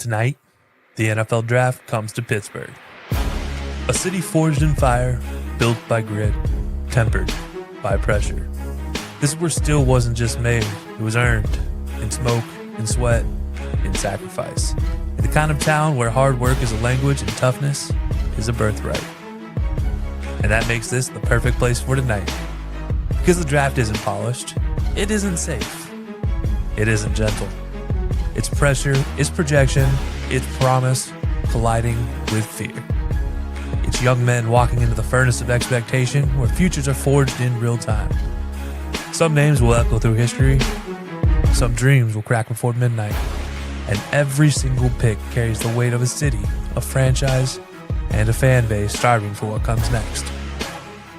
Tonight, the NFL Draft comes to Pittsburgh. A city forged in fire, built by grit, tempered by pressure. This is where steel wasn't just made, it was earned in smoke, in sweat, in sacrifice. In the kind of town where hard work is a language and toughness is a birthright. And that makes this the perfect place for tonight. Because the draft isn't polished, it isn't safe, it isn't gentle. It's pressure, it's projection, it's promise colliding with fear. It's young men walking into the furnace of expectation where futures are forged in real time. Some names will echo through history, some dreams will crack before midnight, and every single pick carries the weight of a city, a franchise, and a fan base starving for what comes next.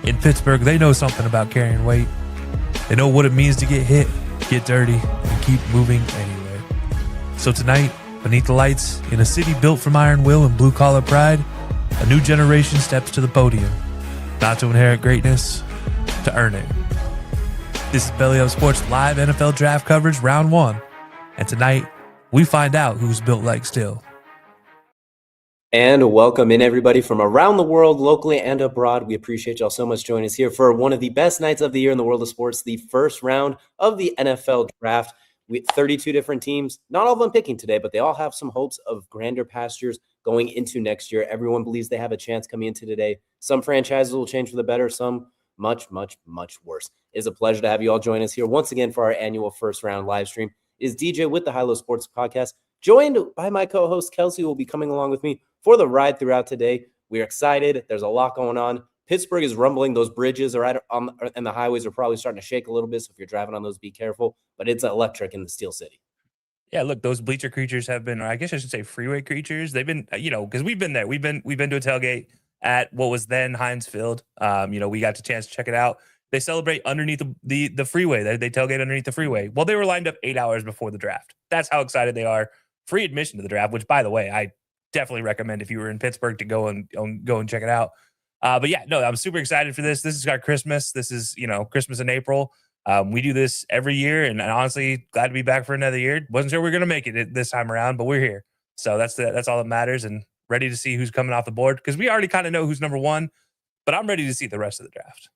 In Pittsburgh, they know something about carrying weight. They know what it means to get hit, get dirty, and keep moving anyway. So tonight, beneath the lights, in a city built from iron will and blue-collar pride, a new generation steps to the podium, not to inherit greatness, to earn it. This is Belly Up Sports live NFL draft coverage, round 1. And tonight, we find out who's built like steel. And welcome in everybody from around the world, locally and abroad. We appreciate y'all so much joining us here for one of the best nights of the year in the world of sports, the first round of the NFL draft. With 32 different teams, not all of them picking today, but they all have some hopes of grander pastures going into next year. Everyone believes they have a chance coming into today. Some franchises will change for the better, some much, much, much worse. It is a pleasure to have you all join us here once again for our annual first round live stream. It is DJ with the High Low Sports Podcast, joined by my co-host Kelcey, who will be coming along with me for the ride throughout today. We're excited. There's a lot going on. Pittsburgh is rumbling. Those bridges are and the highways are probably starting to shake a little bit. So if you're driving on those, be careful. But it's electric in the Steel City. Yeah, look, those bleacher creatures have been, or I guess I should say freeway creatures. They've been, because we've been there. We've been to a tailgate at what was then Heinz Field. We got the chance to check it out. They celebrate underneath the freeway. They tailgate underneath the freeway. Well, they were lined up 8 hours before the draft. That's how excited they are. Free admission to the draft, which, by the way, I definitely recommend if you were in Pittsburgh to go and check it out. But yeah, no, I'm super excited for this. This is our Christmas. This is, Christmas in April. We do this every year, and honestly, glad to be back for another year. Wasn't sure we are going to make it this time around, but we're here. So that's all that matters, and ready to see who's coming off the board because we already kind of know who's number 1, but I'm ready to see the rest of the draft.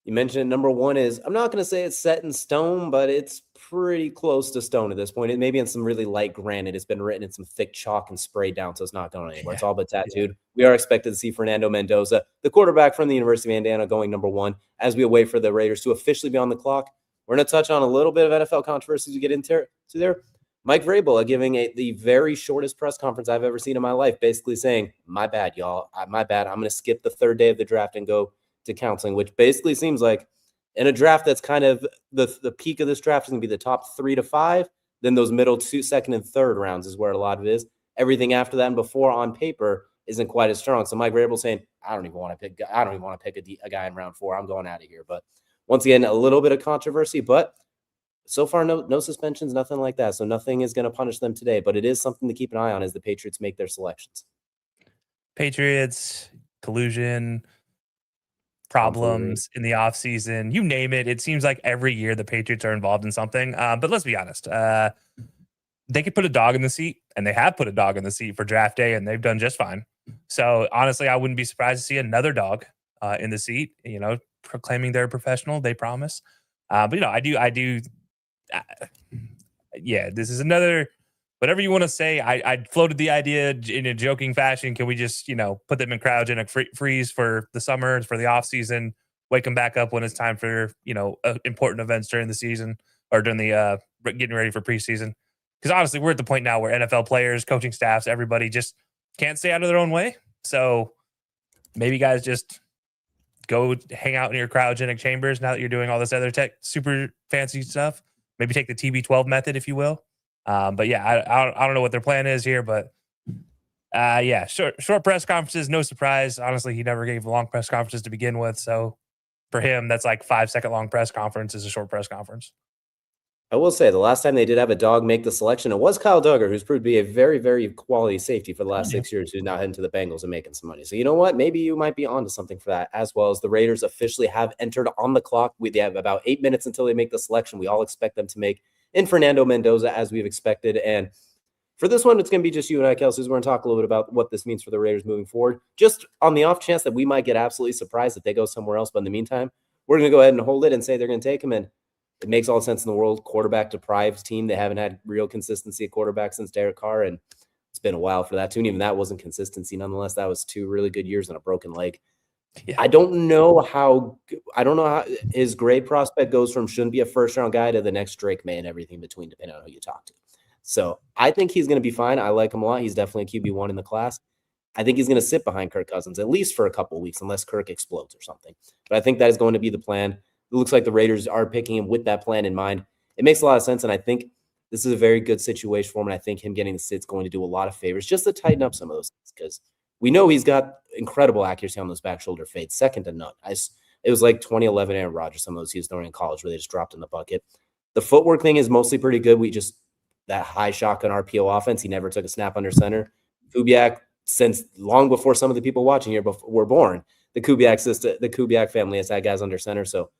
You mentioned number 1 is, I'm not going to say it's set in stone, but it's pretty close to stone at this point. It may be in some really light granite. It's been written in some thick chalk and sprayed down, so it's not going anywhere. It's all but tattooed. We are expected to see Fernando Mendoza, the quarterback from the University of Indiana, going number 1 as we wait for the Raiders to officially be on the clock. We're going to touch on a little bit of NFL controversies to get into there. Mike Vrabel giving the very shortest press conference I've ever seen in my life, basically saying, my bad, y'all. My bad. I'm going to skip the third day of the draft and go to counseling, which basically seems like in a draft that's kind of the peak of this draft is going to be the top 3 to 5. Then those middle 2, second, and third rounds is where a lot of it is. Everything after that and before on paper isn't quite as strong. So Mike Vrabel saying, I don't even want to pick a guy in round 4. I'm going out of here. But once again, a little bit of controversy, but so far no suspensions, nothing like that. So nothing is going to punish them today. But it is something to keep an eye on as the Patriots make their selections. Patriots, collusion, problems in the offseason, you name it. It seems like every year the Patriots are involved in something. But let's be honest. They could put a dog in the seat, and they have put a dog in the seat for draft day, and they've done just fine. So honestly, I wouldn't be surprised to see another dog in the seat, proclaiming they're a professional. They promise. But I do. This is another, whatever you want to say. I floated the idea in a joking fashion. Can we just, put them in cryogenic freeze for the summer, for the off season, wake them back up when it's time for, important events during the season or during the getting ready for preseason? Because honestly, we're at the point now where NFL players, coaching staffs, everybody just can't stay out of their own way. So maybe guys just go hang out in your cryogenic chambers now that you're doing all this other tech, super fancy stuff. Maybe take the TB12 method, if you will. But yeah, I don't know what their plan is here, but short press conferences, no surprise. Honestly, he never gave long press conferences to begin with. So for him, that's like 5-second long press conference is a short press conference. I will say the last time they did have a dog make the selection, it was Kyle Duggar, who's proved to be a very, very quality safety for the last 6 years, who's now heading to the Bengals and making some money. So you know what? Maybe you might be onto something for that, as well as the Raiders officially have entered on the clock. They have about 8 minutes until they make the selection. We all expect them to make in Fernando Mendoza, as we've expected. And For this one, it's going to be just you and I, Kelcey. We're going to talk a little bit about what this means for the Raiders moving forward. Just on the off chance that we might get absolutely surprised if they go somewhere else. But in the meantime, we're going to go ahead and hold it and say they're going to take him. And it makes all the sense in the world. Quarterback deprived team. They haven't had real consistency at quarterback since Derek Carr. And it's been a while for that too. And even that wasn't consistency. Nonetheless, that was 2 really good years and a broken leg. Yeah. I don't know how his grade prospect goes from shouldn't be a first-round guy to the next Drake May and everything between, depending on who you talk to. So I think he's going to be fine. I like him a lot. He's definitely a QB1 in the class. I think he's going to sit behind Kirk Cousins at least for a couple of weeks, unless Kirk explodes or something. But I think that is going to be the plan. It looks like the Raiders are picking him with that plan in mind. It makes a lot of sense, and I think this is a very good situation for him, and I think him getting the sit is going to do a lot of favors just to tighten up some of those things, because we know he's got incredible accuracy on those back shoulder fades, second to none. It was like 2011 Aaron Rodgers, some of those he was throwing in college where they just dropped in the bucket. The footwork thing is mostly pretty good. That high shotgun RPO offense, he never took a snap under center. Kubiak, since long before some of the people watching here were born, the Kubiak family has had guys under center. So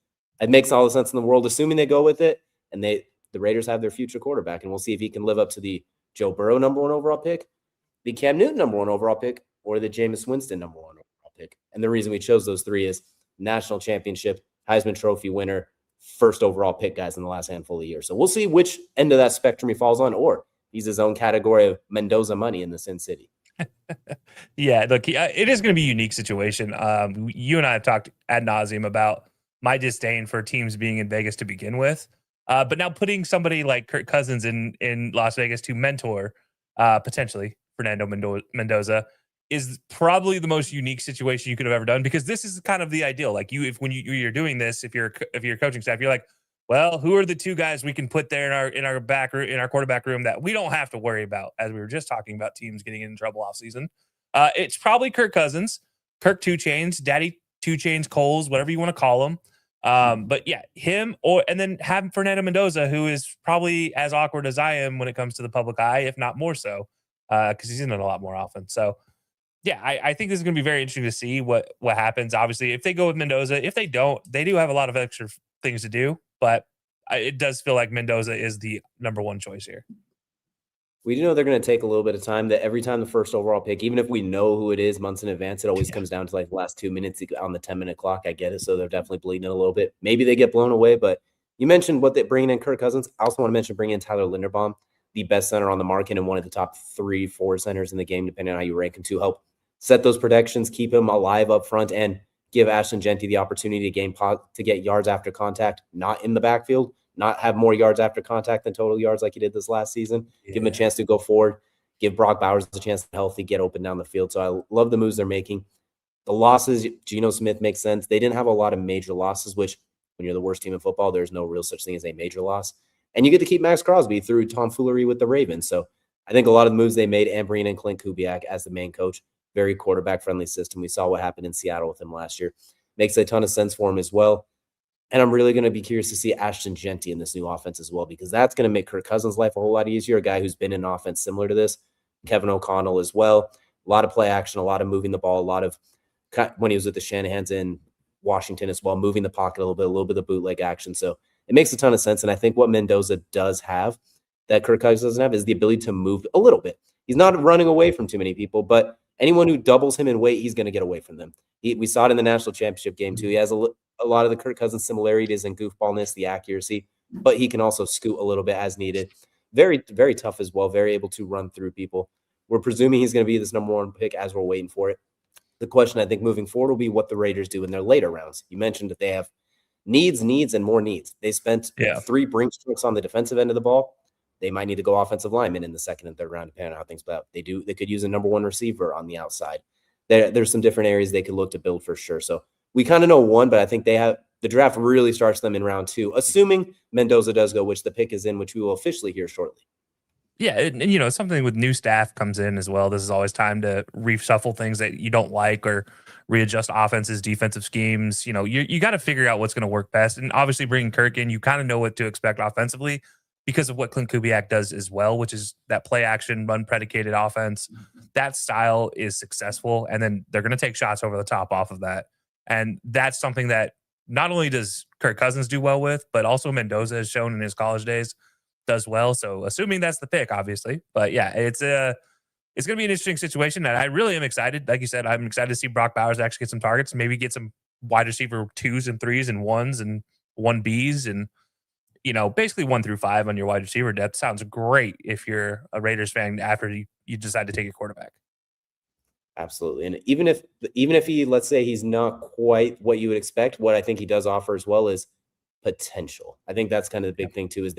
it makes all the sense in the world, assuming they go with it, and the Raiders have their future quarterback, and we'll see if he can live up to the Joe Burrow #1 overall pick, the Cam Newton #1 overall pick, or the Jameis Winston #1 overall pick. And the reason we chose those 3 is national championship, Heisman Trophy winner, first overall pick guys in the last handful of years. So we'll see which end of that spectrum he falls on, or he's his own category of Mendoza money in the Sin City. Yeah, look, it is going to be a unique situation. You and I have talked ad nauseum about my disdain for teams being in Vegas to begin with. But now putting somebody like Kirk Cousins in Las Vegas to mentor potentially Fernando Mendoza is probably the most unique situation you could have ever done, because this is kind of the ideal. Like when you're doing this, if you're coaching staff, you're like, well, who are the 2 guys we can put there in our quarterback room that we don't have to worry about, as we were just talking about teams getting in trouble off season. It's probably Kirk Cousins, Kirk 2 Chains, Daddy 2 Chains, Coles, whatever you want to call him. But yeah, him and then have Fernando Mendoza, who is probably as awkward as I am when it comes to the public eye, if not more so, because he's in it a lot more often. So yeah, I think this is going to be very interesting to see what happens. Obviously, if they go with Mendoza, if they don't, they do have a lot of extra things to do, but it does feel like Mendoza is the #1 choice here. We do know they're going to take a little bit of time, that every time the first overall pick, even if we know who it is months in advance, it always comes down to like the last 2 minutes on the 10-minute clock. I get it. So they're definitely bleeding it a little bit. Maybe they get blown away, but you mentioned what they bringing in Kirk Cousins. I also want to mention bringing in Tyler Linderbaum, the best center on the market and one of the top 3-4 centers in the game, depending on how you rank him, to help set those protections, keep him alive up front, and give Ashton Jeanty the opportunity to get yards after contact, not in the backfield, not have more yards after contact than total yards like he did this last season. Yeah. Give him a chance to go forward, give Brock Bowers a chance to healthy, get open down the field. So I love the moves they're making. The losses, Geno Smith makes sense. They didn't have a lot of major losses, which when you're the worst team in football, there's no real such thing as a major loss. And you get to keep Max Crosby through tomfoolery with the Ravens. So I think a lot of the moves they made, and bringing in Clint Kubiak as the main coach, very quarterback-friendly system. We saw what happened in Seattle with him last year. Makes a ton of sense for him as well. And I'm really going to be curious to see Ashton Jeanty in this new offense as well, because that's going to make Kirk Cousins' life a whole lot easier, a guy who's been in an offense similar to this. Kevin O'Connell as well. A lot of play action, a lot of moving the ball, a lot of when he was with the Shanahans in Washington as well, moving the pocket a little bit of bootleg action. So it makes a ton of sense. And I think what Mendoza does have that Kirk Cousins doesn't have is the ability to move a little bit. He's not running away from too many people, but anyone who doubles him in weight, he's going to get away from them. We saw it in the national championship game too. He has a lot of the Kirk Cousins similarities in goofballness, the accuracy, but he can also scoot a little bit as needed. Very, very tough as well. Very able to run through people. We're presuming he's going to be this #1 pick as we're waiting for it. The question I think moving forward will be what the Raiders do in their later rounds. You mentioned that they have needs, and more needs. They spent 3 Brinks trucks on the defensive end of the ball. They might need to go offensive linemen in the second and third round, depending on how things play out. They could use a #1 receiver on the outside. There's some different areas they could look to build for sure. So we kind of know one, but I think the draft really starts them in round 2, assuming Mendoza does go, which the pick is in, which we will officially hear shortly. Yeah, and something with new staff comes in as well. This is always time to reshuffle things that you don't like or readjust offenses, defensive schemes. You got to figure out what's going to work best. And obviously bringing Kirk in, you kind of know what to expect offensively because of what Clint Kubiak does as well, which is that play action, run predicated offense. That style is successful. And then they're going to take shots over the top off of that. And that's something that not only does Kirk Cousins do well with, but also Mendoza has shown in his college days. does well. So assuming that's the pick, obviously. But yeah, it's going to be an interesting situation. And I really am excited. Like you said, I'm excited to see Brock Bowers actually get some targets, maybe get some wide receiver 2s and 3s and 1s and 1Bs and, basically 1 through 5 on your wide receiver depth. Sounds great if you're a Raiders fan after you decide to take a quarterback. Absolutely. And even if he, let's say he's not quite what you would expect, what I think he does offer as well is potential. I think that's kind of the big thing too, is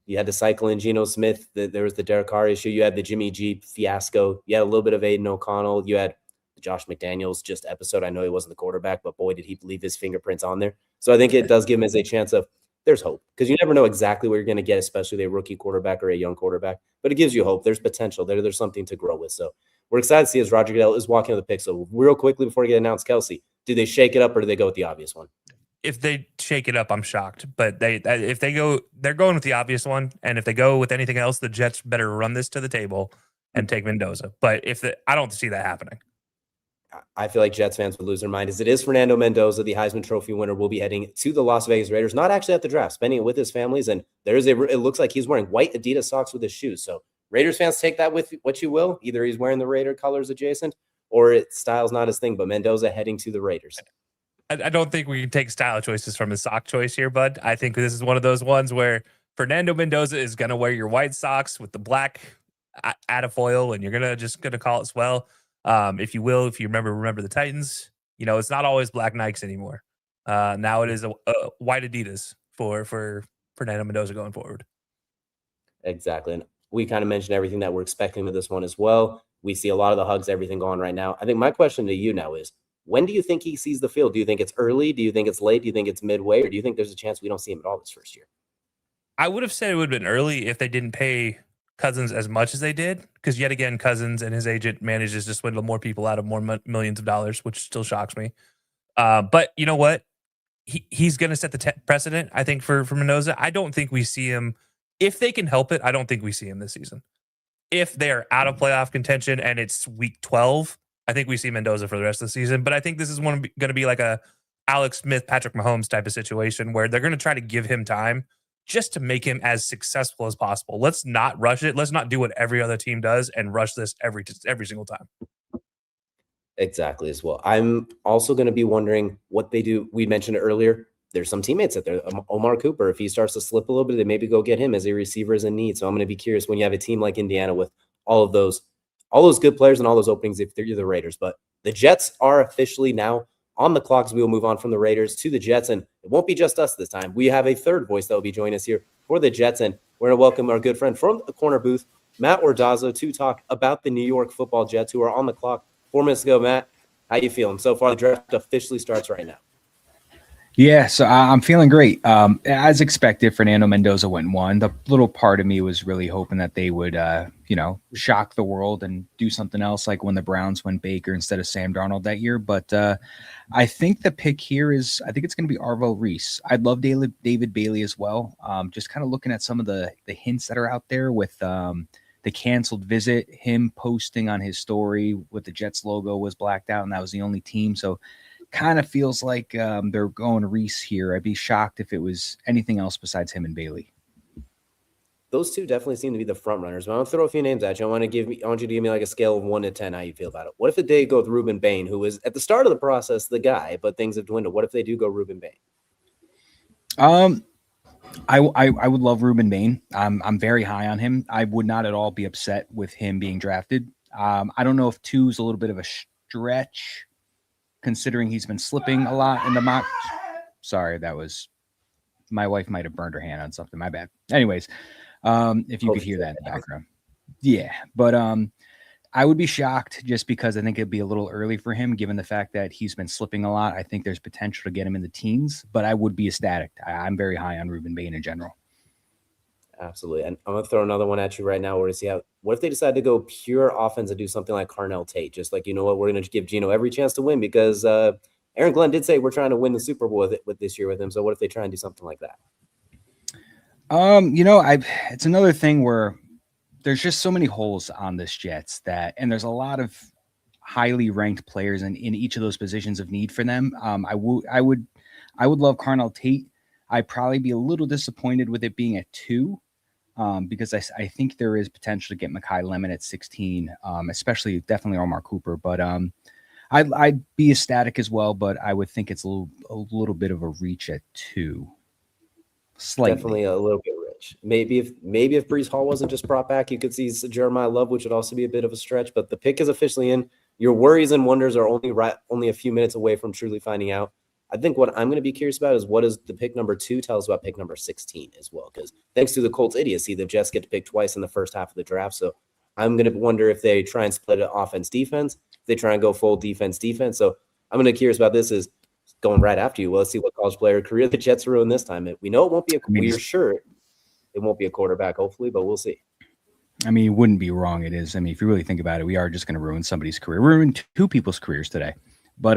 you had to cycle in Geno Smith. There was the Derek Carr issue. You had the Jimmy G fiasco. You had a little bit of Aiden O'Connell. You had the Josh McDaniels just episode. I know he wasn't the quarterback, but boy, did he leave his fingerprints on there. So I think it does give him as a chance of there's hope, because you never know exactly what you're going to get, especially a rookie quarterback or a young quarterback, but it gives you hope. There's potential there. There's something to grow with. So we're excited to see as Roger Goodell is walking on the pick. So real quickly before we get announced, Kelcey, do they shake it up or do they go with the obvious one? If they shake it up, I'm shocked. But if they go, they're going with the obvious one. And if they go with anything else, the Jets better run this to the table and take Mendoza. But I don't see that happening. I feel like Jets fans would lose their mind, as it is Fernando Mendoza, the Heisman Trophy winner, will be heading to the Las Vegas Raiders, not actually at the draft, spending it with his families. And it looks like he's wearing white Adidas socks with his shoes. So Raiders fans, take that with what you will. Either he's wearing the Raider colors adjacent, or style's not his thing, but Mendoza heading to the Raiders. I don't think we can take style choices from his sock choice here, bud. I think this is one of those ones where Fernando Mendoza is going to wear your white socks with the black attafoil, and you're going to call it swell. If you remember the Titans, it's not always black Nikes anymore. Now it is a white Adidas for Fernando Mendoza going forward. Exactly. And we kind of mentioned everything that we're expecting with this one as well. We see a lot of the hugs, everything going right now. I think my question to you now is, when do you think he sees the field? Do you think it's early? Do you think it's late? Do you think it's midway? Or do you think there's a chance we don't see him at all this first year? I would have said it would have been early if they didn't pay Cousins as much as they did, because yet again, Cousins and his agent manages to swindle more people out of more millions of dollars, which still shocks me. But you know what? He's going to set the precedent, I think, for Mendoza. I don't think we see him, if they can help it. I don't think we see him this season. If they're out of playoff contention and it's week 12, I think we see Mendoza for the rest of the season. But I think this is going to be like a Alex Smith, Patrick Mahomes type of situation where they're going to try to give him time just to make him as successful as possible. Let's not rush it. Let's not do what every other team does and rush this every single time. Exactly as well. I'm also going to be wondering what they do. We mentioned it earlier. There's some teammates out there. Omar Cooper, if he starts to slip a little bit, they maybe go get him as a receiver is in need. So I'm going to be curious when you have a team like Indiana with all those good players and all those openings if you're the Raiders. But the Jets are officially now on the clock, as we will move on from the Raiders to the Jets. And it won't be just us this time. We have a third voice that will be joining us here for the Jets. And we're going to welcome our good friend from the corner booth, Matt Ordazzo, to talk about the New York Football Jets, who are on the clock 4 minutes ago. Matt, how you feeling? So far, the draft officially starts right now. Yeah, so I'm feeling great. As expected, Fernando Mendoza went 1. The little part of me was really hoping that they would, shock the world and do something else, like when the Browns went Baker instead of Sam Darnold that year. But I think the pick here it's going to be Arvo Reese. I'd love David Bailey as well. Just kind of looking at some of the hints that are out there with the canceled visit, him posting on his story with the Jets logo was blacked out, and that was the only team. So kind of feels like they're going Reese here. I'd be shocked if it was anything else besides him and Bailey. Those two definitely seem to be the front runners. But I'm going to throw a few names at you. I want you to give me like a scale of 1 to 10 how you feel about it. What if the day go with Ruben Bain, who was at the start of the process the guy, but things have dwindled? What if they do go Ruben Bain? I would love Ruben Bain. I'm very high on him. I would not at all be upset with him being drafted. I don't know if 2 is a little bit of a stretch, considering he's been slipping a lot in the mock. Sorry, that was my wife might have burned her hand on something. My bad. Anyways, if you could hear that in the background. Yeah, but I would be shocked just because I think it'd be a little early for him, given the fact that he's been slipping a lot. I think there's potential to get him in the teens, but I would be ecstatic. I'm very high on Ruben Bain in general. Absolutely. And I'm going to throw another one at you right now. We're going to see what if they decide to go pure offense and do something like Carnell Tate? Just like, you know what, we're going to give Geno every chance to win, because Aaron Glenn did say we're trying to win the Super Bowl with this year with him. So what if they try and do something like that? It's another thing where there's just so many holes on this Jets and there's a lot of highly ranked players in each of those positions of need for them. I would love Carnell Tate. I'd probably be a little disappointed with it being at 2. because I think there is potential to get Mekhi Lemon at 16, especially definitely Omar Cooper. But I'd be ecstatic as well, but I would think it's a little bit of a reach at 2. Slightly. Definitely a little bit rich. Maybe if Breece Hall wasn't just brought back, you could see Jeremiah Love, which would also be a bit of a stretch. But the pick is officially in. Your worries and wonders are only a few minutes away from truly finding out. I think what I'm going to be curious about is what does the pick number 2 tell us about pick number 16 as well? Because thanks to the Colts' idiocy, the Jets get to pick twice in the first half of the draft. So I'm going to wonder if they try and split it offense-defense, if they try and go full defense-defense. So I'm going to be curious about this is going right after you. Well, let's see what college player career the Jets ruin this time. We know it won't be we're sure it won't be a quarterback, hopefully, but we'll see. I mean, you wouldn't be wrong. It is. I mean, if you really think about it, we are just going to ruin somebody's career. We're ruining 2 people's careers today. But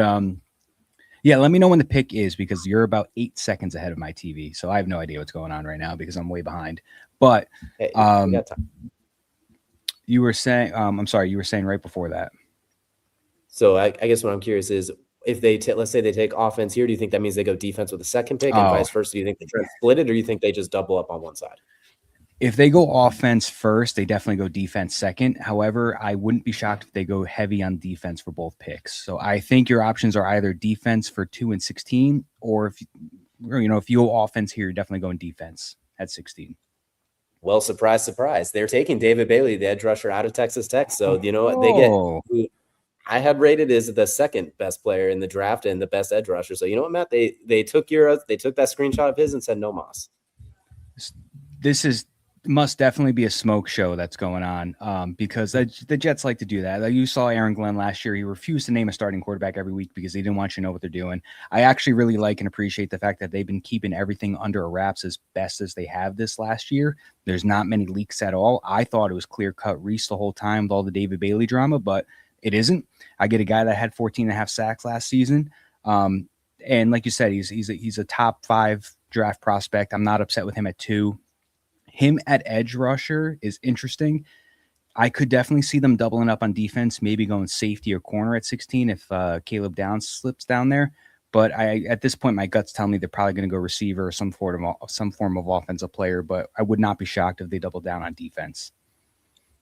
yeah, let me know when the pick is because you're about 8 seconds ahead of my TV. So I have no idea what's going on right now because I'm way behind. But hey, we got time. You were saying, I'm sorry, you were saying right before that. So I guess what I'm curious is if they let's say they take offense here, do you think that means they go defense with the second pick and vice versa? Do you think they try to split it or do you think they just double up on one side? If they go offense first, they definitely go defense second. However, I wouldn't be shocked if they go heavy on defense for both picks. So I think your options are either defense for 2 and 16, or if you go offense here, you're definitely going defense at 16. Well, surprise, surprise. They're taking David Bailey, the edge rusher out of Texas Tech. So, you know what? They get I had rated as the second best player in the draft and the best edge rusher. So, you know what, Matt? They took that screenshot of his and said no moss. This must definitely be a smoke show that's going on because the Jets like to do that. You saw Aaron Glenn last year. He refused to name a starting quarterback every week because they didn't want you to know what they're doing. I actually really like and appreciate the fact that they've been keeping everything under wraps as best as they have this last year. There's not many leaks at all. I thought it was clear-cut Reese the whole time with all the David Bailey drama, but it isn't. I get a guy that had 14 and a half sacks last season. And like you said, he's a top 5 draft prospect. I'm not upset with him at 2. Him at edge rusher is interesting. I could definitely see them doubling up on defense, maybe going safety or corner at 16 if Caleb Downs slips down there. But at this point, my guts tell me they're probably going to go receiver or some form of offensive player. But I would not be shocked if they double down on defense.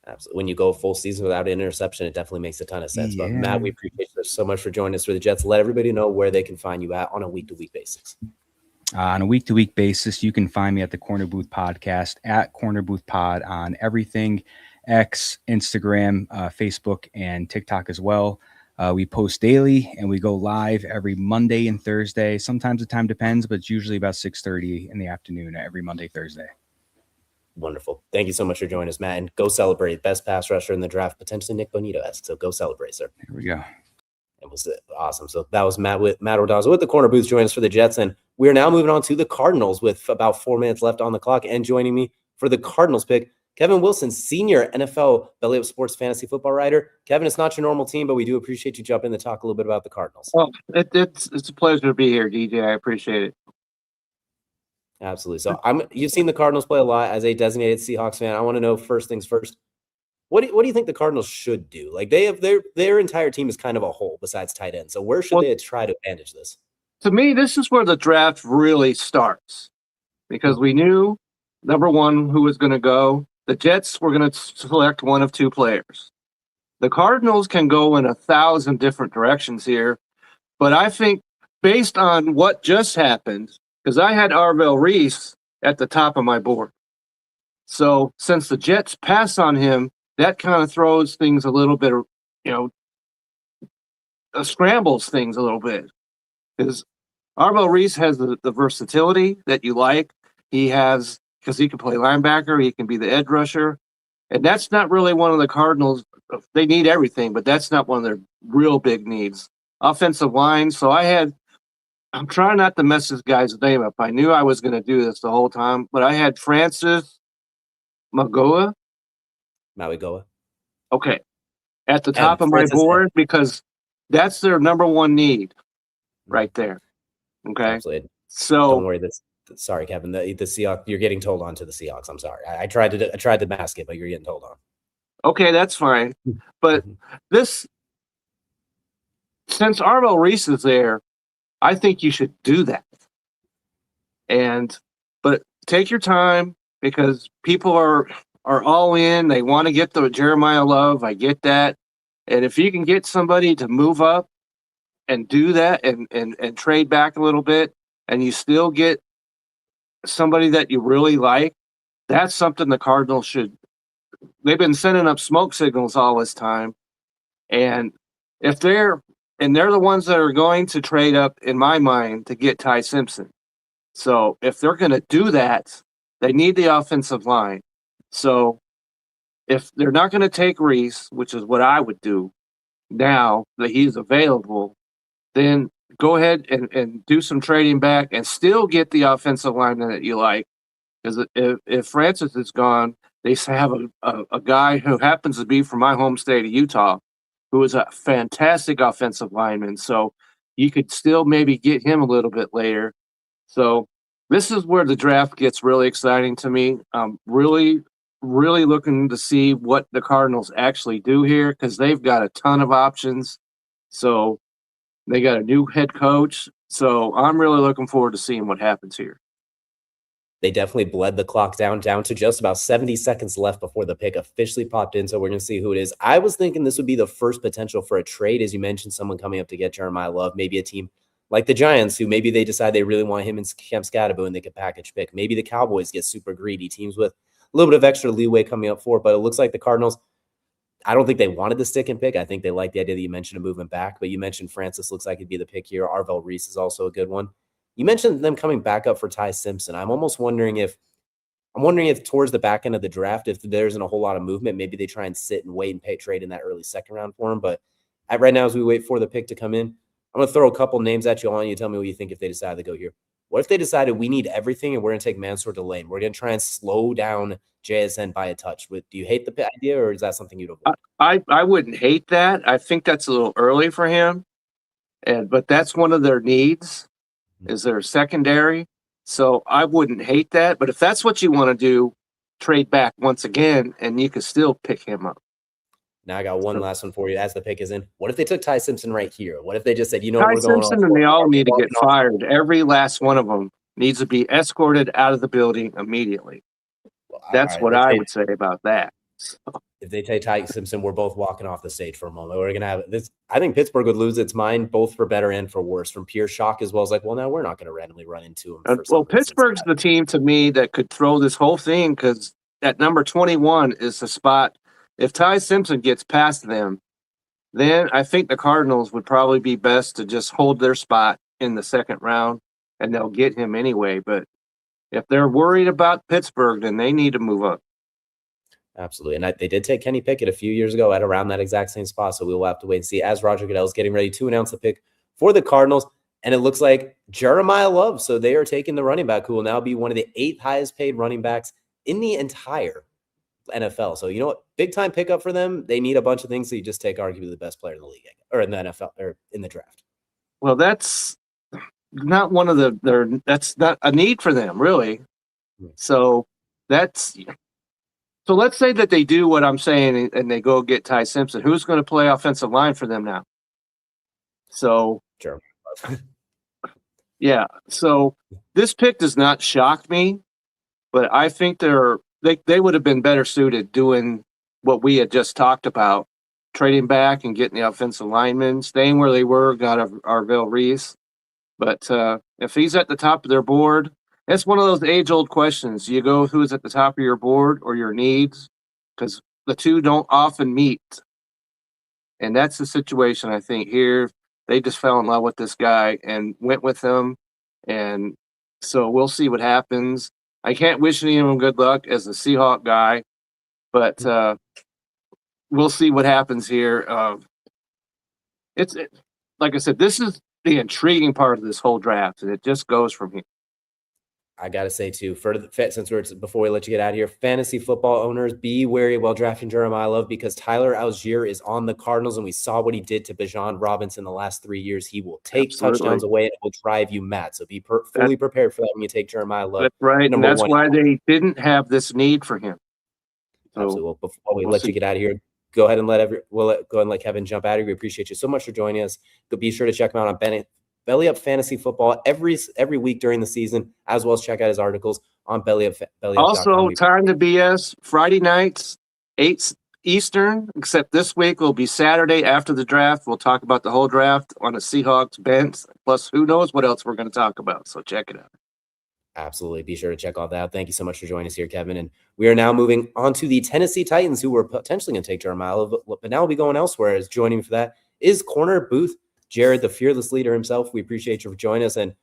Absolutely. When you go full season without an interception, it definitely makes a ton of sense. Yeah. But Matt, we appreciate you so much for joining us for the Jets. Let everybody know where they can find you at on a week-to-week basis. On a week-to-week basis, you can find me at the Corner Booth Podcast at Corner Booth Pod on everything, X, Instagram, Facebook, and TikTok as well. We post daily, and we go live every Monday and Thursday. Sometimes the time depends, but it's usually about 6:30 in the afternoon every Monday, Thursday. Wonderful. Thank you so much for joining us, Matt. And go celebrate. Best pass rusher in the draft, potentially Nick Bonito-esque. So go celebrate, sir. Here we go. It was awesome. So that was Matt Ordonez with the Corner Booth joining us for the Jets. And we're now moving on to the Cardinals with about 4 minutes left on the clock. And joining me for the Cardinals pick, Kevin Wilson, senior NFL Belly Up Sports fantasy football writer. Kevin, it's not your normal team, but we do appreciate you jumping in to talk a little bit about the Cardinals. Well, it's a pleasure to be here, DJ. I appreciate it. Absolutely. So you've seen the Cardinals play a lot as a designated Seahawks fan. I want to know first things first. What do you think the Cardinals should do? Like they have their entire team is kind of a whole besides tight end. So where should they try to manage this? To me, this is where the draft really starts because we knew, number one, who was going to go. The Jets were going to select one of 2 players. The Cardinals can go in 1,000 different directions here, but I think based on what just happened, because I had Arvell Reese at the top of my board. So since the Jets pass on him, that kind of throws things a little bit, scrambles things a little bit. Because Arvell Reese has the versatility that you like. Because he can play linebacker, he can be the edge rusher. And that's not really one of the Cardinals. They need everything, but that's not one of their real big needs. Offensive line. So I'm trying not to mess this guy's name up. I knew I was going to do this the whole time, but I had Francis Magoa. Okay. At the top of my board because that's their number one need right there. Okay. Absolutely. So don't worry. Sorry, Kevin. The Seahawks, you're getting told on to the Seahawks. I'm sorry. I tried to mask it, but you're getting told on. Okay, that's fine. But since Arvell Reese is there, I think you should do that. But take your time. because people are all in. They want to get the Jeremiah Love. I get that. And if you can get somebody to move up and do that and trade back a little bit, and you still get somebody that you really like, that's something the Cardinals should. They've been sending up smoke signals all this time. And if they're the ones that are going to trade up, in my mind, to get Ty Simpson. So if they're going to do that, they need the offensive line. So if they're not going to take Reese, which is what I would do now that he's available, then go ahead and do some trading back and still get the offensive lineman that you like. Because if Francis is gone, they have a guy who happens to be from my home state of Utah, who is a fantastic offensive lineman. So you could still maybe get him a little bit later. So this is where the draft gets really exciting to me. I'm really, really looking to see what the Cardinals actually do here, because they've got a ton of options. So they got a new head coach. So I'm really looking forward to seeing what happens here. They definitely bled the clock down to just about 70 seconds left before the pick officially popped in. So we're going to see who it is. I was thinking this would be the first potential for a trade. As you mentioned, someone coming up to get Jeremiah Love, maybe a team like the Giants, who maybe they decide they really want him in Camp Scatterbo and they could package pick. Maybe the Cowboys get super greedy, teams with a little bit of extra leeway coming up for it. But it looks like the Cardinals, I don't think they wanted the stick and pick. I think they like the idea that you mentioned of moving back. But you mentioned Francis looks like it'd be the pick here. Arvell Reese is also a good one. You mentioned them coming back up for Ty Simpson. I'm wondering if towards the back end of the draft, if there isn't a whole lot of movement, maybe they try and sit and wait and pay trade in that early second round for him. But right now, as we wait for the pick to come in, I'm going to throw a couple names at you all, and you tell me what you think if they decide to go here. What if they decided we need everything and we're going to take Mansour Delane? We're going to try and slow down JSN by a touch. Do you hate the idea, or is that something you'd avoid? I wouldn't hate that. I think that's a little early for him, but that's one of their needs. Is their secondary. So I wouldn't hate that. But if that's what you want to do, trade back once again, and you could still pick him up. Now I got one last one for you as the pick is in. What if they took Ty Simpson right here? What if they just said, Ty we're going Simpson and they all need to get fired. Every last one of them needs to be escorted out of the building immediately. Well, that's what I would say about that. If they take Ty Simpson, we're both walking off the stage for a moment. We're going to have this. I think Pittsburgh would lose its mind, both for better and for worse, from pure shock as well as now we're not going to randomly run into him. Well, Pittsburgh's the team to me that could throw this whole thing, because at number 21 is the spot. If Ty Simpson gets past them, then I think the Cardinals would probably be best to just hold their spot in the second round, and they'll get him anyway. But if they're worried about Pittsburgh, then they need to move up. Absolutely. And they did take Kenny Pickett a few years ago at around that exact same spot. So we will have to wait and see as Roger Goodell is getting ready to announce the pick for the Cardinals. And it looks like Jeremiah Love. So they are taking the running back who will now be one of the 8th highest paid running backs in the entire NFL. So, you know what? Big time pickup for them. They need a bunch of things. So you just take arguably the best player in the league or in the NFL or in the draft. Well, that's not one of that's not a need for them, really. So So let's say that they do what I'm saying and they go get Ty Simpson. Who's going to play offensive line for them now? So, sure. Yeah. So this pick does not shock me, but I think they would have been better suited doing what we had just talked about, trading back and getting the offensive linemen, staying where they were, got Arvell Reese. But if he's at the top of their board, it's one of those age-old questions. You go who's at the top of your board or your needs, because the two don't often meet. And that's the situation, I think, here. They just fell in love with this guy and went with him. And so we'll see what happens. I can't wish any of them good luck as a Seahawk guy, but we'll see what happens here. It's like I said, this is the intriguing part of this whole draft, and it just goes from here. I got to say, too, before we let you get out of here, fantasy football owners, be wary while drafting Jeremiah Love, because Tyler Algier is on the Cardinals, and we saw what he did to Bijan Robinson the last 3 years. He will take touchdowns away, and it will drive you mad. So be fully prepared for that when you take Jeremiah Love. That's right, and that's why they didn't have this need for him. So, absolutely. Well, before we let you get out of here, go ahead and let Kevin jump out of here. We appreciate you so much for joining us. Be sure to check him out on Belly Up Fantasy Football every week during the season, as well as check out his articles on bellyup.com. Also, Time to BS, Friday nights, 8 Eastern, except this week will be Saturday after the draft. We'll talk about the whole draft on the Seahawks bench, plus who knows what else we're going to talk about. So check it out. Absolutely. Be sure to check all that out. Thank you so much for joining us here, Kevin. And we are now moving on to the Tennessee Titans, who were potentially going to take Jeremiah Love, but now we'll be going elsewhere. As joining me for that is corner booth Jared, the fearless leader himself. We appreciate you for joining us. And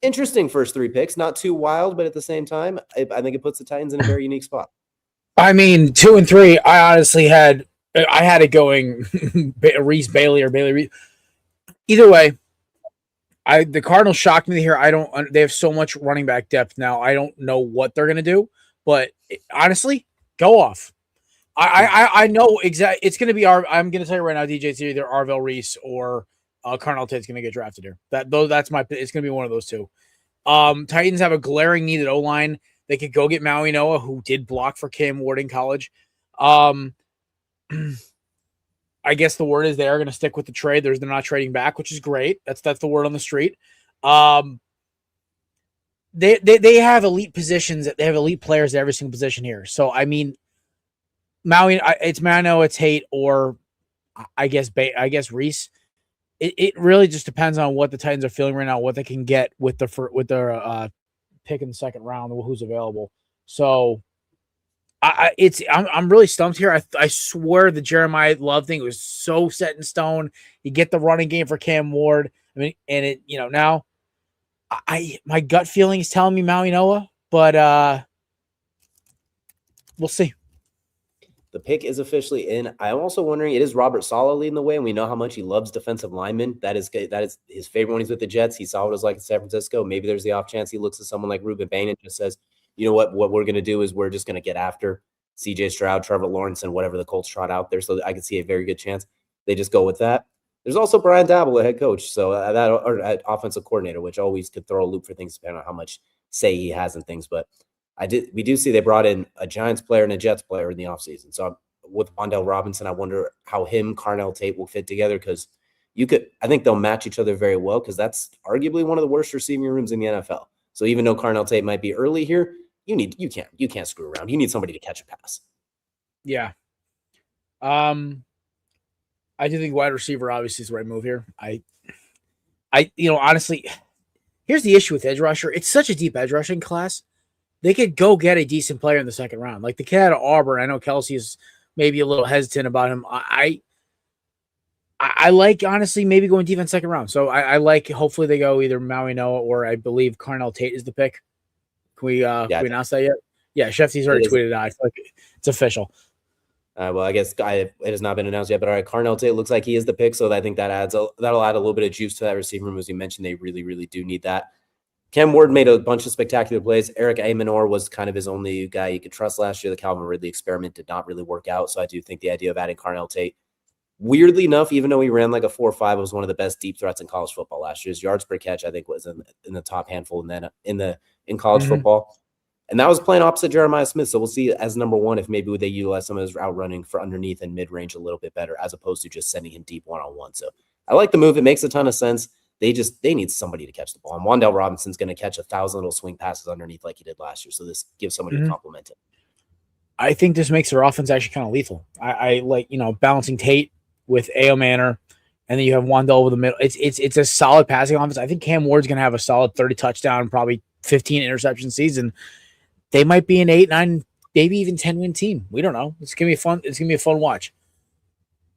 interesting first 3 picks, not too wild, but at the same time, I think it puts the Titans in a very unique spot. I mean, 2 and 3, I honestly had it going Reese Bailey or Bailey Reese. Either way, the Cardinals shocked me here. They have so much running back depth now. I don't know what they're gonna do, but honestly, go off. I know exactly. It's gonna be I'm gonna tell you right now, DJ. It's either Arvell Reese or Carnell Tate's gonna get drafted here. That's my. It's gonna be one of those two. Titans have a glaring need at O-line. They could go get Maui Noah, who did block for Cam Ward in college. I guess the word is they are going to stick with the trade. They're not trading back, which is great. That's the word on the street. They have elite positions. They have elite players at every single position here. So I mean, Maui, it's Mano, it's Haight, or I guess Reese. It really just depends on what the Titans are feeling right now, what they can get with their pick in the second round, who's available. So I'm really stumped here. I swear the Jeremiah Love thing was so set in stone. You get the running game for Cam Ward. I mean, and it, now my gut feeling is telling me Maui Noah, but we'll see. The pick is officially in. I'm also wondering, it is Robert Saleh leading the way, and we know how much he loves defensive linemen. That is his favorite when he's with the Jets. He saw what it was like in San Francisco. Maybe there's the off chance he looks at someone like Ruben Bain and just says, you know what we're going to do is we're just going to get after CJ Stroud, Trevor Lawrence, and whatever the Colts trot out there. So I can see a very good chance they just go with that. There's also Brian Daboll, the head coach, so that offensive coordinator, which always could throw a loop for things depending on how much say he has in things. But we do see they brought in a Giants player and a Jets player in the offseason. So with Wan'Dale Robinson, I wonder how Carnell Tate will fit together, because I think they'll match each other very well, because that's arguably one of the worst receiving rooms in the NFL. So even though Carnell Tate might be early here, you can't screw around. You need somebody to catch a pass. Yeah. I do think wide receiver obviously is the right move here. Honestly, here's the issue with edge rusher. It's such a deep edge rushing class. They could go get a decent player in the second round. Like the kid out of Auburn, I know Kelcey is maybe a little hesitant about him. I like, honestly, maybe going defense second round. So I like, hopefully they go either Maui Noah or I believe Carnell Tate is the pick. Can we announce that yet? Yeah, Shefty's already tweeted it out. I feel like it's official. Well, I guess it has not been announced yet, but all right, Carnell Tate looks like he is the pick, so I think that'll add a little bit of juice to that receiving room. As you mentioned, they really, really do need that. Cam Ward made a bunch of spectacular plays. Eric Amenor was kind of his only guy you could trust last year. The Calvin Ridley experiment did not really work out, so I do think the idea of adding Carnell Tate, weirdly enough, even though he ran like a 4.5, was one of the best deep threats in college football last year. His yards per catch, I think, was in the top handful, and then in college football. And that was playing opposite Jeremiah Smith. So we'll see as number one if maybe they utilize some of his route running for underneath and mid-range a little bit better, as opposed to just sending him deep one-on-one. So I like the move. It makes a ton of sense. They need somebody to catch the ball. And Wan'Dale Robinson's going to catch 1,000 little swing passes underneath like he did last year. So this gives somebody to complement it. I think this makes their offense actually kind of lethal. I like, balancing Tate with A.O. Manor, and then you have Wan'Dale over the middle. It's a solid passing offense. I think Cam Ward's going to have a solid 30 touchdown, probably 15 interception season. They might be an 8, 9, maybe even 10-win team. We don't know. It's gonna be fun. It's gonna be a fun watch.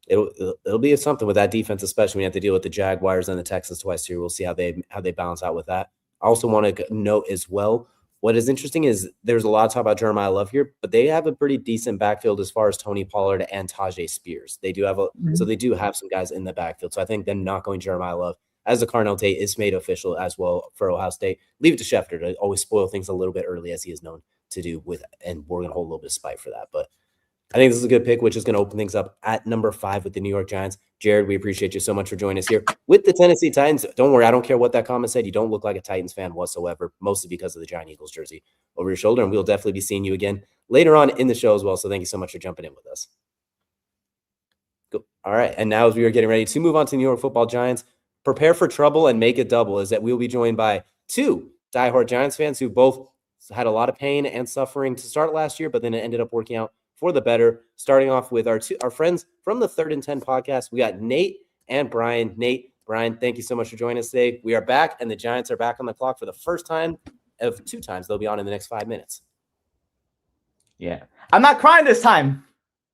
It'll be something with that defense, especially when you have to deal with the Jaguars and the Texans twice here. We'll see how they balance out with that. I also want to note as well, what is interesting is there's a lot of talk about Jeremiah Love here, but they have a pretty decent backfield as far as Tony Pollard and Tajay Spears. They do have so they do have some guys in the backfield. So I think them not going Jeremiah Love as the Carnell Tate is made official as well for Ohio State. Leave it to Schefter to always spoil things a little bit early, as he is known to do and we're going to hold a little bit of spite for that. But I think this is a good pick, which is going to open things up at number 5 with the New York Giants. Jared, we appreciate you so much for joining us here with the Tennessee Titans. Don't worry, I don't care what that comment said. You don't look like a Titans fan whatsoever, mostly because of the Giant Eagles jersey over your shoulder. And we'll definitely be seeing you again later on in the show as well. So thank you so much for jumping in with us. Cool. All right. And now as we are getting ready to move on to the New York Football Giants, prepare for trouble and make it double, is that we'll be joined by two diehard Giants fans who both had a lot of pain and suffering to start last year, but then it ended up working out for the better. Starting off with our friends from the 3rd and 10 podcast, we got Nate and Brian. Nate, Brian, thank you so much for joining us today. We are back, and the Giants are back on the clock for the first time of 2 times they'll be on in the next 5 minutes. Yeah. I'm not crying this time.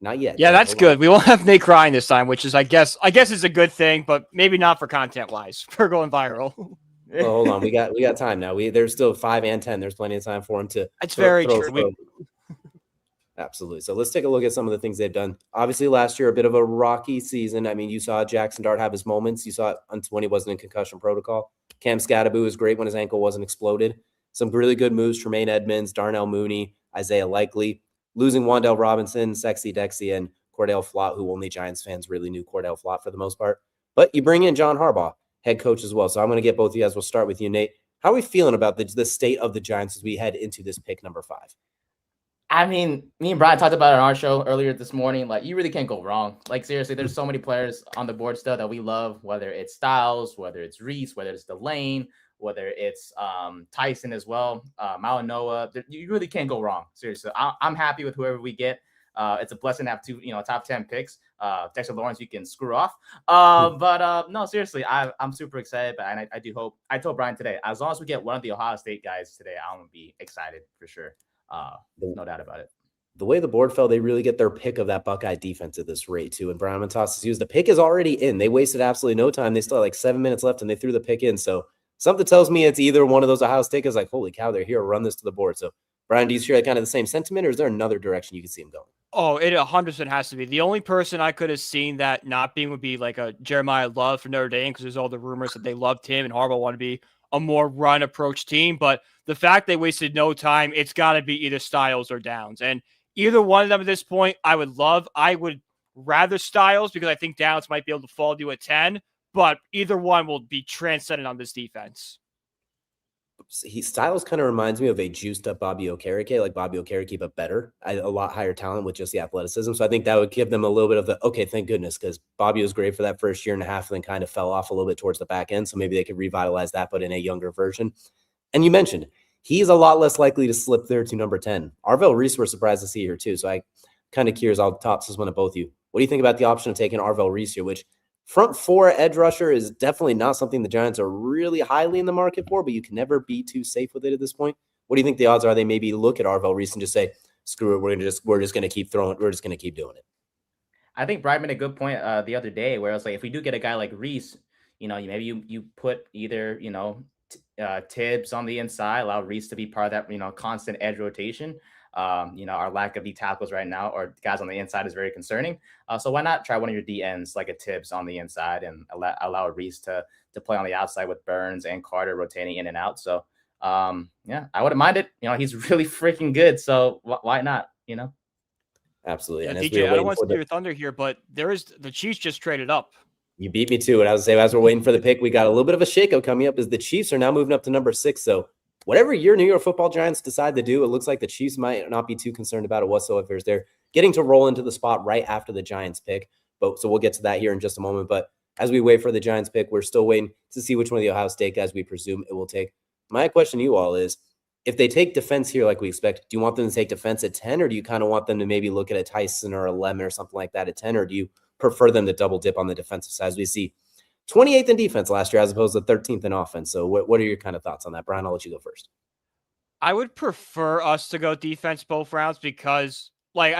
Not yet. Yeah, that's good. We won't have Nate crying this time, which is, I guess is a good thing, but maybe not for content-wise. For going viral. Well, hold on. We got time now. There's still 5 and 10. There's plenty of time for him to. That's very true. Absolutely. So let's take a look at some of the things they've done. Obviously, last year, a bit of a rocky season. I mean, you saw Jackson Dart have his moments. You saw it when he wasn't in concussion protocol. Cam Scatterby was great when his ankle wasn't exploded. Some really good moves. Tremaine Edmonds, Darnell Mooney, Isaiah Likely. Losing Wan'Dale Robinson, Sexy Dexy, and Cordell Flott, who only Giants fans really knew Cordell Flott for the most part. But you bring in John Harbaugh, head coach as well. So I'm going to get both of you guys. We'll start with you, Nate. How are we feeling about the state of the Giants as we head into this pick number 5? I mean, me and Brian talked about it on our show earlier this morning. Like, you really can't go wrong. Like, seriously, there's so many players on the board still that we love, whether it's Styles, whether it's Reese, whether it's Delane, whether it's Tyson as well, Malinoa. You really can't go wrong. Seriously, I'm happy with whoever we get. It's a blessing to have 2, top 10 picks. Dexter Lawrence, you can screw off. But no, seriously, I'm super excited. But I do hope. I told Brian today, as long as we get one of the Ohio State guys today, I'm gonna be excited for sure. No doubt about it. The way the board fell, they really get their pick of that Buckeye defense at this rate too. And Brian Montas is used. The pick is already in. They wasted absolutely no time. They still had like 7 minutes left, and they threw the pick in. So something takes me it's either one of those Ohio State guys like, holy cow, they're here, run this to the board. So Brian, do you share kind of the same sentiment, or is there another direction you can see him going? Oh, it 100% has to be. The only person I could have seen that not being would be like a Jeremiah Love for Notre Dame, because there's all the rumors that they loved him and Harbaugh wanted to be a more run approach team. But the fact they wasted no time, it's got to be either Styles or Downs. And either one of them at this point, I would love. I would rather Styles because I think Downs might be able to fall to a 10, but either one will be transcendent on this defense. Styles kind of reminds me of a juiced up Bobby Okereke, like Bobby Okereke, but better. A lot higher talent with just the athleticism. So I think that would give them a little bit of the, okay, thank goodness, because Bobby was great for that first year and a half and then kind of fell off a little bit towards the back end. So maybe they could revitalize that, but in a younger version. And you mentioned he's a lot less likely to slip there to number 10. Arvell Reese, we're surprised to see here too. So I kind of curious, I'll toss this one to both of you. What do you think about the option of taking Arvell Reese here, which front 4 edge rusher is definitely not something the Giants are really highly in the market for, but you can never be too safe with it at this point. What do you think the odds are they maybe look at Arvell Reese and just say, screw it, we're just going to keep throwing, we're just going to keep doing it? I think Brian made a good point the other day where it's like, if we do get a guy like Reese, maybe you put either, Tibbs on the inside, allow Reese to be part of that, constant edge rotation. Our lack of D tackles right now or guys on the inside is very concerning. So why not try one of your D ends like a Tibbs on the inside and allow Reese to play on the outside with Burns and Carter rotating in and out. So I wouldn't mind it. He's really freaking good. So why not? Absolutely. Yeah, and DJ, I don't want to steal your thunder here, but the Chiefs just traded up. You beat me to it. I was saying, as we're waiting for the pick, we got a little bit of a shakeup coming up as the Chiefs are now moving up to number 6. So whatever your New York Football Giants decide to do, it looks like the Chiefs might not be too concerned about it whatsoever. They're getting to roll into the spot right after the Giants pick. So we'll get to that here in just a moment. But as we wait for the Giants pick, we're still waiting to see which one of the Ohio State guys we presume it will take. My question to you all is, if they take defense here like we expect, do you want them to take defense at 10, or do you kind of want them to maybe look at a Tyson or a Lemon or something like that at 10, or do you prefer them to double dip on the defensive side? As we see 28th in defense last year as opposed to 13th in offense. So what are your kind of thoughts on that? Brian, I'll let you go first. I would prefer us to go defense both rounds because, like,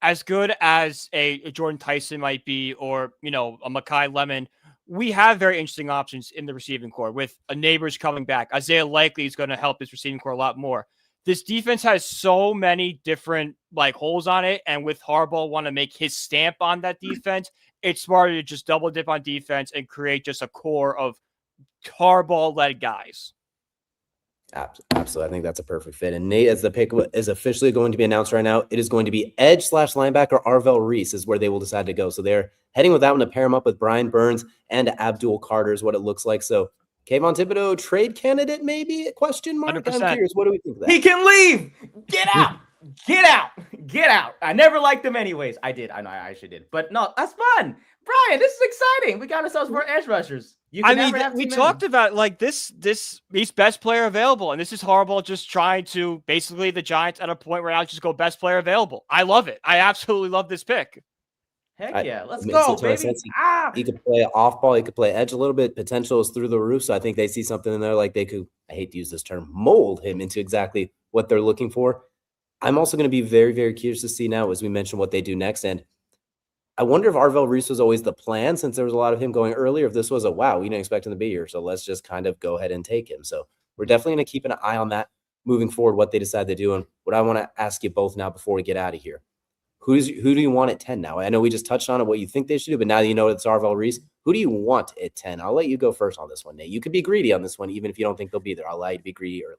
as good as a Jordan Tyson might be, or a Mekhi Lemon, we have very interesting options in the receiving core with a Neighbors coming back. Isaiah Likely is going to help his receiving core a lot more. This defense has so many different holes on it, and with Harbaugh want to make his stamp on that defense, it's smarter to just double dip on defense and create just a core of Harbaugh-led guys. Absolutely. I think that's a perfect fit. And Nate, as the pick is officially going to be announced right now, it is going to be edge / linebacker Arvell Reese is where they will decide to go. So they're heading with that one to pair him up with Brian Burns and Abdul Carter is what it looks like. So Kayvon Thibodeau, trade candidate, maybe? Question mark? 100%. I'm curious. What do we think of that? He can leave. Get out. Get out. Get out. I never liked him anyways. I did. I know I actually did. But no, that's fun. Brian, this is exciting. We got ourselves more edge rushers. You I can mean, never have too we many. talked about like this he's best player available, and this is horrible. Just trying to basically the Giants at a point where I just go best player available. I love it. I absolutely love this pick. Heck yeah, let's it makes go, a ton of baby. sense. He could play off ball. He could play edge a little bit. Potential is through the roof. So I think they see something in there like they could, I hate to use this term, mold him into exactly what they're looking for. I'm also going to be very, very curious to see now, as we mentioned, what they do next. And I wonder if Arvell Reese was always the plan, since there was a lot of him going earlier. If this was wow, we didn't expect him to be here, so let's just kind of go ahead and take him. So we're definitely going to keep an eye on that moving forward, what they decide to do. And what I want to ask you both now before we get out of here, who do you want at 10 now? I know we just touched on it, what you think they should do, but now that you know it's Arvell Reese, who do you want at 10? I'll let you go first on this one, Nate. You could be greedy on this one, even if you don't think they'll be there. I'll allow you to be greedy early.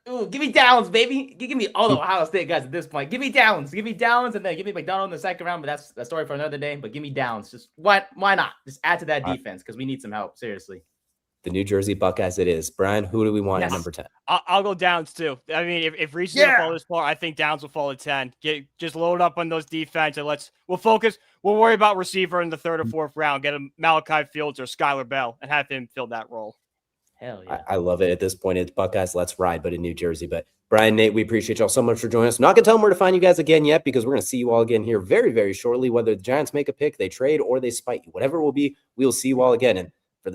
Ooh, give me Downs, baby. Give me all the Ohio State guys at this point. Give me Downs. Give me Downs, and then give me McDonald in the second round. But that's a story for another day. But give me Downs. Just why not? Just add to that defense because we need some help. Seriously. The New Jersey Buckeyes it is. Brian, who do we want at number 10? I'll go Downs too. I mean, if Reese is gonna fall this far, I think Downs will fall at 10. Just load up on those defense and we'll focus. We'll worry about receiver in the third or fourth round. Get him Malachi Fields or Skylar Bell and have him fill that role. Hell yeah. I love it. At this point, it's Buckeyes, let's ride, but in New Jersey. But Brian, Nate, we appreciate y'all so much for joining us. I'm not going to tell them where to find you guys again yet, because we're going to see you all again here very, very shortly. Whether the Giants make a pick, they trade, or they spite you, whatever it will be, we'll see you all again. And for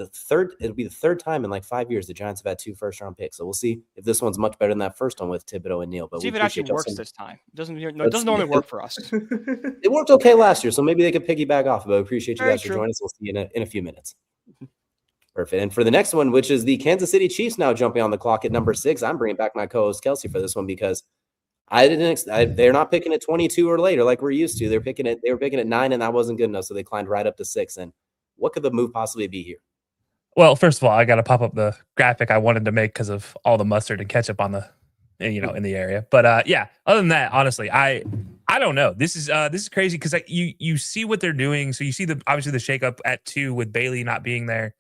it'll be the third time in like 5 years the Giants have had 2 first-round picks. So we'll see if this one's much better than that first one with Thibodeau and Neal. But see if it actually works this time. It doesn't normally work for us. It worked okay last year, so maybe they could piggyback off. But we appreciate you guys for joining us. We'll see you in a few minutes. Perfect. And for the next one, which is the Kansas City Chiefs now jumping on the clock at number 6, I'm bringing back my co-host Kelcey for this one because they're not picking at 22 or later like we're used to. They were picking at 9, and that wasn't good enough, so they climbed right up to 6. And what could the move possibly be here? Well, first of all, I got to pop up the graphic I wanted to make because of all the mustard and ketchup on the, in the area. But yeah, other than that, honestly, I don't know. This is crazy because you see what they're doing. So you see obviously the shakeup at 2 with Bailey not being there.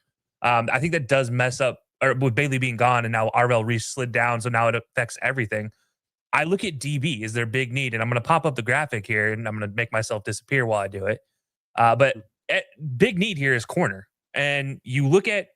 I think that does mess up, or with Bailey being gone, and now Arvell Reese slid down, so now it affects everything. I look at DB as their big need, and I'm going to pop up the graphic here, and I'm going to make myself disappear while I do it. But big need here is corner, and you look at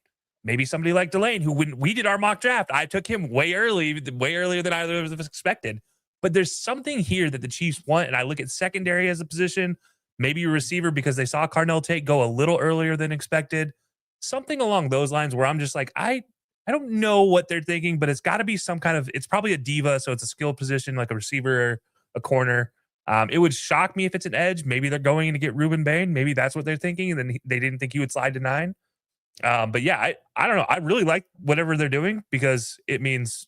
maybe somebody like Delane, who when we did our mock draft, I took him way earlier than either of us expected. But there's something here that the Chiefs want, and I look at secondary as a position, maybe a receiver because they saw Carnell Tate go a little earlier than expected. Something along those lines where I'm just like, I don't know what they're thinking, but it's got to be some kind of, it's probably a diva, so it's a skill position like a receiver or a corner. It would shock me if it's an edge. Maybe they're going to get Reuben Bain. Maybe that's what they're thinking, and then they didn't think he would slide to 9. But yeah, I don't know. I really like whatever they're doing because it means,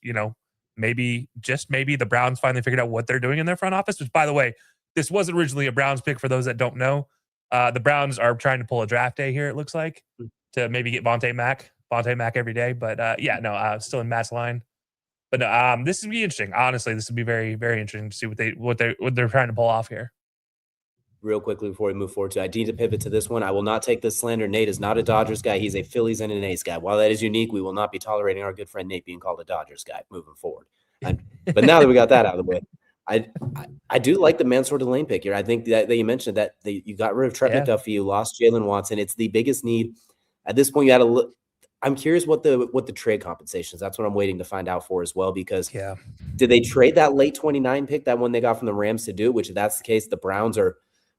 maybe the Browns finally figured out what they're doing in their front office, which, by the way, this was originally a Browns pick for those that don't know. The Browns are trying to pull a draft day here, it looks like, to maybe get Vontae Mack every day. But still in Matt's line. But this would be interesting. Honestly, this would be very, very interesting to see what they're trying to pull off here. Real quickly before we move forward I need to pivot to this one. I will not take this slander. Nate is not a Dodgers guy. He's a Phillies and an A's guy. While that is unique, we will not be tolerating our good friend Nate being called a Dodgers guy moving forward. But now that we got that out of the way, I do like the Mansour Delane pick here. I think that you mentioned that you got rid of Trent McDuffie, you lost Jalen Watson. It's the biggest need at this point. You had to look. I'm curious what the trade compensation is. That's what I'm waiting to find out for as well. Because did they trade that late 29 pick, that one they got from the Rams to do? Which if that's the case, the Browns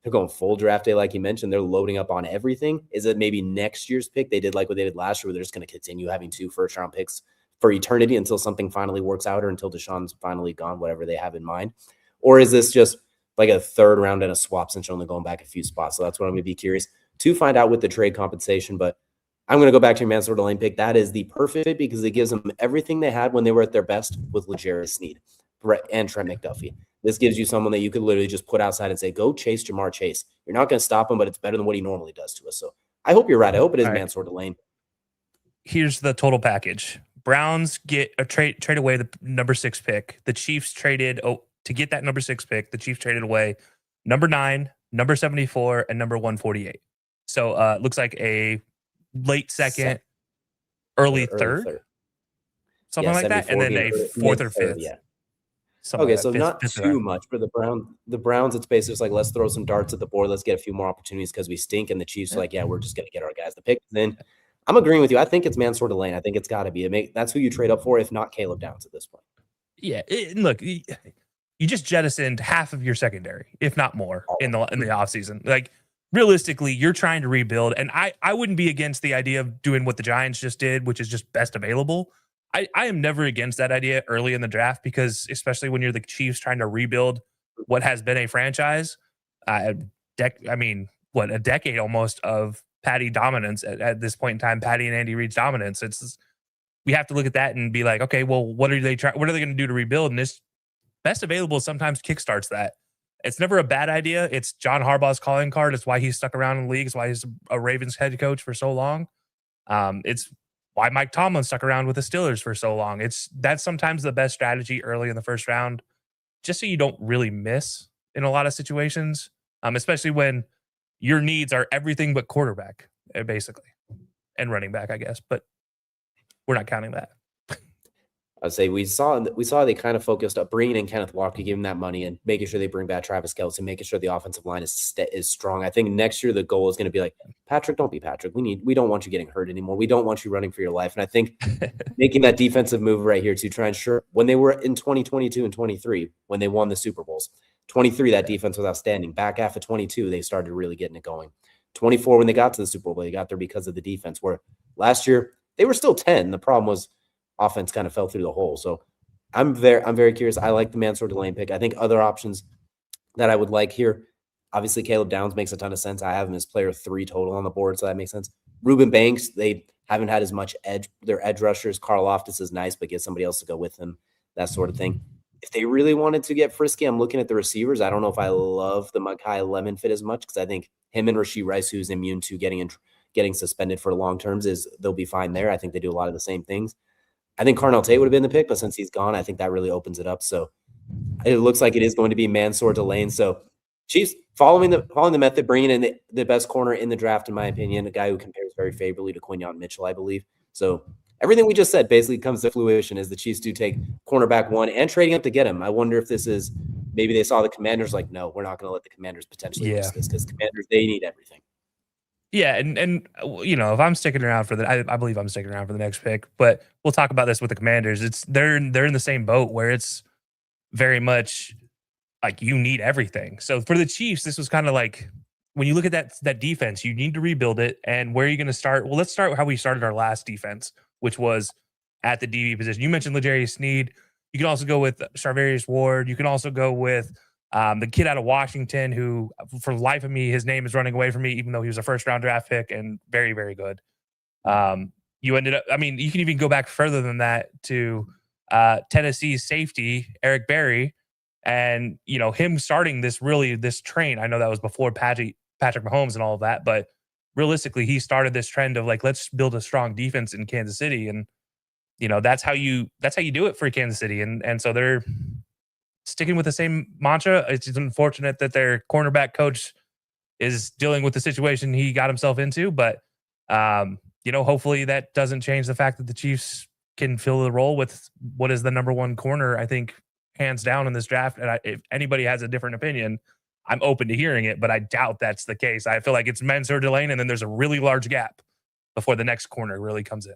they're going full draft day, like you mentioned. They're loading up on everything. Is it maybe next year's pick? They did like what they did last year, where they're just going to continue having 2 first-round picks for eternity until something finally works out or until Deshaun's finally gone, whatever they have in mind? Or is this just like a third round and a swap since you're only going back a few spots? So that's what I'm going to be curious to find out with the trade compensation. But I'm going to go back to your Mansour Delane pick. That is the perfect fit because it gives them everything they had when they were at their best with L'Jarius Sneed and Trent McDuffie. This gives you someone that you could literally just put outside and say, go chase Jamar Chase. You're not going to stop him, but it's better than what he normally does to us. So I hope you're right. I hope it is Mansour Delane. Here's the total package. Browns get a trade away the number 6 pick. The Chiefs traded to get that number 6 pick. The Chiefs traded away number 9, number 74, and number 148. So it looks like a late second, early third, something like that, and then a 4th or 5th. Yeah. Okay, so not too much for the Browns. It's basically just like, let's throw some darts at the board. Let's get a few more opportunities because we stink. And the Chiefs are like, yeah, we're just going to get our guys. The pick then. I'm agreeing with you. I think it's Mansour Delane. I think it's got to be. That's who you trade up for, if not Caleb Downs at this point. Yeah, look, you just jettisoned half of your secondary, if not more, in the offseason. Like, realistically, you're trying to rebuild, and I wouldn't be against the idea of doing what the Giants just did, which is just best available. I am never against that idea early in the draft, because especially when you're the Chiefs trying to rebuild what has been a franchise, a decade almost of Patty dominance at this point in time, Patty and Andy Reid's dominance. We have to look at that and be like, okay, well, what are they going to do to rebuild? And this best available sometimes kickstarts that. It's never a bad idea. It's John Harbaugh's calling card. It's why he's stuck around in the league. It's why he's a Ravens head coach for so long. It's why Mike Tomlin stuck around with the Steelers for so long. That's sometimes the best strategy early in the first round, just so you don't really miss in a lot of situations, especially when your needs are everything but quarterback, basically, and running back, I guess. But we're not counting that. I'd say we saw they kind of focused up bringing in Kenneth Walker, giving that money, and making sure they bring back Travis Kelce, making sure the offensive line is strong. I think next year the goal is going to be like, Patrick, don't be Patrick. We don't want you getting hurt anymore. We don't want you running for your life. And I think making that defensive move right here to try and ensure, when they were in 2022 and 23, when they won the Super Bowls, 23, that defense was outstanding. Back half of 22, they started really getting it going. 24, when they got to the Super Bowl, they got there because of the defense, where last year they were still 10. The problem was offense kind of fell through the hole. So I'm very curious. I like the Mansour Delane pick. I think other options that I would like here, obviously Caleb Downs makes a ton of sense. I have him as player 3 total on the board, so that makes sense. Ruben Banks, they haven't had as much edge. Their edge rushers, Carl Loftus is nice, but get somebody else to go with him, that sort of thing. If they really wanted to get frisky, I'm looking at the receivers. I don't know if I love the Mekhi Lemon fit as much, because I think him and Rashee Rice, who's immune to getting suspended for long terms, they'll be fine there. I think they do a lot of the same things. I think Carnell Tate would have been the pick, but since he's gone, I think that really opens it up. So it looks like it is going to be Mansour Delane. So Chiefs following the method, bringing in the best corner in the draft, in my opinion, a guy who compares very favorably to Quinyon Mitchell, I believe. So everything we just said basically comes to fruition as the Chiefs do take cornerback 1 and trading up to get him. I wonder if this is, maybe they saw the Commanders like, no, we're not going to let the Commanders potentially risk this, because Commanders, they need everything. Yeah, and you know, if I'm sticking around for I believe I'm sticking around for the next pick, but we'll talk about this with the Commanders. They're in the same boat where it's very much like you need everything. So for the Chiefs, this was kind of like, when you look at that defense, you need to rebuild it. And where are you going to start? Well, let's start how we started our last defense, which was at the DB position. You mentioned L'Jarius Sneed. You can also go with Charvarius Ward. You can also go with the kid out of Washington, who, for the life of me, his name is running away from me, even though he was a first-round draft pick and very, very good. You ended up, I mean, you can even go back further than that to Tennessee's safety, Eric Berry, and, you know, him starting this train. I know that was before Patrick Mahomes and all of that, but realistically, he started this trend of like, let's build a strong defense in Kansas City. And, you know, that's how you do it for Kansas City. And so they're sticking with the same mantra. It's just unfortunate that their cornerback coach is dealing with the situation he got himself into, but you know, hopefully that doesn't change the fact that the Chiefs can fill the role with what is the number 1 corner, I think, hands down in this draft. And if anybody has a different opinion, I'm open to hearing it, but I doubt that's the case. I feel like it's Mansour Delane, and then there's a really large gap before the next corner really comes in.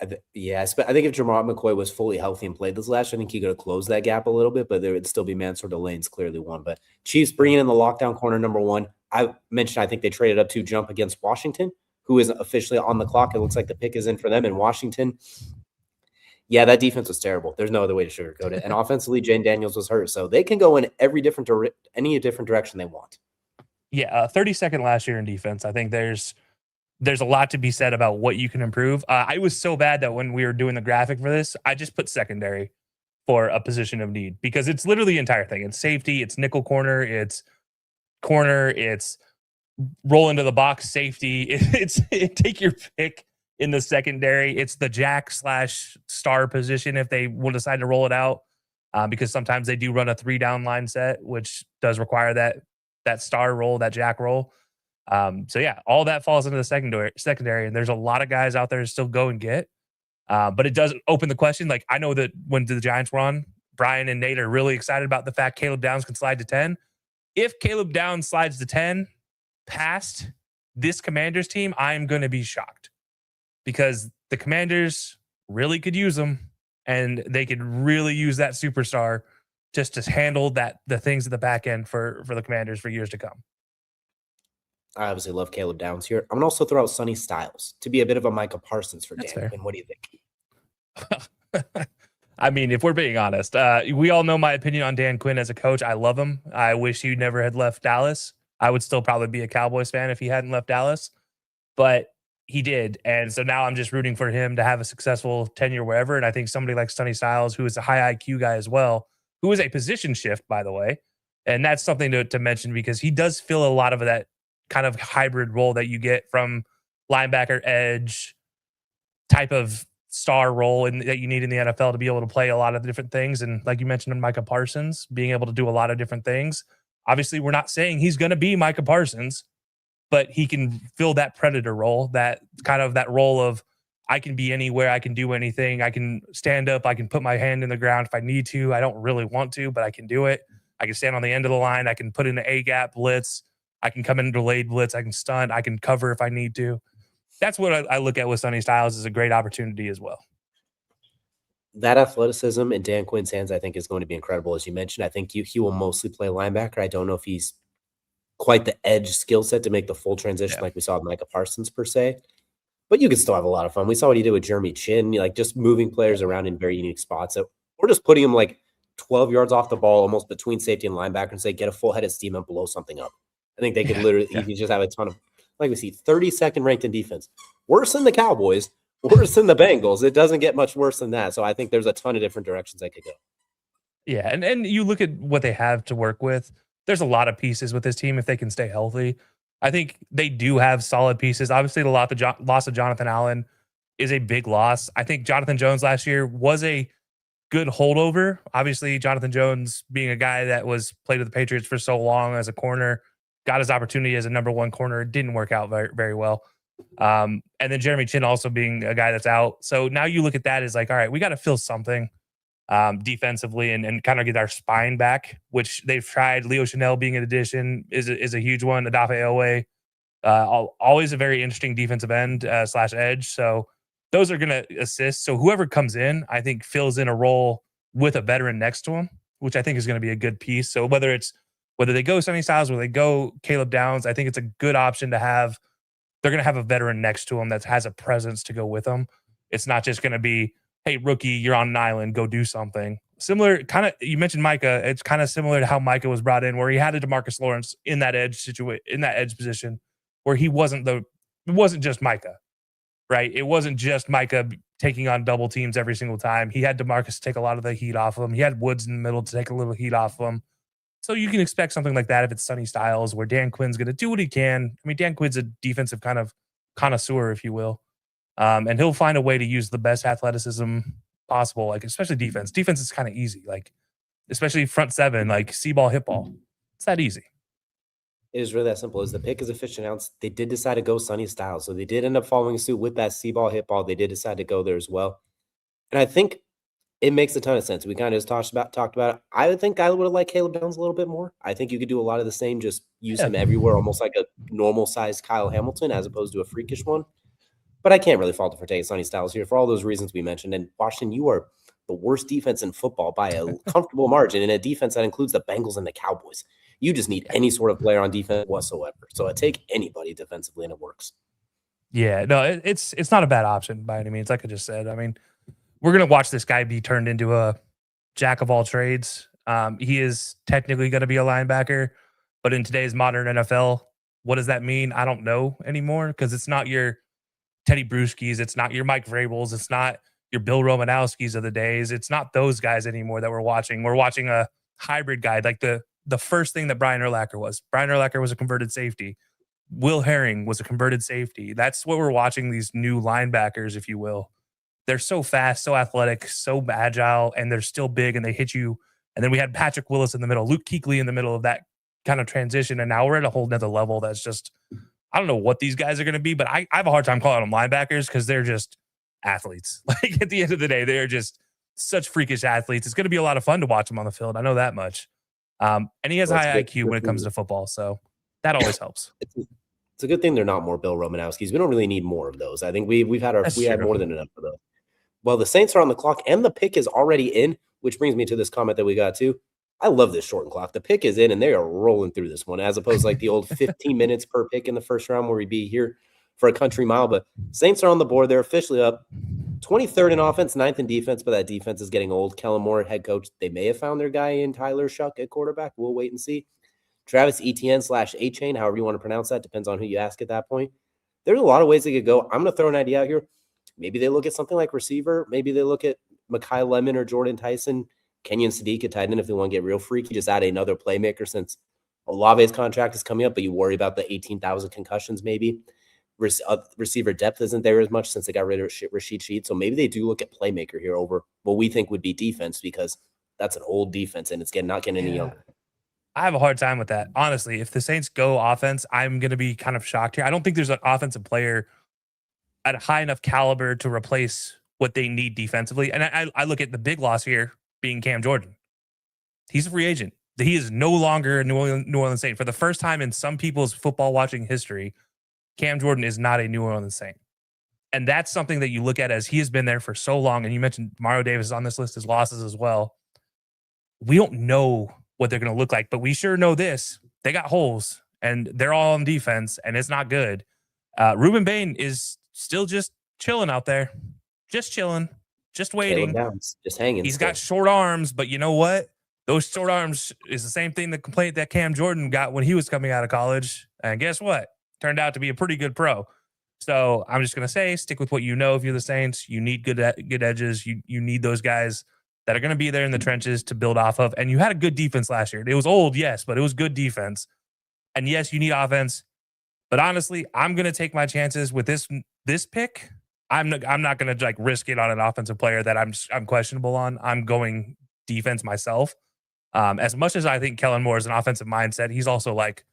I think if Jamar McCoy was fully healthy and played this last year, I think he could have closed that gap a little bit, but there would still be Mansour Delane's clearly one. But Chiefs bringing in the lockdown corner number 1. I mentioned I think they traded up to jump against Washington, who is officially on the clock. It looks like the pick is in for them in Washington. Yeah, that defense was terrible. There's no other way to sugarcoat it. And offensively, Jane Daniels was hurt, so they can go in any different direction they want. Yeah, 32nd last year in defense. I think there's a lot to be said about what you can improve. I was so bad that when we were doing the graphic for this, I just put secondary for a position of need, because it's literally the entire thing. It's safety, it's nickel corner, it's roll into the box safety. It's take your pick in the secondary. It's the jack / star position if they will decide to roll it out, because sometimes they do run a 3-down line set, which does require that star roll, that jack roll. So yeah, all that falls into the secondary, and there's a lot of guys out there to still go and get. But it does open the question. Like, I know that when the Giants were on, Brian and Nate are really excited about the fact Caleb Downs can slide to 10. If Caleb Downs slides to 10 past this Commanders team, I'm going to be shocked because the Commanders really could use him, and they could really use that superstar just to handle the things at the back end for the Commanders for years to come. I obviously love Caleb Downs here. I'm going to also throw out Sonny Styles to be a bit of a Micah Parsons for That's Dan. fair. And what do you think? I mean, if we're being honest, we all know my opinion on Dan Quinn as a coach. I love him. I wish he never had left Dallas. I would still probably be a Cowboys fan if he hadn't left Dallas, but he did. And so now I'm just rooting for him to have a successful tenure wherever. And I think somebody like Sonny Styles, who is a high IQ guy as well, who is a position shift, by the way. And that's something to mention because he does fill a lot of that kind of hybrid role that you get from linebacker, edge type of star role that you need in the NFL to be able to play a lot of different things. And like you mentioned, Micah Parsons being able to do a lot of different things. Obviously, we're not saying he's going to be Micah Parsons, but he can fill that predator role, that kind of that role of I can be anywhere, I can do anything, I can stand up, I can put my hand in the ground if I need to. I don't really want to, but I can do it. I can stand on the end of the line, I can put in an A-gap blitz, I can come in delayed blitz, I can stunt, I can cover if I need to. That's what I look at with Sonny Styles as a great opportunity as well. That athleticism in Dan Quinn's hands, I think, is going to be incredible. As you mentioned, I think he will mostly play linebacker. I don't know if he's quite the edge skill set to make the full transition like we saw with Micah Parsons per se, but you can still have a lot of fun. We saw what he did with Jeremy Chin, like just moving players around in very unique spots. So we're just putting him like 12 yards off the ball, almost between safety and linebacker, and say, get a full head of steam and blow something up. I think they could literally, he could just have a ton of, like we see, 32nd ranked in defense. Worse than the Cowboys, worse than the Bengals. It doesn't get much worse than that. So I think there's a ton of different directions they could go. Yeah, and you look at what they have to work with. There's a lot of pieces with this team if they can stay healthy. I think they do have solid pieces. Obviously, the loss of Jonathan Allen is a big loss. I think Jonathan Jones last year was a good holdover. Obviously, Jonathan Jones being a guy that was played with the Patriots for so long as a corner, got his opportunity as a number one corner. It didn't work out very, very well. And then Jeremy Chin also being a guy that's out. So now you look at that as like, all right, we got to fill something defensively and kind of get our spine back, which they've tried. Leo Chanel being an addition is a huge one. Adafe Owe, always a very interesting defensive end / edge. So those are going to assist. So whoever comes in, I think fills in a role with a veteran next to him, which I think is going to be a good piece. So whether they go Sonny Styles or they go Caleb Downs, I think it's a good option to have. They're going to have a veteran next to him that has a presence to go with them. It's not just going to be, hey, rookie, you're on an island, go do something. Similar, kind of, you mentioned Micah. It's kind of similar to how Micah was brought in, where he had a DeMarcus Lawrence in that edge position, where it wasn't just Micah, right? It wasn't just Micah taking on double teams every single time. He had DeMarcus take a lot of the heat off of him. He had Woods in the middle to take a little heat off of him. So you can expect something like that if it's Sonny Styles, where Dan Quinn's going to do what he can. I mean, Dan Quinn's a defensive kind of connoisseur, if you will. And he'll find a way to use the best athleticism possible, like especially defense. Defense is kind of easy, like especially front seven, like see ball, hit ball. It's that easy. It is really that simple. As the pick is officially announced, they did decide to go Sonny Styles. So they did end up following suit with that see ball, hit ball. They did decide to go there as well. And I think it makes a ton of sense. We kind of just talked about it. I would think I would have liked Caleb Downs a little bit more. I think you could do a lot of the same, just use him everywhere, almost like a normal sized Kyle Hamilton as opposed to a freakish one. But I can't really fault it for taking Sonny Styles here for all those reasons we mentioned. And Washington, you are the worst defense in football by a comfortable margin, in a defense that includes the Bengals and the Cowboys. You just need any sort of player on defense whatsoever. So I take anybody defensively and it works. Yeah, no, it's not a bad option by any means. Like I just said, I mean, we're going to watch this guy be turned into a jack of all trades. He is technically going to be a linebacker, but in today's modern NFL, what does that mean? I don't know anymore, because it's not your Teddy Bruschi's, it's not your Mike Vrabels, it's not your Bill Romanowski's of the days. It's not those guys anymore that we're watching. We're watching a hybrid guy, like the first thing that Brian Urlacher was. Brian Urlacher was a converted safety. Will Herring was a converted safety. That's what we're watching, these new linebackers, if you will. They're so fast, so athletic, so agile, and they're still big, and they hit you. And then we had Patrick Willis in the middle, Luke Kuechly in the middle of that kind of transition, and now we're at a whole nother level that's just, I don't know what these guys are going to be, but I have a hard time calling them linebackers because they're just athletes. Like at the end of the day, they're just such freakish athletes. It's going to be a lot of fun to watch them on the field. I know that much. And he has high IQ when it comes to football, so that always helps. It's a good thing they're not more Bill Romanowskis. We don't really need more of those. I think we had more than enough of those. Well, the Saints are on the clock and the pick is already in, which brings me to this comment that we got too. I love this shortened clock. The pick is in and they are rolling through this one as opposed to like the old 15 minutes per pick in the first round where we'd be here for a country mile. But Saints are on the board. They're officially up 23rd in offense, 9th in defense, but that defense is getting old. Kellen Moore, head coach, they may have found their guy in Tyler Shuck at quarterback. We'll wait and see. Travis Etienne / A-Chain, however you want to pronounce that, depends on who you ask at that point. There's a lot of ways they could go. I'm going to throw an idea out here. Maybe they look at something like receiver. Maybe they look at Mekhi Lemon or Jordan Tyson, Kenyon Sadiq at tight end if they want to get real freaky. Just add another playmaker since Olave's contract is coming up, but you worry about the 18,000 concussions maybe. Receiver depth isn't there as much since they got rid of Rashid Shaheed. So maybe they do look at playmaker here over what we think would be defense because that's an old defense and it's not getting any younger. I have a hard time with that. Honestly, if the Saints go offense, I'm going to be kind of shocked here. I don't think there's an offensive player at a high enough caliber to replace what they need defensively. And I look at the big loss here being Cam Jordan. He's a free agent. He is no longer a New Orleans Saint. For the first time in some people's football watching history, Cam Jordan is not a New Orleans Saint. And that's something that you look at as he has been there for so long. And you mentioned Mario Davis is on this list as losses as well. We don't know what they're going to look like, but we sure know this. They got holes and they're all on defense and it's not good. Ruben Bain is still just chilling out there, just chilling, just waiting, just hanging. He's got short arms, but you know what? Those short arms is the same thing, the complaint that Cam Jordan got when he was coming out of college. And guess what? Turned out to be a pretty good pro. So I'm just going to say, stick with what you know. If you're the Saints, you need good edges. You need those guys that are going to be there in the trenches to build off of. And you had a good defense last year. It was old, yes, but it was good defense. And yes, you need offense. But honestly, I'm going to take my chances with this pick. I'm not going to like risk it on an offensive player that I'm questionable on. I'm going defense myself. As much as I think Kellen Moore is an offensive mindset, he's also like,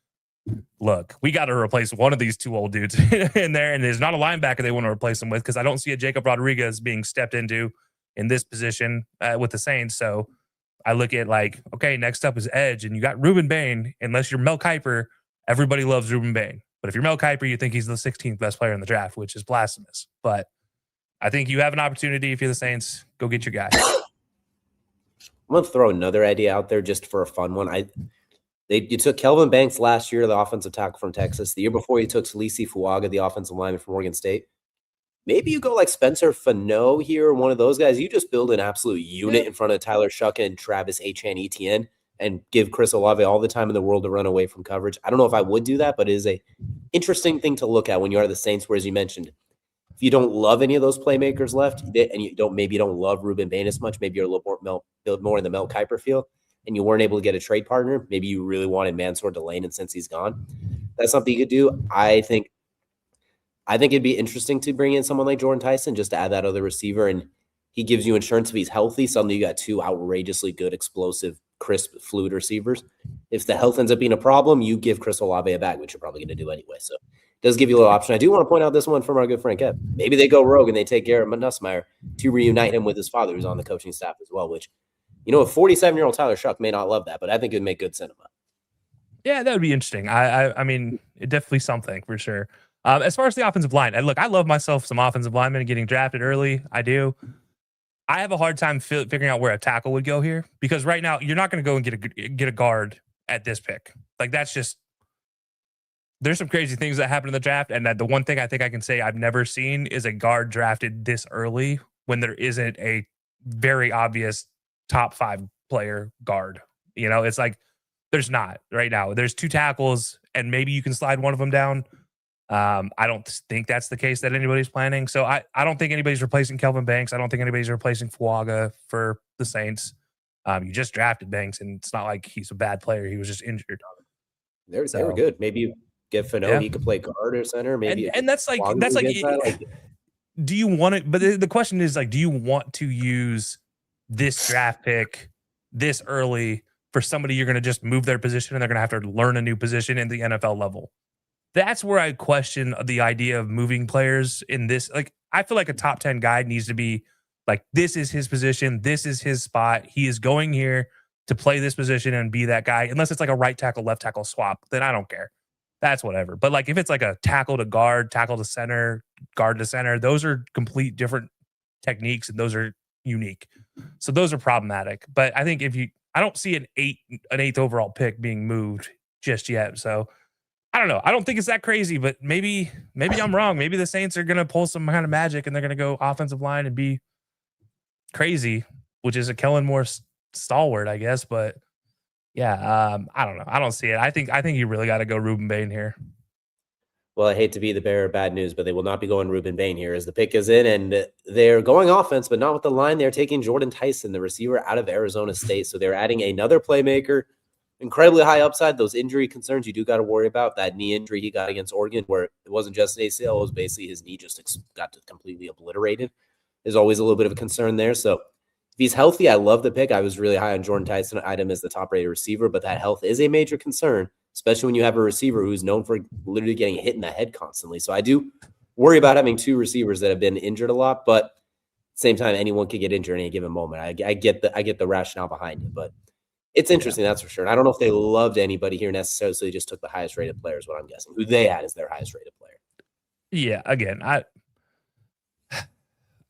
look, we got to replace one of these two old dudes in there. And there's not a linebacker they want to replace him with because I don't see a Jacob Rodriguez being stepped into in this position with the Saints. So I look at like, okay, next up is edge. And you got Ruben Bain. Unless you're Mel Kiper, everybody loves Ruben Bain. But if you're Mel Kiper, you think he's the 16th best player in the draft, which is blasphemous. But I think you have an opportunity if you're the Saints. Go get your guy. I'm going to throw another idea out there just for a fun one. You took Kelvin Banks last year, the offensive tackle from Texas. The year before, you took Salisi Fuaga, the offensive lineman from Oregon State. Maybe you go like Spencer Fano here, one of those guys. You just build an absolute unit in front of Tyler Shuck and Travis Etienne and give Chris Olave all the time in the world to run away from coverage. I don't know if I would do that, but it is a interesting thing to look at when you are the Saints, where, as you mentioned, if you don't love any of those playmakers left and you don't love Ruben Bain as much, maybe you're a little more in the Mel Kiper field, and you weren't able to get a trade partner, maybe you really wanted Mansour Delane, and since he's gone, that's something you could do. I think it'd be interesting to bring in someone like Jordan Tyson just to add that other receiver, and he gives you insurance if he's healthy. Suddenly you got two outrageously good, explosive, crisp, fluid receivers. If the health ends up being a problem, you give Chris Olave a bag, which you're probably going to do anyway. So it does give you a little option. I do want to point out this one from our good friend Kev. Maybe they go rogue and they take Garrett Nussmeier to reunite him with his father, who's on the coaching staff as well, which, a 47-year-old Tyler Shuck may not love that, but I think it would make good cinema. Yeah, that would be interesting. I mean, it definitely something for sure. As far as the offensive line, look, I love myself some offensive linemen getting drafted early. I do. I have a hard time figuring out where a tackle would go here because right now you're not going to go and get a guard at this pick. Like that's just, there's some crazy things that happen in the draft. And that the one thing I think I can say I've never seen is a guard drafted this early when there isn't a very obvious top 5 player guard. It's like, there's not right now. There's 2 tackles and maybe you can slide one of them down. I don't think that's the case that anybody's planning. So I don't think anybody's replacing Kelvin Banks. I don't think anybody's replacing Fuaga for the Saints. You just drafted Banks, and it's not like he's a bad player. He was just injured. They were good. Maybe you get Fano. He could play guard or center. Maybe, and that's like do you want it? But the question is like, do you want to use this draft pick this early for somebody you're going to just move their position and they're going to have to learn a new position in the NFL level? That's where I question the idea of moving players in this. Like, I feel like a top 10 guy needs to be like, this is his position. This is his spot. He is going here to play this position and be that guy. Unless it's like a right tackle, left tackle swap, then I don't care. that's whatever. But like if it's like a tackle to guard, tackle to center, guard to center, those are complete different techniques and those are unique. So those are problematic. But I think I don't see an eighth overall pick being moved just yet. So I don't know. I don't think it's that crazy, but maybe I'm wrong. Maybe the Saints are going to pull some kind of magic and they're going to go offensive line and be crazy, which is a Kellen Moore stalwart, I guess. But yeah, I don't know. I don't see it. I think you really got to go Ruben Bain here. Well, I hate to be the bearer of bad news, but they will not be going Ruben Bain here as the pick is in, and they're going offense, but not with the line. They're taking Jordan Tyson, the receiver out of Arizona State. So they're adding another playmaker, incredibly high upside. Those injury concerns you do got to worry about. That knee injury he got against Oregon, where it wasn't just an ACL, it was basically his knee just got completely obliterated. There's always a little bit of a concern there. So if he's healthy, I love the pick. I was really high on Jordan Tyson. I had him as the top-rated receiver, but that health is a major concern, especially when you have a receiver who's known for literally getting hit in the head constantly. So I do worry about having two receivers that have been injured a lot, but at the same time, anyone could get injured at any given moment. I get the rationale behind it, but it's interesting, that's for sure. And I don't know if they loved anybody here necessarily, so they just took the highest rated player is what I'm guessing, who they had as their highest rated player. Yeah, again,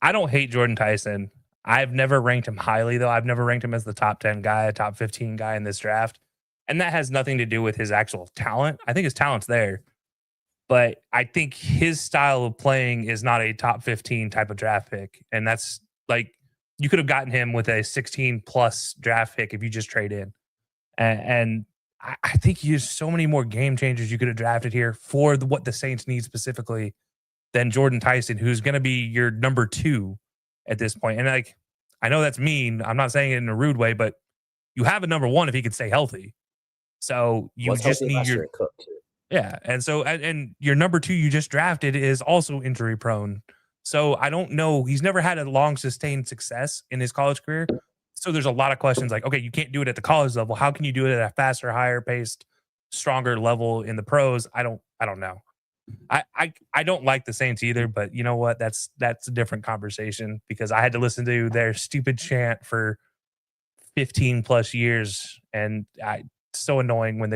I don't hate Jordan Tyson. I've never ranked him highly, though. I've never ranked him as the top 10 guy, a top 15 guy in this draft. And that has nothing to do with his actual talent. I think his talent's there. But I think his style of playing is not a top 15 type of draft pick. And that's like, you could have gotten him with a 16 plus draft pick if you just trade in. And I think there's so many more game changers you could have drafted here for what the Saints need specifically than Jordan Tyson, who's going to be your number 2 at this point. And like, I know that's mean. I'm not saying it in a rude way, but you have a number 1 if he could stay healthy. So you just need your yeah. And so and your number 2 you just drafted is also injury prone. So I don't know. He's never had a long sustained success in his college career. So there's a lot of questions like, okay, you can't do it at the college level. How can you do it at a faster, higher paced, stronger level in the pros? I don't know. I don't like the Saints either, but you know what? That's a different conversation because I had to listen to their stupid chant for 15 plus years, and it's so annoying when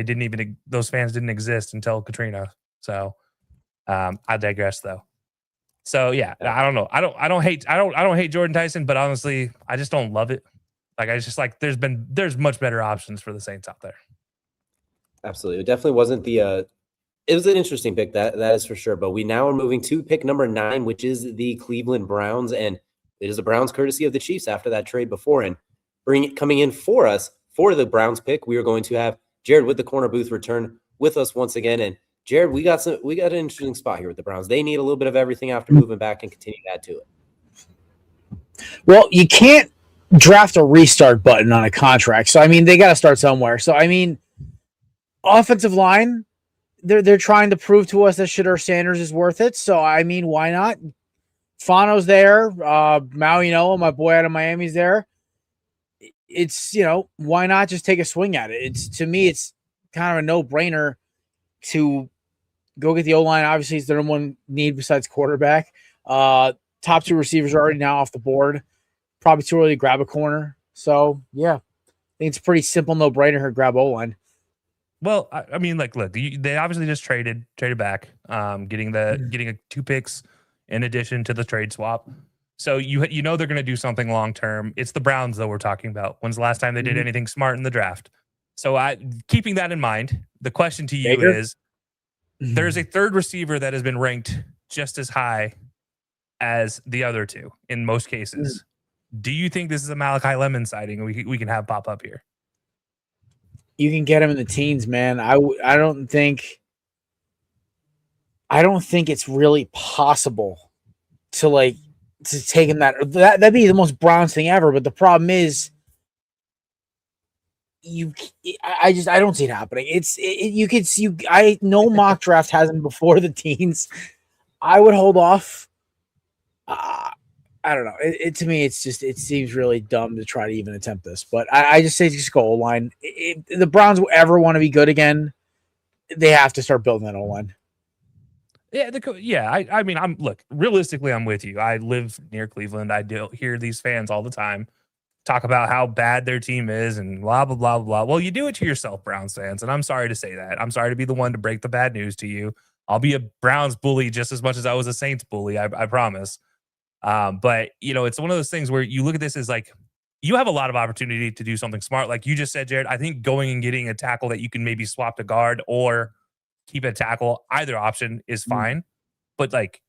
those fans didn't exist until Katrina. So I digress though. So yeah, I don't know. I don't hate Jordan Tyson, but honestly, I just don't love it. Like I just like there's much better options for the Saints out there. Absolutely, it definitely wasn't the. It was an interesting pick, that is for sure. But we now are moving to pick number 9, which is the Cleveland Browns, and it is the Browns courtesy of the Chiefs after that trade before. And coming in for us for the Browns pick, we are going to have Jared with the corner booth return with us once again. And Jared, we got an interesting spot here with the Browns. They need a little bit of everything after moving back and continue to add to it. Well, you can't draft a restart button on a contract. So I mean, they got to start somewhere. So I mean, offensive line. They're trying to prove to us that Shedeur Sanders is worth it. So, I mean, why not? Fano's there. Maui Noah, my boy out of Miami's there. It's, why not just take a swing at it? To me, it's kind of a no-brainer to go get the O-line. Obviously, it's the number 1 need besides quarterback. Top 2 receivers are already now off the board. Probably too early to grab a corner. So, yeah, I think it's a pretty simple no-brainer here to grab O-line. Well, I mean, like, look, they obviously just traded back, getting 2 picks in addition to the trade swap. So you know they're going to do something long term. It's the Browns though we're talking about. When's the last time they did anything smart in the draft? So keeping that in mind, the question to you is: there's a 3rd receiver that has been ranked just as high as the other 2 in most cases. Do you think this is a Malachi Lemon sighting we can have pop up here? You can get him in the teens, man. I don't think it's really possible to take him that'd be the most Browns thing ever. But the problem is, I don't see it happening. I know mock draft has him before the teens. I would hold off. I don't know. To me, it seems really dumb to try to even attempt this. But I just say just go O-line. If the Browns will ever want to be good again, they have to start building that O-line. Yeah, I mean, realistically, I'm with you. I live near Cleveland. I hear these fans all the time. talk about how bad their team is and blah, blah, blah, blah. Well, you do it to yourself, Browns fans. And I'm sorry to say that. I'm sorry to be the one to break the bad news to you. I'll be a Browns bully just as much as I was a Saints bully. I promise. But, it's one of those things where you look at this as like, you have a lot of opportunity to do something smart. Like you just said, Jared, I think going and getting a tackle that you can maybe swap to guard or keep a tackle, either option is fine. But like,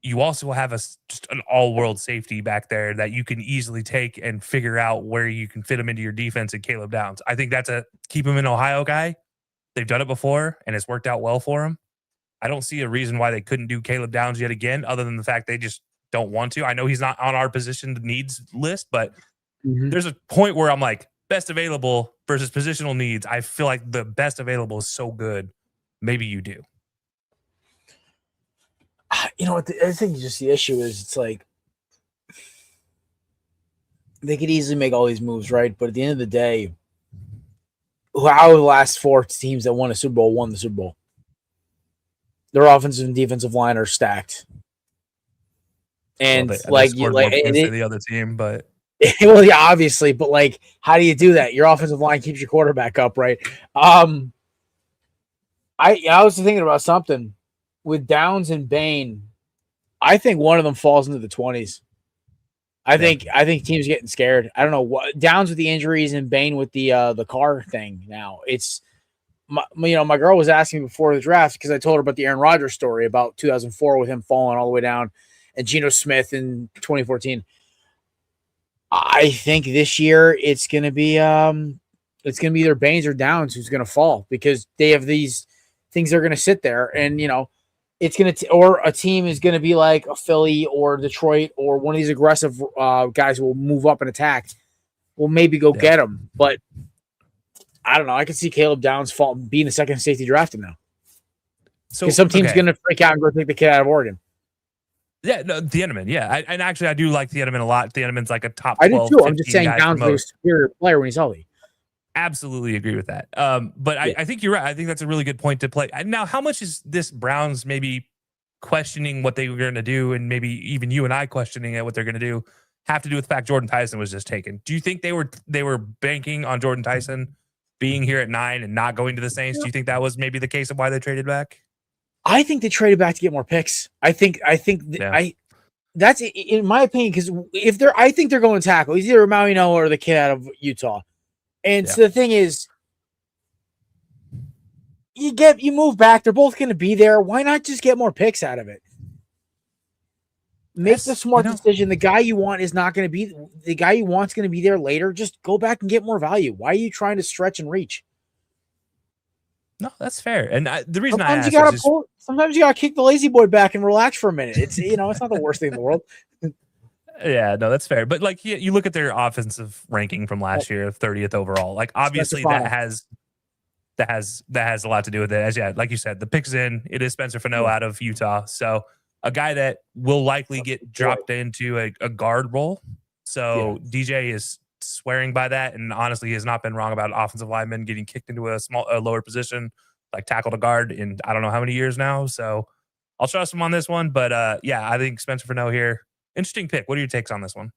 you also have just an all-world safety back there that you can easily take and figure out where you can fit him into your defense and Caleb Downs. I think that's a keep him in Ohio guy. They've done it before, and it's worked out well for him. I don't see a reason why they couldn't do Caleb Downs yet again, other than the fact they just don't want to. I know he's not on our position needs list, but there's a point where I'm like, best available versus positional needs. I feel like the best available is so good. Maybe you do. What I think just the issue is it's like they could easily make all these moves, right? But at the end of the day, how the last 4 teams that won a Super Bowl won the Super Bowl? Their offensive and defensive line are stacked. And they the other team, but well, yeah, obviously, but like, how do you do that? Your offensive line keeps your quarterback up, right? I was thinking about something with Downs and Bain. I think one of them falls into the 20s. I think teams getting scared. I don't know what Downs with the injuries and Bain with the car thing. Now it's my girl was asking me before the draft because I told her about the Aaron Rodgers story about 2004 with him falling all the way down and Geno Smith in 2014. I think this year it's gonna be either Baines or Downs who's gonna fall because they have these things that are gonna sit there and it's gonna or a team is gonna be like a Philly or Detroit or one of these aggressive guys will move up and attack. We'll maybe go get them, but I don't know. I could see Caleb Downs being the second safety drafted now. So some team's gonna freak out and go take the kid out of Oregon. Yeah, no, Thieneman. Yeah, and actually, I do like Thieneman a lot. Thieneman's like a top 12. I do too. I'm just saying Downs is a superior player when he's healthy. Absolutely agree with that. But I think you're right. I think that's a really good point to play. Now, how much is this Browns maybe questioning what they were going to do, and maybe even you and I questioning what they're going to do, have to do with the fact Jordan Tyson was just taken? Do you think they were banking on Jordan Tyson being here at 9 and not going to the Saints? Do you think that was maybe the case of why they traded back? I think they traded back to get more picks. That's in my opinion, because I think they're going to tackle. He's either Maui Noah or the kid out of Utah. And so the thing is, you move back. They're both going to be there. Why not just get more picks out of it? Make the smart decision. The guy you want is not going to be the guy you want's going to be there later. Just go back and get more value. Why are you trying to stretch and reach? No, that's fair. And the reason sometimes sometimes you gotta kick the lazy boy back and relax for a minute. It's it's not the worst thing in the world. Yeah, no, that's fair. But like you look at their offensive ranking from last year, 30th overall. Like obviously that has a lot to do with it. As like you said, the pick's in. It is Spencer Fano out of Utah, so a guy that will likely get dropped into a guard role. So DJ is swearing by that, and honestly, he has not been wrong about offensive linemen getting kicked into a lower position, like tackle to guard, in I don't know how many years now. So I'll trust him on this one. But I think Spencer Fano here. Interesting pick. What are your takes on this one?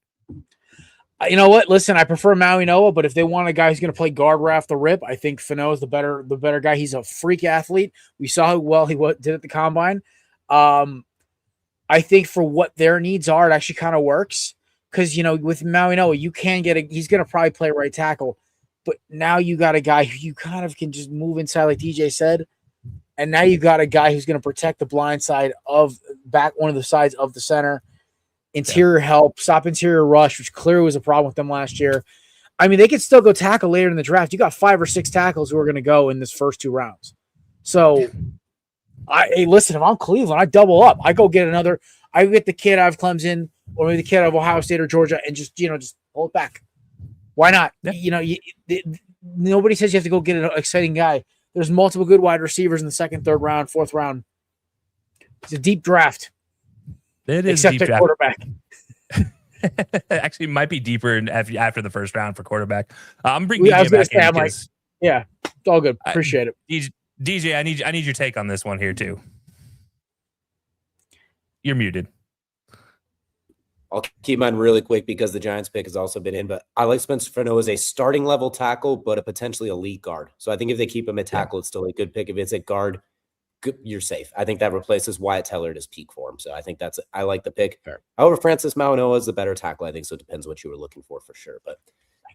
You know what? Listen, I prefer Maui Noah, but if they want a guy who's going to play guard right off the rip, I think Fano is the better guy. He's a freak athlete. We saw how well he did at the combine. I think for what their needs are, it actually kind of works. Because, with Maui Noah, you can he's going to probably play right tackle. But now you got a guy who you kind of can just move inside, like DJ said. And now you got a guy who's going to protect the blind side one of the sides of the center. Interior help, stop interior rush, which clearly was a problem with them last year. I mean, they could still go tackle later in the draft. You got 5 or 6 tackles who are going to go in this first 2 rounds. So, listen, if I'm Cleveland, I double up. I get the kid out of Clemson or maybe the kid out of Ohio State or Georgia and just pull it back. Why not? Yeah. Nobody says you have to go get an exciting guy. There's multiple good wide receivers in the 2nd, 3rd round, 4th round. It's a deep draft. It is except deep at draft. quarterback. Actually, it might be deeper after the 1st round for quarterback. I'm bringing DJ back in. It's all good. Appreciate it. DJ, I need your take on this one here too. You're muted. I'll keep mine really quick because the Giants pick has also been in, but I like Spencer Fano as a starting level tackle, but a potentially elite guard. So I think if they keep him at tackle, it's still a good pick. If it's at guard, you're safe. I think that replaces Wyatt Teller at his peak form. So I think I like the pick. Fair. However, Francis Mauigoa is the better tackle, I think. So it depends what you were looking for sure. But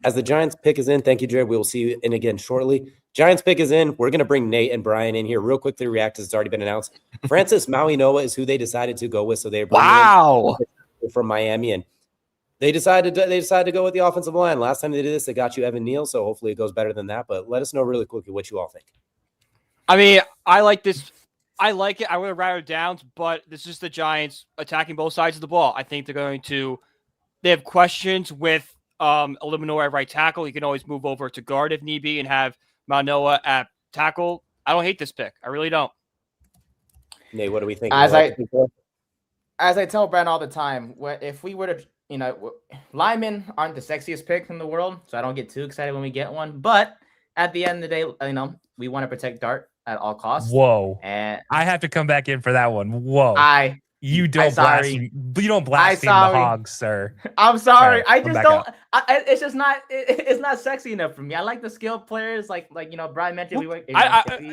as the Giants pick is in, thank you, Jared. We will see you in again shortly. Giants pick is in. We're going to bring Nate and Brian in here real quickly. React as it's already been announced. Francis Mauigoa is who they decided to go with. So they're Wow. from Miami, and they decided to go with the offensive line. Last time they did this, they got you Evan Neal. So hopefully it goes better than that. But let us know really quickly what you all think. I mean, I like this. I like it. I would have rather Downs, but this is the Giants attacking both sides of the ball. I think they have questions with Eliminor at right tackle. You can always move over to guard if need be and have Manoa at tackle. I don't hate this pick. I really don't. Nate, what do we think? As I tell Brent all the time, if we were to, linemen aren't the sexiest pick in the world, so I don't get too excited when we get one. But at the end of the day, we want to protect Dart at all costs. Whoa. And I have to come back in for that one. Whoa. You don't blaspheme the Hogs, sir. I'm sorry. Right, I just don't. It's just not. It's not sexy enough for me. I like the skilled players, like Brian mentioned.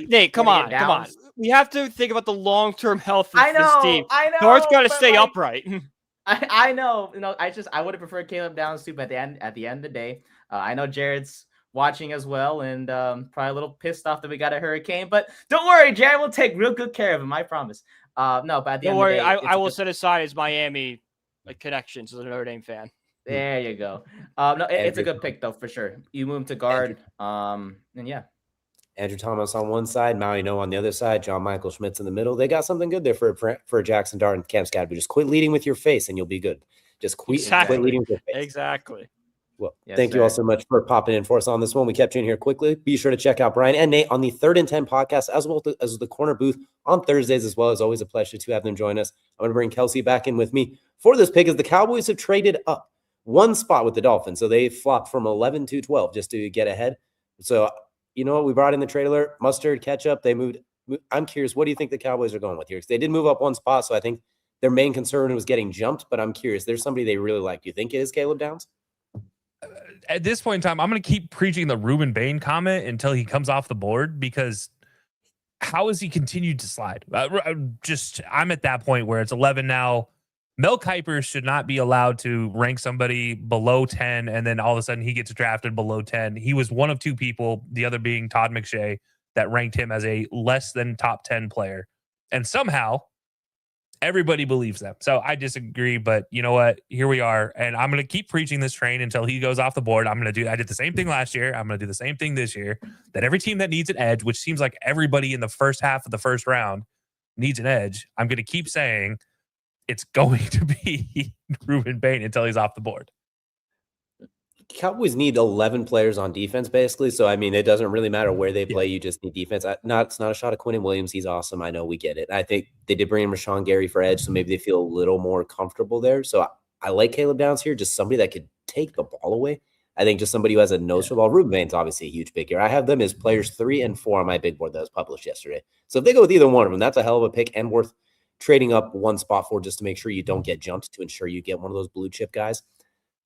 Nate, come on. We have to think about the long-term health of this team. I know. Dart's got to stay upright. I know. I would have preferred Caleb Downs too. But at the end of the day, I know Jared's watching as well, and probably a little pissed off that we got a hurricane. But don't worry, Jared will take real good care of him. I promise. No, but at the don't end worry. of the day, I will set aside his Miami connections as a Notre Dame fan. There you go. No, it's a good pick though for sure. You move him to guard, and yeah. Andrew Thomas on one side, Mauigoa on the other side, John Michael Schmitz in the middle. They got something good there for Jackson Dart and Cam Scadby. Just quit leading with your face and you'll be good. Just quit leading with your face. Exactly. Well, thank you all so much for popping in for us on this one. We kept you in here quickly. Be sure to check out Brian and Nate on the 3rd and 10 podcast, as well as the corner booth on Thursdays as well. It's always a pleasure to have them join us. I'm going to bring Kelcey back in with me for this pick as the Cowboys have traded up one spot with the Dolphins. So they flopped from 11 to 12 just to get ahead. So you know what? We brought in the trade alert, mustard, ketchup. They moved. I'm curious, what do you think the Cowboys are going with here? Because they did move up one spot, so I think their main concern was getting jumped. But I'm curious, there's somebody they really like. Do you think it is Caleb Downs? At this point in time, I'm going to keep preaching the Ruben Bain comment until he comes off the board, because how has he continued to slide? I'm at that point where it's 11 now. Mel Kiper should not be allowed to rank somebody below 10, and then all of a sudden he gets drafted below 10. He was one of two people, the other being Todd McShay, that ranked him as a less than top 10 player. And somehow everybody believes them. So I disagree, but you know what? Here we are. And I'm going to keep preaching this train until he goes off the board. I did the same thing last year. I'm going to do the same thing this year. That every team that needs an edge, which seems like everybody in the first half of the first round needs an edge, I'm going to keep saying it's going to be Ruben Bain until he's off the board. Cowboys need 11 players on defense, basically. So, I mean, it doesn't really matter where they play. You just need defense. It's not a shot at Quinnen Williams. He's awesome. I know, we get it. I think they did bring in Rashawn Gary for edge, so maybe they feel a little more comfortable there. So I like Caleb Downs here, just somebody that could take the ball away. I think just somebody who has a nose for the ball. Ruben Bain's obviously a huge pick here. I have them as players 3 and 4 on my big board that was published yesterday. So if they go with either one of them, that's a hell of a pick and worth trading up one spot for, just to make sure you don't get jumped, to ensure you get one of those blue chip guys.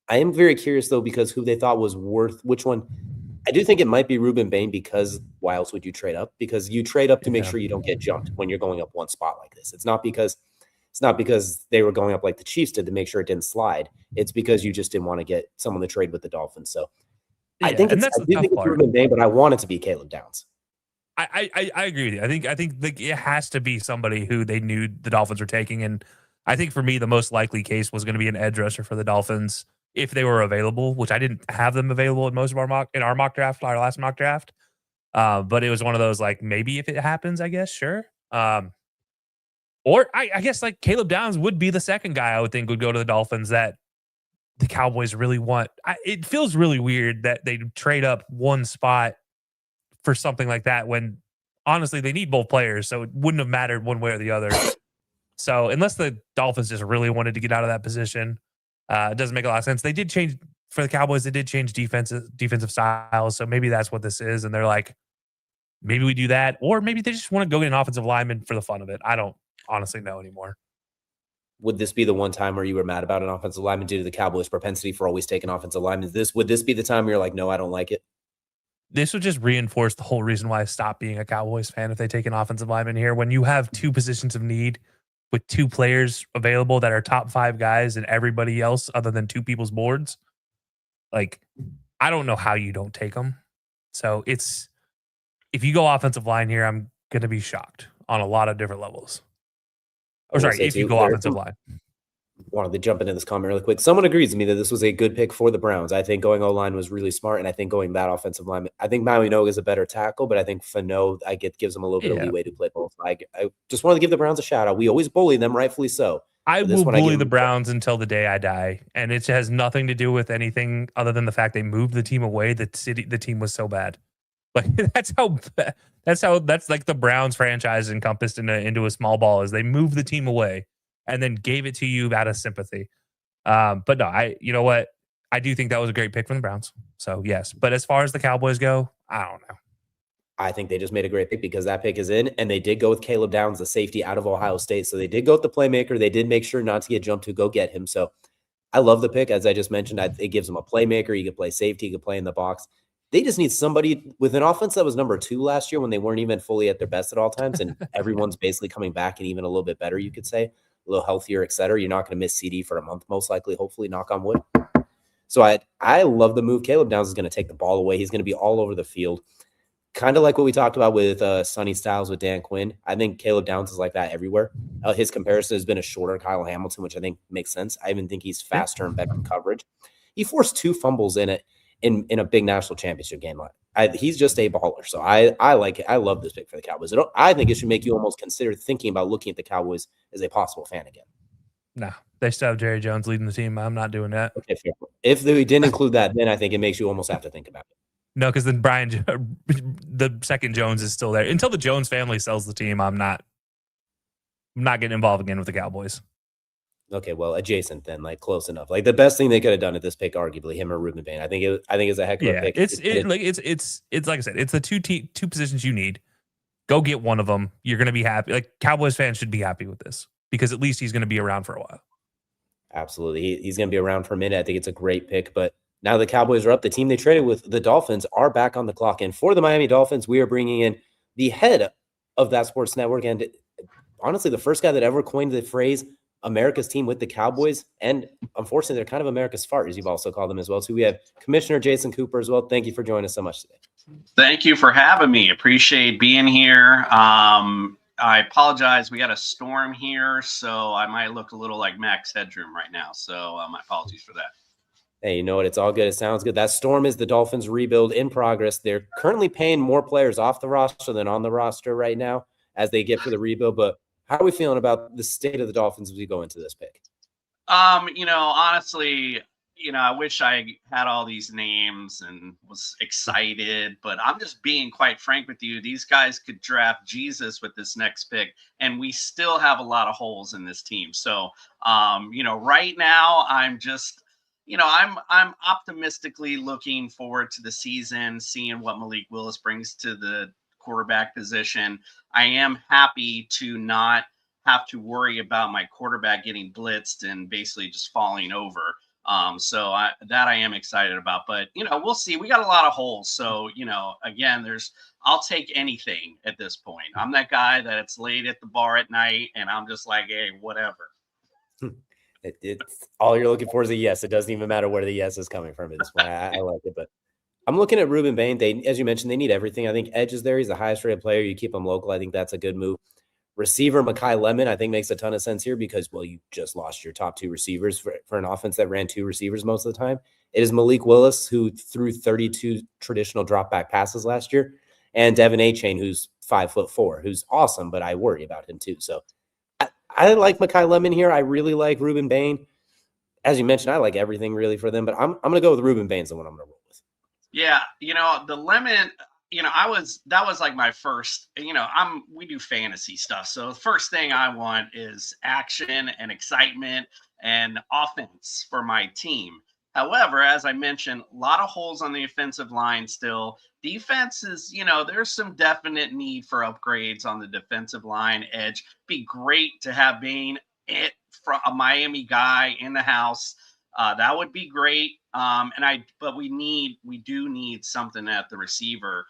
I am very curious, though, because who they thought was worth which one. I do think it might be Ruben Bain, because why else would you trade up? Because you trade up to make sure you don't get jumped when you're going up one spot like this. It's not because they were going up like the Chiefs did to make sure it didn't slide. It's because you just didn't want to get someone to trade with the Dolphins. So I think it's Ruben Bain, but I want it to be Caleb Downs. I agree with you. I think it has to be somebody who they knew the Dolphins were taking. And I think for me, the most likely case was going to be an edge rusher for the Dolphins if they were available, which I didn't have them available in most of our mock draft, our last mock draft. But it was one of those, like, maybe if it happens, I guess, sure. Or I guess like Caleb Downs would be the second guy I would think would go to the Dolphins that the Cowboys really want. It feels really weird that they trade up one spot for something like that when honestly they need both players, so it wouldn't have mattered one way or the other. So unless the Dolphins just really wanted to get out of that position, it doesn't make a lot of sense. They did change for the Cowboys. They did change defensive styles, so maybe that's what this is. And they're like, maybe we do that, or maybe they just want to go get an offensive lineman for the fun of it. I don't honestly know anymore. would this be the one time where you were mad about an offensive lineman due to the Cowboys' propensity for always taking offensive linemen? Would this be the time where you're like, no, I don't like it? This would just reinforce the whole reason why I stopped being a Cowboys fan if they take an offensive lineman here. When you have two positions of need with two players available that are top 5 guys and everybody else other than 2 people's boards, like, I don't know how you don't take them. So if you go offensive line here, I'm going to be shocked on a lot of different levels. Or sorry, if you go offensive line. Wanted to jump into this comment really quick. Someone agrees with me that this was a good pick for the Browns. I think going O-line was really smart, and I think going that offensive line, I think Maui Noga is a better tackle, but I think Fano, gives them a little bit of leeway to play both. I just wanted to give the Browns a shout out. We always bully them, rightfully so. I will bully the Browns until the day I die, and it has nothing to do with anything other than the fact they moved the team away. The team was so bad. Like that's like the Browns franchise encompassed into a small ball is they moved the team away and then gave it to you out of sympathy. But no, you know what? I do think that was a great pick from the Browns. So yes, but as far as the Cowboys go, I don't know. I think they just made a great pick because that pick is in, and they did go with Caleb Downs, the safety out of Ohio State. So they did go with the playmaker. They did make sure not to get jumped to go get him. So I love the pick. As I just mentioned, it gives him a playmaker. He could play safety. He could play in the box. They just need somebody with an offense that was number 2 last year when they weren't even fully at their best at all times. And everyone's basically coming back and even a little bit better, you could say, a little healthier, et cetera. You're not going to miss CD for a month, most likely, hopefully, knock on wood. So I love the move. Caleb Downs is going to take the ball away. He's going to be all over the field. Kind of like what we talked about with Sonny Styles with Dan Quinn. I think Caleb Downs is like that everywhere. His comparison has been a shorter Kyle Hamilton, which I think makes sense. I even think he's faster and better in coverage. He forced 2 fumbles in a big national championship game. He's just a baller. So I like it. I love this pick for the Cowboys. I think it should make you almost consider thinking about looking at the Cowboys as a possible fan again. No, they still have Jerry Jones leading the team. I'm not doing that. Okay, fair. If they didn't include that, then I think it makes you almost have to think about it. No, because then the second Jones is still there. Until the Jones family sells the team, I'm not getting involved again with the Cowboys. Okay, well, adjacent then, like close enough. Like the best thing they could have done at this pick, arguably, him or Ruben Bain. I think it's a heck of a pick. It's like I said, it's the two positions you need. Go get one of them. You're going to be happy. Like Cowboys fans should be happy with this because at least he's going to be around for a while. Absolutely, he's going to be around for a minute. I think it's a great pick, but. Now the Cowboys are up. The team they traded with, the Dolphins, are back on the clock. And for the Miami Dolphins, we are bringing in the head of that sports network. And honestly, the first guy that ever coined the phrase America's team with the Cowboys. And unfortunately, they're kind of America's fart, as you've also called them as well. So we have Commissioner Jason Cooper as well. Thank you for joining us so much today. Thank you for having me. Appreciate being here. I apologize. We got a storm here, so I might look a little like Max Headroom right now. So my apologies for that. Hey, you know what? It's all good. It sounds good. That storm is the Dolphins rebuild in progress. They're currently paying more players off the roster than on the roster right now as they get for the rebuild. But how are we feeling about the state of the Dolphins as we go into this pick? Honestly, I wish I had all these names and was excited, but I'm just being quite frank with you. These guys could draft Jesus with this next pick, and we still have a lot of holes in this team. So, right now I'm just, I'm optimistically looking forward to the season, seeing what Malik Willis brings to the quarterback position. I am happy to not have to worry about my quarterback getting blitzed and basically just falling over. So I am excited about, but we'll see. We got a lot of holes. So, again, I'll take anything at this point. I'm that guy that's late at the bar at night and I'm just like, hey, whatever. It's all you're looking for is a yes. It doesn't even matter where the yes is coming from at this point. I like it, but I'm looking at Ruben Bain. As you mentioned, they need everything. I think edge is there. He's the highest rated player. You keep him local. I think that's a good move. Receiver Mekhi Lemon, I think, makes a ton of sense here because, well, you just lost your top 2 receivers for an offense that ran 2 receivers most of the time. It is Malik Willis, who threw 32 traditional drop back passes last year, and Devin Achane, who's 5'4", who's awesome, but I worry about him too. So I like Mekhi Lemon here. I really like Ruben Bain. As you mentioned, I like everything really for them, but I'm going to go with Ruben Bain's the one I'm going to roll with. Yeah, the Lemon, that was like my first, we do fantasy stuff. So the first thing I want is action and excitement and offense for my team. However, as I mentioned, a lot of holes on the offensive line still. Defense is, there's some definite need for upgrades on the defensive line edge. Be great to have Bain a Miami guy in the house, that would be great. But we do need something at the receiver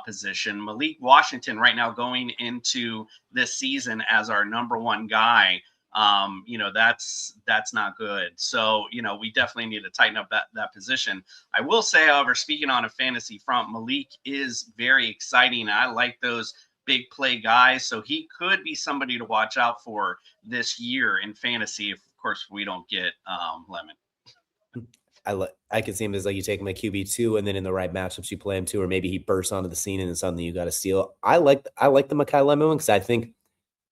position. Malik Washington right now going into this season as our number one guy. That's not good. So, we definitely need to tighten up that position. I will say, however, speaking on a fantasy front, Malik is very exciting. I like those big play guys. So he could be somebody to watch out for this year in fantasy. If, of course, we don't get Lemon. I can see him as like you take him at QB2 and then in the right matchups you play him too, or maybe he bursts onto the scene and then suddenly you got to steal. I like the Mekhi Lemon one because I think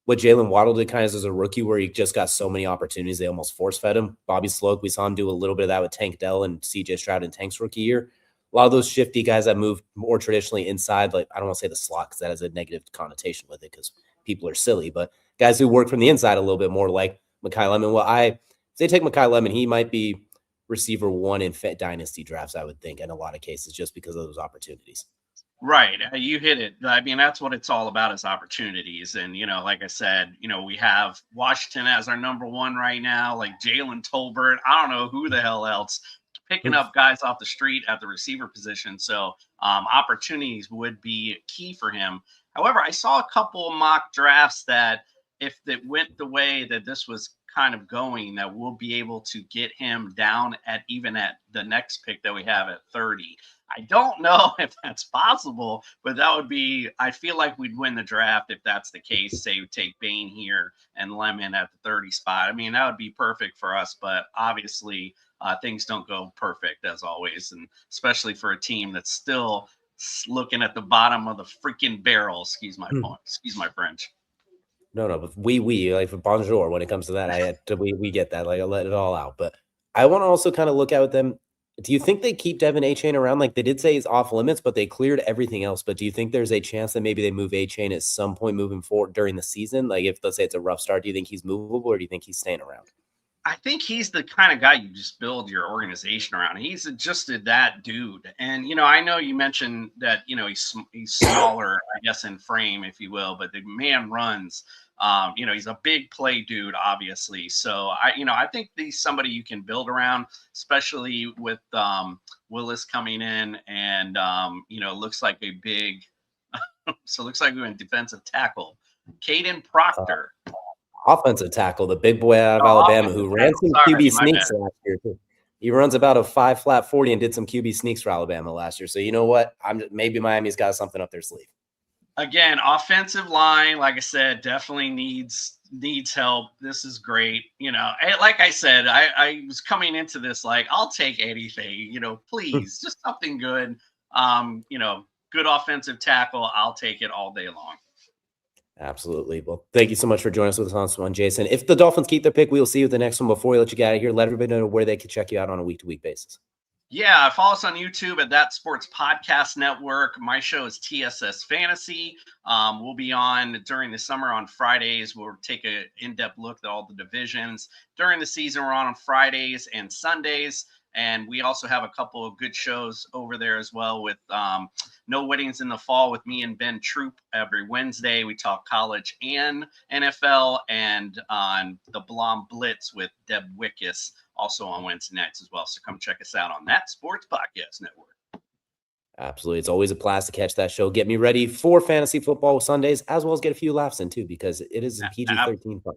what Jalen Waddle did kind of as a rookie where he just got so many opportunities, they almost force-fed him. Bobby Sloak, we saw him do a little bit of that with Tank Dell and CJ Stroud in Tank's rookie year. A lot of those shifty guys that move more traditionally inside, like I don't want to say the slot because that has a negative connotation with it because people are silly, but guys who work from the inside a little bit more like Mekhi Lemon. Well, if they take Mekhi Lemon, he might be receiver one in dynasty drafts, I would think, in a lot of cases, just because of those opportunities. Right. You hit it. I mean, that's what it's all about is opportunities. And, like I said, we have Washington as our number one right now, like Jalen Tolbert. I don't know who the hell else picking up guys off the street at the receiver position. So opportunities would be key for him. However, I saw a couple of mock drafts that if it went the way that this was kind of going, that we'll be able to get him down at the next pick that we have at 30. I don't know if that's possible, but that would be, I feel like we'd win the draft if that's the case. Say we take Bain here and Lemon at the 30 spot. I mean, that would be perfect for us, but obviously things don't go perfect as always. And especially for a team that's still looking at the bottom of the freaking barrel. Excuse my French. No, but we like for bonjour when it comes to that. We get that. Like I let it all out. But I want to also kind of look at with them. Do you think they keep Devin A-Chain around? Like they did say he's off limits, but they cleared everything else. But do you think there's a chance that maybe they move A-Chain at some point moving forward during the season? Like if let's say it's a rough start, do you think he's movable or do you think he's staying around? I think he's the kind of guy you just build your organization around. He's just that dude. And, I know you mentioned that, he's smaller, I guess, in frame, if you will, but the man runs. He's a big play dude, obviously. So I think he's somebody you can build around, especially with Willis coming in and looks like a big. So it looks like we went defensive tackle, Caden Proctor, offensive tackle, the big boy out of Alabama who ran some QB sneaks last year too. He runs about a 5 flat 40 and did some QB sneaks for Alabama last year. So you know what? Maybe Miami's got something up their sleeve. Again, offensive line, like I said, definitely needs help. This is great. Like I said, I was coming into this like, I'll take anything, please, just something good. Good offensive tackle. I'll take it all day long. Absolutely. Well, thank you so much for joining us with us on this one, Jason. If the Dolphins keep their pick, we'll see you at the next one. Before we let you get out of here, let everybody know where they can check you out on a week-to-week basis. Yeah, follow us on YouTube at That Sports Podcast Network. My show is TSS Fantasy. We'll be on during the summer on Fridays. We'll take an in-depth look at all the divisions. During the season, we're on Fridays and Sundays. And we also have a couple of good shows over there as well with No Weddings in the Fall with me and Ben Troop every Wednesday. We talk college and NFL, and on the Blom Blitz with Deb Wickus also on Wednesday nights as well. So come check us out on That Sports Podcast Network. Absolutely. It's always a blast to catch that show. Get me ready for fantasy football Sundays, as well as get a few laughs in too, because it is a PG-13 fun.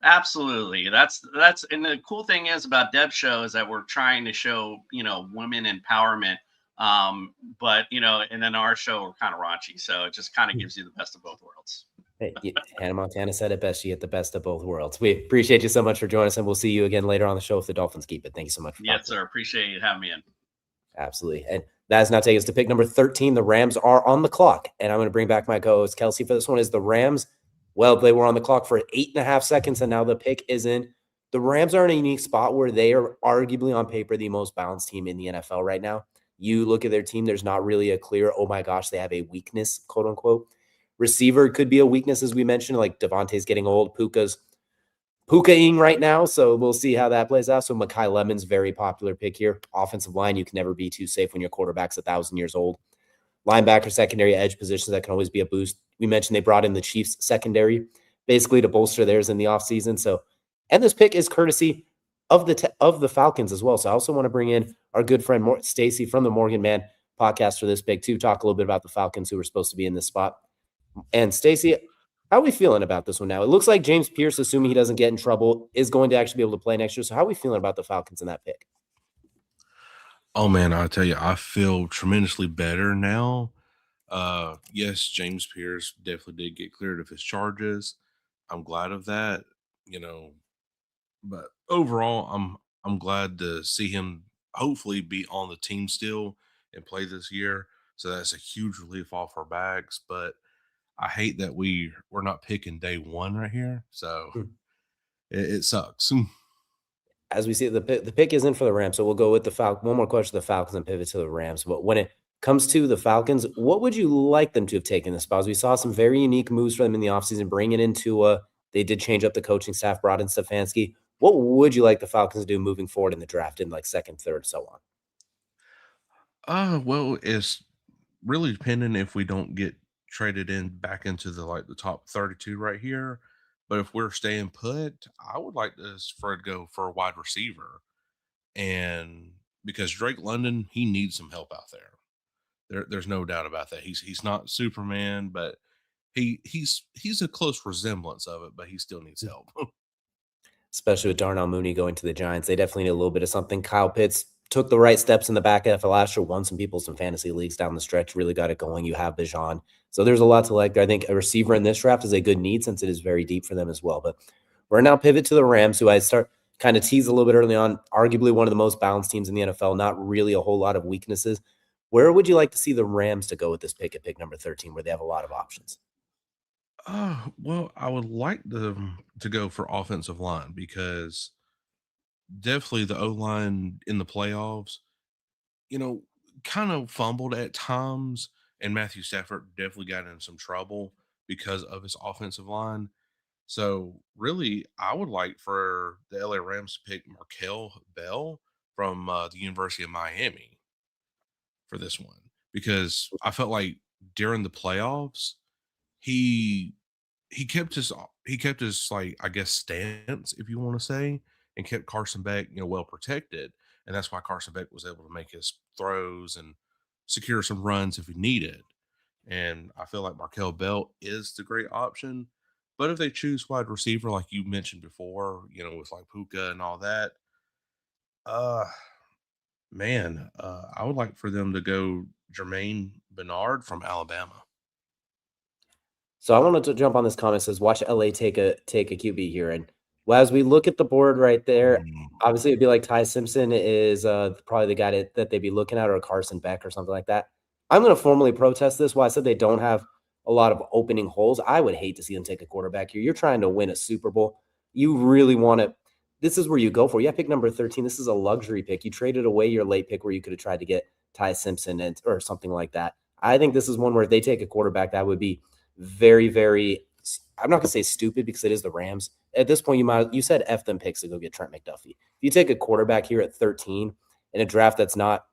Absolutely. That's and the cool thing is about Deb's show is that we're trying to show, women empowerment. But and then our show we're kind of raunchy. So it just kind of gives you the best of both worlds. Hey, Hannah Montana said it best. You get the best of both worlds. We appreciate you so much for joining us, and we'll see you again later on the show if the Dolphins keep it. Thank you so much. Yes, sir. Appreciate you having me in. Absolutely. And that is now taking us to pick number 13. The Rams are on the clock, and I'm going to bring back my co-host Kelcey for this one. Is the Rams. Well, they were on the clock for 8.5 seconds, and now the pick is in. The Rams are in a unique spot where they are arguably on paper the most balanced team in the NFL right now. You look at their team, there's not really a clear, oh my gosh, they have a weakness, quote unquote. Receiver could be a weakness, as we mentioned, like Devontae's getting old. Puka-ing right now, so we'll see how that plays out. So Mekhi Lemon's very popular pick here. Offensive line, you can never be too safe when your quarterback's 1,000 years old. Linebacker, secondary, edge positions, that can always be a boost. We mentioned they brought in the Chiefs secondary basically to bolster theirs in the offseason. So And this pick is courtesy of the Falcons as well. So I also want to bring in our good friend Stacy from the Morgan Man podcast for this pick too. Talk a little bit about the Falcons who were supposed to be in this spot. And Stacy, how are we feeling about this one now? It looks like James Pierce, assuming he doesn't get in trouble, is going to actually be able to play next year. So how are we feeling about the Falcons in that pick? Oh man, I tell you, I feel tremendously better now. Yes, James Pierce definitely did get cleared of his charges. I'm glad of that, but overall, I'm glad to see him hopefully be on the team still and play this year. So that's a huge relief off our backs. But I hate that we're not picking day one right here. So it sucks. As we see, the pick is in for the Rams, so we'll go with the Falcons. One more question: the Falcons and pivot to the Rams. But when it comes to the Falcons, what would you like them to have taken this spot? We saw some very unique moves for them in the offseason, bringing in Tua. They did change up the coaching staff, brought in Stefanski. What would you like the Falcons to do moving forward in the draft in like second, third, so on? Well, it's really dependent if we don't get traded back into the top 32 right here. But if we're staying put, I would like this for it to go for a wide receiver. And because Drake London, he needs some help out there. There's no doubt about that. He's not Superman, but he's a close resemblance of it, but he still needs help. Especially with Darnell Mooney going to the Giants. They definitely need a little bit of something. Kyle Pitts took the right steps in the back half of last year, won some people some fantasy leagues down the stretch, really got it going. You have Bijan. So there's a lot to like there. I think a receiver in this draft is a good need since it is very deep for them as well. But we're now pivot to the Rams, who I start kind of tease a little bit early on, arguably one of the most balanced teams in the NFL, not really a whole lot of weaknesses. Where would you like to see the Rams to go with this pick at pick number 13, where they have a lot of options? Well, I would like them to go for offensive line because definitely the O-line in the playoffs, kind of fumbled at times, and Matthew Stafford definitely got in some trouble because of his offensive line. So really, I would like for the LA Rams to pick Markel Bell from the University of Miami for this one because I felt like during the playoffs, he kept his I guess stance, if you want to say, and kept Carson Beck well protected, and that's why Carson Beck was able to make his throws and secure some runs if he needed. And I feel like Markel Bell is the great option. But if they choose wide receiver, like you mentioned before, with like Puka and all that, I would like for them to go Jermaine Bernard from Alabama. So I wanted to jump on this comment. It says, watch LA take a QB here. And as we look at the board right there, obviously it'd be like Ty Simpson is probably the guy that they'd be looking at, or Carson Beck or something like that. I'm going to formally protest this. Why I said they don't have a lot of opening holes. I would hate to see them take a quarterback here. You're trying to win a Super Bowl. You really want to. This is where you go for. Yeah, pick number 13. This is a luxury pick. You traded away your late pick where you could have tried to get Ty Simpson or something like that. I think this is one where if they take a quarterback, that would be very, very, I'm not going to say stupid because it is the Rams. At this point, you said F them picks to go get Trent McDuffie. If you take a quarterback here at 13 in a draft that's not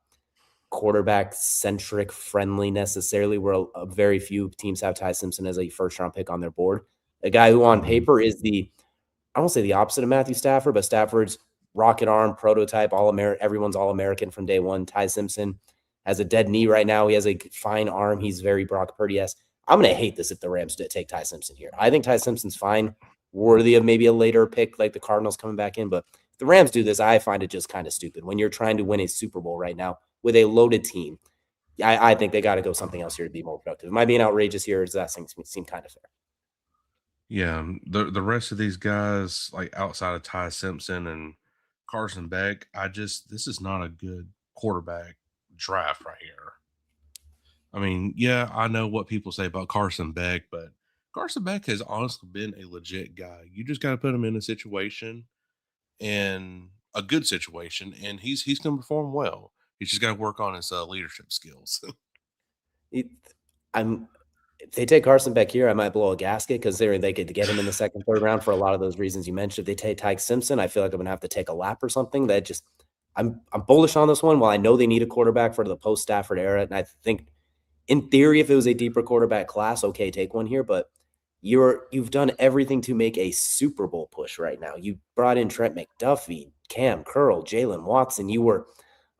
quarterback-centric friendly necessarily, where a very few teams have Ty Simpson as a first-round pick on their board, a guy who on paper is I won't say the opposite of Matthew Stafford, but Stafford's rocket arm, prototype, everyone's All-American from day one. Ty Simpson has a dead knee right now. He has a fine arm. He's very Brock Purdy-esque. I'm going to hate this if the Rams take Ty Simpson here. I think Ty Simpson's fine, worthy of maybe a later pick like the Cardinals coming back in. But if the Rams do this, I find it just kind of stupid. When you're trying to win a Super Bowl right now with a loaded team, I think they got to go something else here to be more productive. Am I being outrageous here, or does that seem kind of fair? Yeah, the rest of these guys, like outside of Ty Simpson and Carson Beck, this is not a good quarterback draft right here. I mean, yeah, I know what people say about Carson Beck, but Carson Beck has honestly been a legit guy. You just got to put him in a situation, and a good situation, and he's going to perform well. He's just got to work on his leadership skills. If they take Carson Beck here, I might blow a gasket because they could get him in the second, third round for a lot of those reasons you mentioned. If they take Ty Simpson, I feel like I'm going to have to take a lap or something. I'm bullish on this one. While I know they need a quarterback for the post-Stafford era, and I think in theory, if it was a deeper quarterback class, okay, take one here. But You've done everything to make a Super Bowl push right now. You brought in Trent McDuffie, Cam Curl, Jalen Watson. You were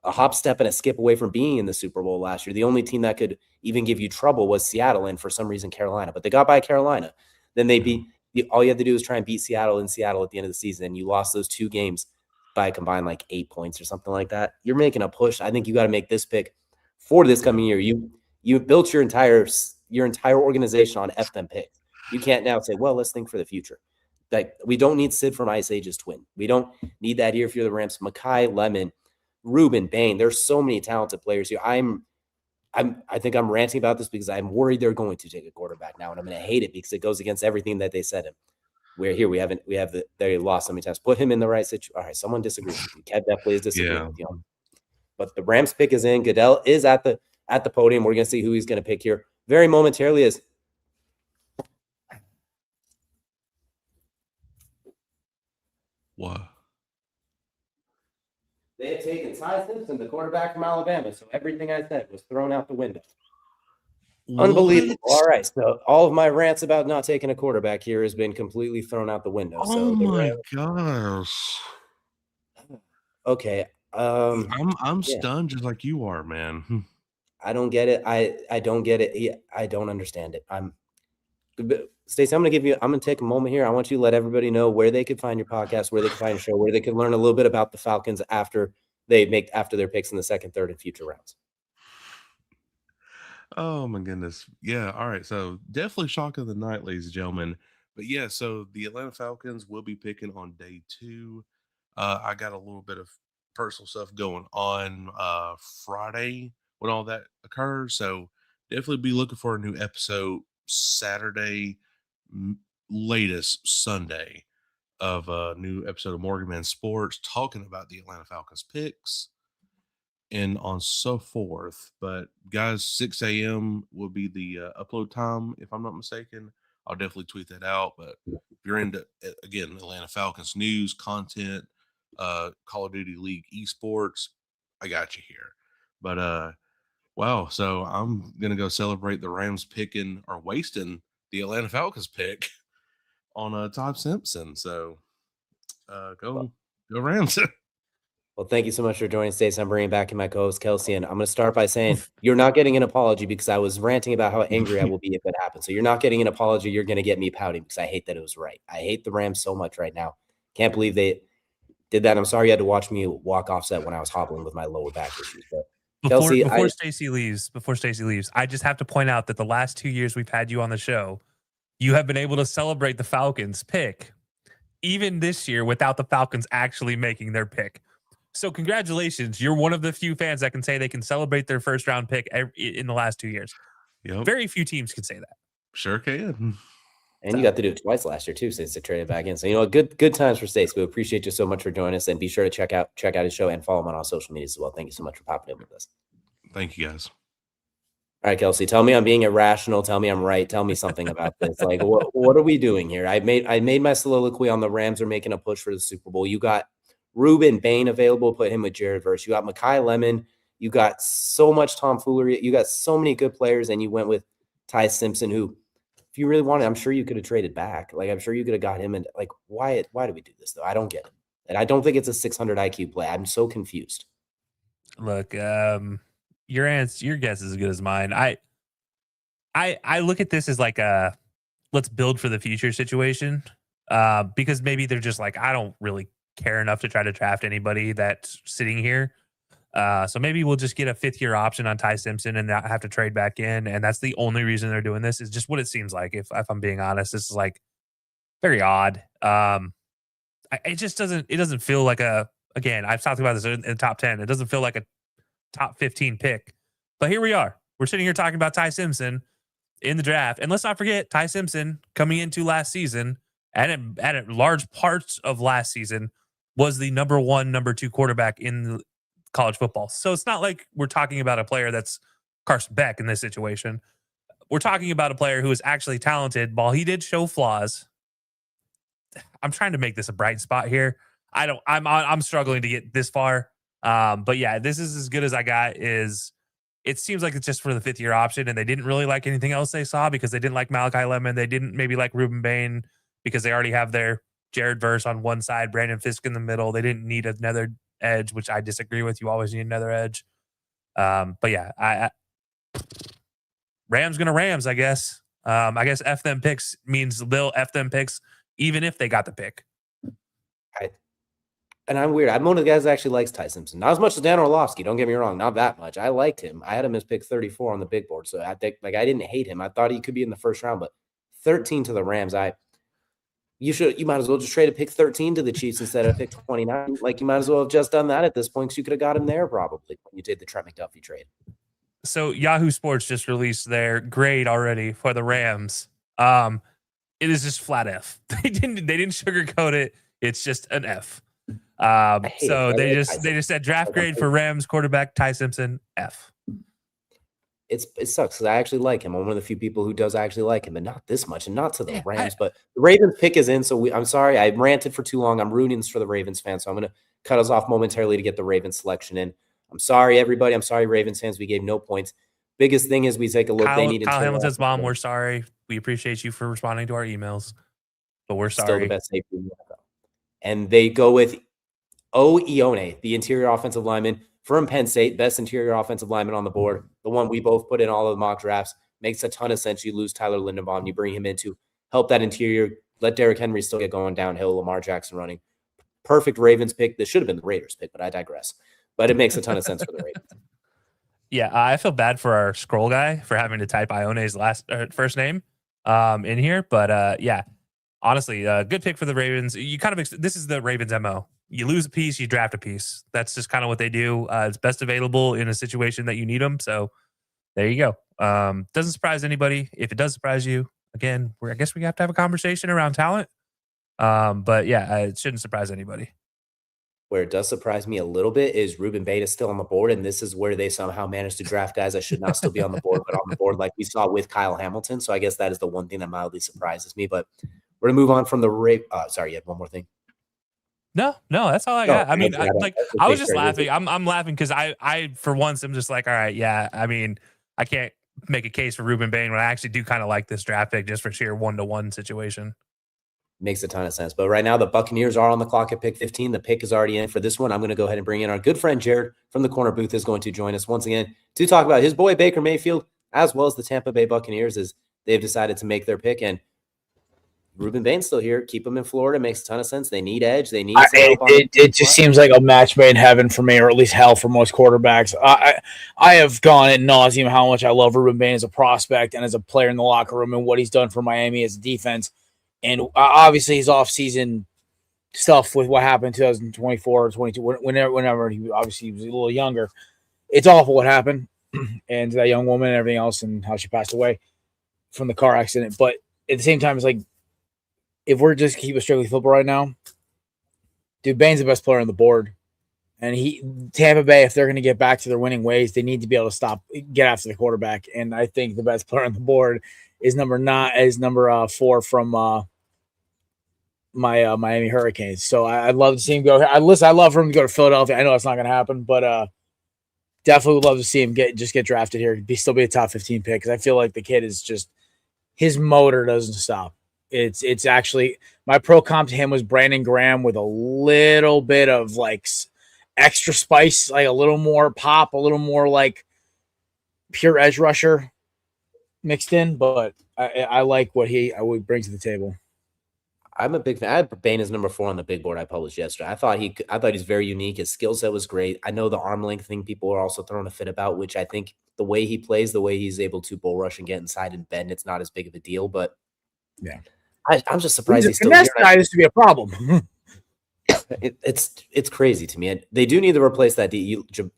a hop, step, and a skip away from being in the Super Bowl last year. The only team that could even give you trouble was Seattle, and for some reason Carolina. But they got by Carolina. Then they beat. All you had to do was try and beat Seattle in Seattle at the end of the season, and you lost those 2 games by a combined like 8 points or something like that. You're making a push. I think you got to make this pick for this coming year. You built your entire organization on F them picks. You can't now say, well, let's think for the future. Like, we don't need Sid from Ice Ages to win. We don't need that here if you're the Rams. Makai, Lemon, Ruben, Bain. There's so many talented players here. I think I'm ranting about this because I'm worried they're going to take a quarterback now, and I'm going to hate it because it goes against everything that they said. They lost so many times. Put him in the right situation. All right, someone disagrees with you. Kev definitely is disagreeing with you. But the Rams pick is in. Goodell is at the podium. We're going to see who he's going to pick here very momentarily. What? They had taken Ty Simpson, the quarterback from Alabama, so everything I said was thrown out the window. Unbelievable. What? All right, so all of my rants about not taking a quarterback here has been completely thrown out the window. Oh my gosh. Okay. I'm stunned just like you are, man. I don't get it. I don't get it. I don't understand it. Stacey, I'm gonna take a moment here. I want you to let everybody know where they could find your podcast, where they can find your show, where they can learn a little bit about the Falcons after their picks in the second, third, and future rounds. Oh my goodness. Yeah. All right. So definitely shock of the night, ladies and gentlemen. But yeah, so the Atlanta Falcons will be picking on day 2. I got a little bit of personal stuff going on Friday when all that occurs. So definitely be looking for a new episode Saturday, latest Sunday, of a new episode of Morgan Man Sports talking about the Atlanta Falcons picks and on so forth. But guys, 6 a.m. will be the upload time, if I'm not mistaken. I'll definitely tweet that out. But if you're into, again, Atlanta Falcons news, content, Call of Duty League esports, I got you here. But wow, so I'm gonna go celebrate the Rams picking or wasting the Atlanta Falcons pick on Todd Simpson. So go Rams. Well, thank you so much for joining, Stacey. I'm bringing back in my co-host, Kelcey, and I'm going to start by saying you're not getting an apology because I was ranting about how angry I will be if it happens. So you're not getting an apology. You're going to get me pouting because I hate that it was right. I hate the Rams so much right now. Can't believe they did that. I'm sorry you had to watch me walk offset when I was hobbling with my lower back issues. But Before Stacey leaves, I just have to point out that the last 2 years we've had you on the show, you have been able to celebrate the Falcons pick, even this year, without the Falcons actually making their pick. So congratulations. You're one of the few fans that can say they can celebrate their first round pick in the last 2 years. Yep. Very few teams can say that. Sure can. And you got to do it twice last year too, since they traded back in. So good times for Stacey. We appreciate you so much for joining us, and be sure to check out his show and follow him on all social medias as well. Thank you so much for popping in with us. Thank you, guys. All right, Kelcey, tell me I'm being irrational. Tell me I'm right. Tell me something about this. Like, what are we doing here? I made my soliloquy on the Rams are making a push for the Super Bowl. You got Ruben Bain available, put him with Jared Verse. You got Makai Lemon. You got so much tomfoolery. You got so many good players, and you went with Ty Simpson, who, if you really wanted, I'm sure you could have traded back. Like, I'm sure you could have got him. And like, why do we do this though? I don't get it. And I don't think it's a 600 IQ play. I'm so confused. Look, your guess is as good as mine. I look at this as like a let's build for the future situation, because maybe they're just like, I don't really care enough to try to draft anybody that's sitting here. So maybe we'll just get a 5th-year option on Ty Simpson and not have to trade back in. And that's the only reason they're doing this, is just what it seems like. If I'm being honest, this is like very odd. It just doesn't feel like again, I've talked about this in the top 10. It doesn't feel like a top 15 pick, but here we are. We're sitting here talking about Ty Simpson in the draft. And let's not forget, Ty Simpson coming into last season and at large parts of last season was the number 1, number 2 quarterback in college football. So it's not like we're talking about a player that's Carson Beck in this situation. We're talking about a player who is actually talented. While he did show flaws, I'm trying to make this a bright spot here. I'm struggling to get this far. But yeah, this is as good as I got. Is it seems like it's just for the 5th-year option, and they didn't really like anything else they saw because they didn't like Malachi Lemon. They didn't maybe like Ruben Bain because they already have their Jared Verse on one side, Brandon Fisk in the middle. They didn't need another edge, which I disagree with. You always need another edge. But yeah, I Rams gonna Rams, I guess. I guess F them picks means they'll F them picks even if they got the pick. And I'm weird. I'm one of the guys that actually likes Ty Simpson. Not as much as Dan Orlovsky. Don't get me wrong. Not that much. I liked him. I had him as pick 34 on the big board. So I think I didn't hate him. I thought he could be in the first round, but 13 to the Rams. You might as well just trade a pick 13 to the Chiefs instead of pick 29. Like you might as well have just done that at this point because you could have got him there probably when you did the Trent McDuffie trade. So Yahoo Sports just released their grade already for the Rams. It is just flat F. They didn't sugarcoat it. It's just an F. So they just said draft grade for Rams quarterback Ty Simpson F. It sucks because I actually like him. I'm one of the few people who does actually like him, and not this much, and not to the Rams. But the Ravens pick is in, so I'm sorry I ranted for too long. I'm rooting for the Ravens fans, so I'm going to cut us off momentarily to get the Ravens selection in. I'm sorry, everybody. I'm sorry, Ravens fans. We gave no points. Biggest thing is we take a look. Kyle Hamilton's mom, we're we're sorry. We appreciate you for responding to our emails, but we're sorry. Still the best safety in the NFL. And they go with Ione, the interior offensive lineman from Penn State, best interior offensive lineman on the board. The one we both put in all of the mock drafts. Makes a ton of sense. You lose Tyler Linderbaum. You bring him in to help that interior. Let Derrick Henry still get going downhill. Lamar Jackson running. Perfect Ravens pick. This should have been the Raiders pick, but I digress. But it makes a ton of sense for the Ravens. Yeah, I feel bad for our scroll guy for having to type Ione's first name in here. But yeah, honestly, good pick for the Ravens. You kind of this is the Ravens MO. You lose a piece, you draft a piece. That's just kind of what they do. It's best available in a situation that you need them. So there you go. Doesn't surprise anybody. If it does surprise you, again, I guess we have to have a conversation around talent. But yeah, it shouldn't surprise anybody. Where it does surprise me a little bit is Ruben Beta still on the board, and this is where they somehow managed to draft guys that should not still be on the board, but on the board like we saw with Kyle Hamilton. So I guess that is the one thing that mildly surprises me. But we're gonna move on from the sorry, you had one more thing. No, that's all I got. I mean, I was just laughing. I'm laughing because I for once I'm just like, all right, yeah. I mean, I can't make a case for Ruben Bain when I actually do kind of like this draft pick just for sheer 1-to-1 situation. Makes a ton of sense. But right now, the Buccaneers are on the clock at pick 15. The pick is already in for this one. I'm going to go ahead and bring in our good friend Jared from the corner booth is going to join us once again to talk about his boy Baker Mayfield, as well as the Tampa Bay Buccaneers, as they've decided to make their pick. And Ruben Bain's still here. Keep him in Florida. Makes a ton of sense. They need edge. They need it just seems like a match made in heaven for me, or at least hell for most quarterbacks. I have gone ad nauseum how much I love Ruben Bain as a prospect and as a player in the locker room and what he's done for Miami as a defense. And obviously his offseason stuff with what happened in 2024 or 22, whenever he was a little younger. It's awful what happened. And that young woman and everything else and how she passed away from the car accident. But at the same time, it's like, if we're just keep it strictly football right now, dude, Bain's the best player on the board. And Tampa Bay, if they're going to get back to their winning ways, they need to be able to get after the quarterback. And I think the best player on the board is number 4 from my Miami Hurricanes. So I'd love to see him go. I love for him to go to Philadelphia. I know it's not going to happen, but definitely would love to see him get drafted here. Still be a top 15 pick because I feel like the kid is just his motor doesn't stop. It's actually my pro comp to him was Brandon Graham with a little bit of like extra spice, like a little more pop, a little more like pure edge rusher mixed in. But I like what he would bring to the table. I'm a big fan. I had Bain as number 4 on the big board I published yesterday. I thought he's very unique. His skill set was great. I know the arm length thing people are also throwing a fit about, which I think the way he plays, the way he's able to bull rush and get inside and bend, it's not as big of a deal. But yeah, I'm just surprised he's still here. Guy used to be a problem. It's crazy to me. They do need to replace that.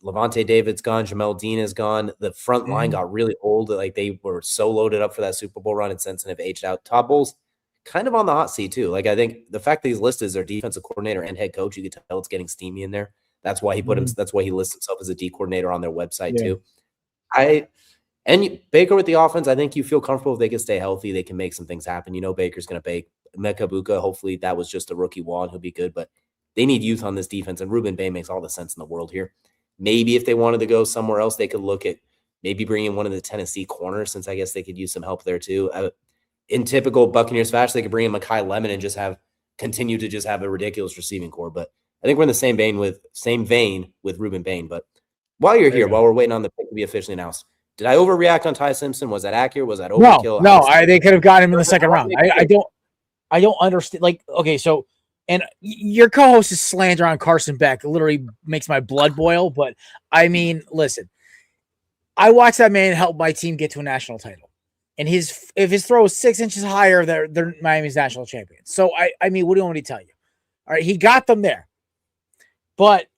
Levante David's gone. Jamel Dean is gone. The front line got really old. Like they were so loaded up for that Super Bowl run and since then have aged out. Todd Bowles kind of on the hot seat too. Like I think the fact that he's listed as their defensive coordinator and head coach, you can tell it's getting steamy in there. That's why he put him. That's why he lists himself as a D coordinator on their website too. And Baker with the offense, I think you feel comfortable if they can stay healthy, they can make some things happen. You know, Baker's going to bake Mekabuka. Hopefully that was just a rookie wall who'll be good, but they need youth on this defense. And Ruben Bain makes all the sense in the world here. Maybe if they wanted to go somewhere else, they could look at maybe bring in one of the Tennessee corners, since I guess they could use some help there too. In typical Buccaneers fashion, they could bring in Mekhi Lemon and just continue to just have a ridiculous receiving core. But I think we're in the same vein with Ruben Bain. But while you're here, while we're waiting on the pick to be officially announced, did I overreact on Ty Simpson? Was that accurate? Was that overkill? No, they could have got him in the second round. I don't understand. Like, okay, so, and your co-host's slander on Carson Beck literally makes my blood boil. But I mean, listen, I watched that man help my team get to a national title, and if his throw is 6 inches higher, they're Miami's national champions. So I mean, what do you want me to tell you? All right, he got them there, but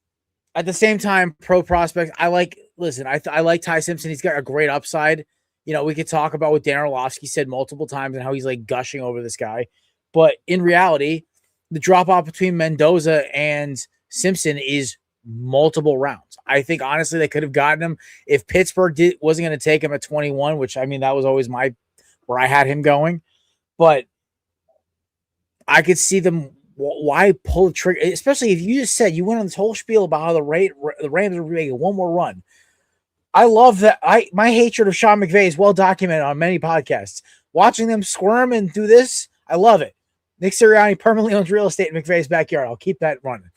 at the same time, pro prospects, I like Ty Simpson. He's got a great upside. You know, we could talk about what Dan Orlovsky said multiple times and how he's like gushing over this guy. But in reality, the drop off between Mendoza and Simpson is multiple rounds. I think honestly they could have gotten him if Pittsburgh wasn't going to take him at 21, which I mean that was always where I had him going. But I could see them. Why pull the trigger, especially if you just said you went on this whole spiel about how the Rams are making one more run. I love that. My hatred of Sean McVay is well documented on many podcasts. Watching them squirm and do this, I love it. Nick Sirianni permanently owns real estate in McVay's backyard. I'll keep that running.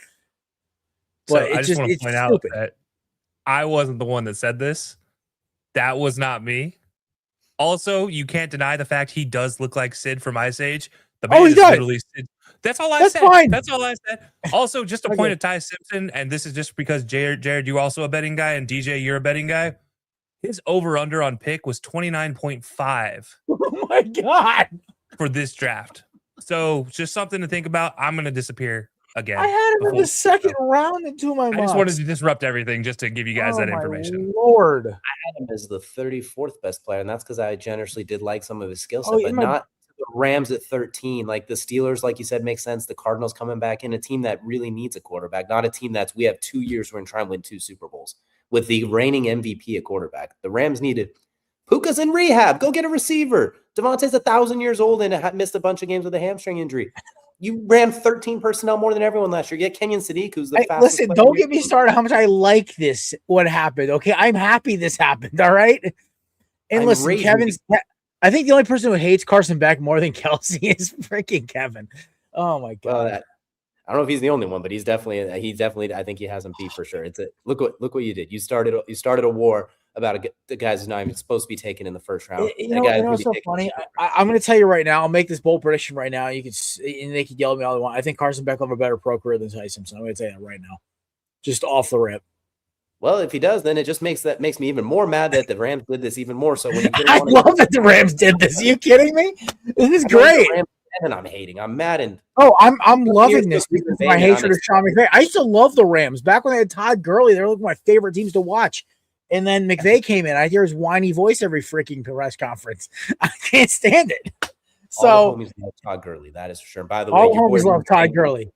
But so I just want to point out that I wasn't the one that said this. That was not me. Also, you can't deny the fact he does look like Sid from Ice Age. The man is literally Sid. That's all I said. Fine. That's all I said. Also, just a point of Ty Simpson, and this is just because Jared, you're also a betting guy, and DJ, you're a betting guy. His over-under on pick was 29.5. Oh, my God. For this draft. So just something to think about. I'm going to disappear again. I had him in the second round into my mind. I just wanted to disrupt everything just to give you guys that information. Lord. I had him as the 34th best player, and that's because I generously did like some of his skill set, but not the Rams at 13. Like the Steelers, like you said, makes sense. The Cardinals coming back in, a team that really needs a quarterback, not a team we have 2 years we're going to try and win 2 Super Bowls with the reigning MVP at quarterback. The Rams needed Puka's in rehab. Go get a receiver. Devontae's 1,000 years old and missed a bunch of games with a hamstring injury. You ran 13 personnel more than everyone last year. Get Kenyon Sadiq, who's the fastest. Listen, don't get me started how much I like this, what happened. Okay, I'm happy this happened, all right? And listen, I think the only person who hates Carson Beck more than Kelcey is freaking Kevin. Oh, my God. I don't know if he's the only one, but he's definitely, I think he has him beat for sure. Look what you did. You started a war about the guys who's not even supposed to be taken in the first round. You know what's so funny? I'm going to tell you right now. I'll make this bold prediction right now. And they can yell at me all they want. I think Carson Beck will have a better pro career than Ty Simpson. I'm going to tell you that right now, just off the rip. Well, if he does, then it just makes me even more mad that the Rams did this even more. So when I love that the Rams did this. Are you kidding me? This is great. And I'm hating. I'm mad and I'm loving this because of my hatred of Sean McVay. I used to love the Rams back when they had Todd Gurley. They were one of my favorite teams to watch. And then McVay came in. I hear his whiny voice every freaking press conference. I can't stand it. So all the homies love Todd Gurley. That is for sure. And by the way, all homies love Todd Gurley.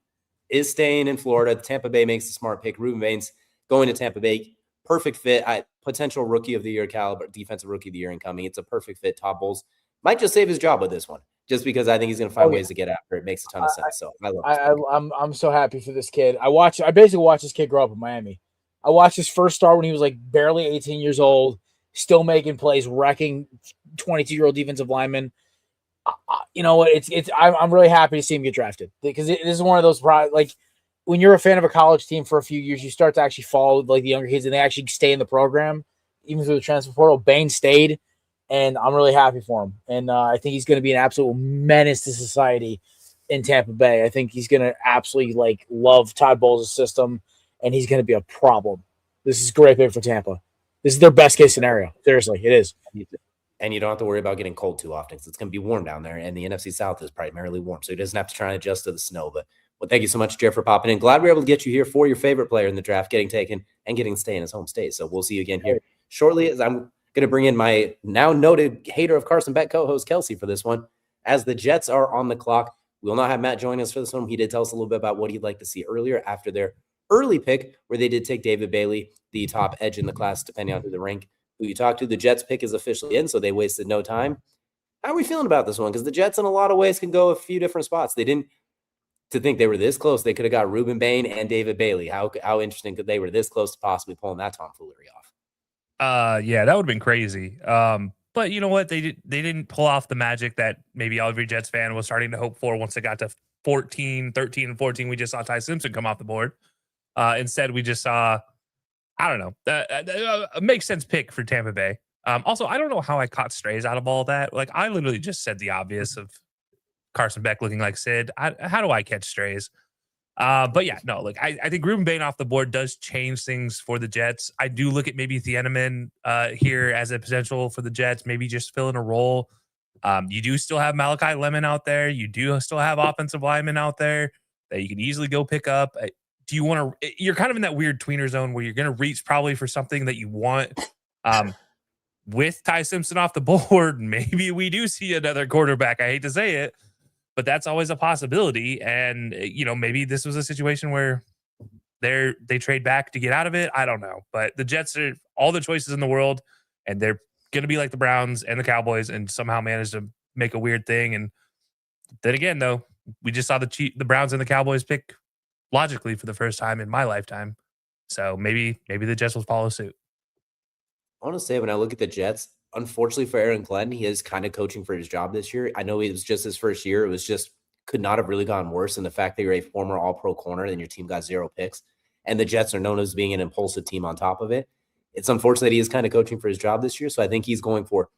Is staying in Florida. Tampa Bay makes a smart pick. Ruben Bain's going to Tampa Bay. Perfect fit. Potential rookie of the year caliber, defensive rookie of the year incoming. It's a perfect fit. Todd Bowles might just save his job with this one, just because I think he's going to find ways to get after it. Makes a ton of sense. So I'm so happy for this kid. I basically watched this kid grow up in Miami. I watched his first start when he was like barely 18 years old, still making plays, wrecking 22-year-old defensive linemen. You know what? I'm really happy to see him get drafted because this is one of those like when you're a fan of a college team for a few years, you start to actually follow like the younger kids and they actually stay in the program, even through the transfer portal. Bain stayed, and I'm really happy for him. And I think he's going to be an absolute menace to society in Tampa Bay. I think he's going to absolutely like love Todd Bowles' system. And he's going to be a problem. This is a great pick for Tampa. This is their best case scenario. Seriously, it is. And you don't have to worry about getting cold too often because it's going to be warm down there. And the NFC South is primarily warm. So he doesn't have to try and adjust to the snow. But thank you so much, Jeff, for popping in. Glad we were able to get you here for your favorite player in the draft getting taken and getting to stay in his home state. So we'll see you again here shortly as I'm going to bring in my now noted hater of Carson Beck co-host Kelcey for this one. As the Jets are on the clock, we will not have Matt join us for this one. He did tell us a little bit about what he'd like to see earlier after their early pick, where they did take David Bailey, the top edge in the class, depending on who the rank who you talk to. The Jets pick is officially in, so they wasted no time. How are we feeling about this one? Because the Jets, in a lot of ways, can go a few different spots. They didn't to think they were this close. They could have got Ruben Bain and David Bailey. How interesting could they were this close to possibly pulling that tomfoolery off? Yeah, that would have been crazy. But you know what? They didn't pull off the magic that maybe every Jets fan was starting to hope for once it got to 14, 13, and 14. We just saw Ty Simpson come off the board. Instead, we just saw, I don't know, a makes sense pick for Tampa Bay. Also, I don't know how I caught strays out of all that. Like, I literally just said the obvious of Carson Beck looking like Sid. How do I catch strays? But yeah, no, like I think Ruben Bain off the board does change things for the Jets. I do look at maybe Thieneman here as a potential for the Jets, maybe just fill in a role. You do still have Malachi Lemon out there. You do still have offensive linemen out there that you can easily go pick up. Do you want to? You're kind of in that weird tweener zone where you're going to reach probably for something that you want. With Ty Simpson off the board, maybe we do see another quarterback. I hate to say it, but that's always a possibility. And maybe this was a situation where they trade back to get out of it. I don't know, but the Jets are all the choices in the world, and they're going to be like the Browns and the Cowboys, and somehow manage to make a weird thing. And then again, though, we just saw the Browns and the Cowboys pick logically for the first time in my lifetime. So maybe the Jets will follow suit. I want to say when I look at the Jets, unfortunately for Aaron Glenn, he is kind of coaching for his job this year. I know it was just his first year. It was just could not have really gone worse. And the fact that you're a former All-Pro corner and your team got 0 picks, and the Jets are known as being an impulsive team on top of it. It's unfortunate that he is kind of coaching for his job this year. So I think he's going for.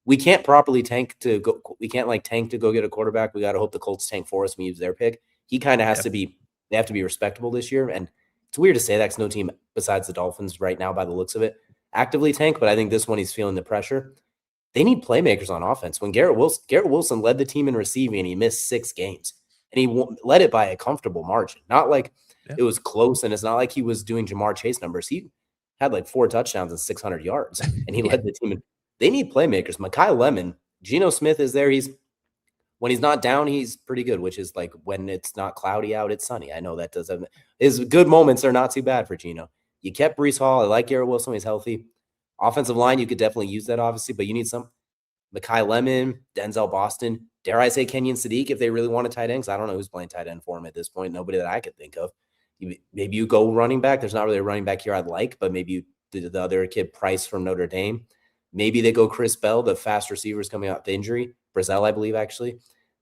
We can't properly tank to go. We can't tank to go get a quarterback. We got to hope the Colts tank for us and we use their pick. He kind of has to be. They have to be respectable this year, and it's weird to say that because no team besides the Dolphins right now, by the looks of it, actively tank, but I think this one he's feeling the pressure. They need playmakers on offense. When Garrett Wilson led the team in receiving, and he missed 6 games, and he led it by a comfortable margin. Not like it was close, and it's not like he was doing Jamar Chase numbers. He had 4 touchdowns and 600 yards, and he led the team. They need playmakers. Mekhi Lemon, Geno Smith is there. When he's not down, he's pretty good, which is when it's not cloudy out, it's sunny. I know that doesn't. His good moments are not too bad for Geno. You kept Breece Hall. I like Garrett Wilson when he's healthy. Offensive line, you could definitely use that, obviously, but you need some. Mekhi Lemon, Denzel Boston, dare I say Kenyon Sadiq if they really want a tight end, because I don't know who's playing tight end for him at this point. Nobody that I could think of. Maybe you go running back. There's not really a running back here I'd like, but maybe the other kid, Price from Notre Dame. Maybe they go Chris Bell, the fast receivers coming out with injury. Brazel, I believe, actually.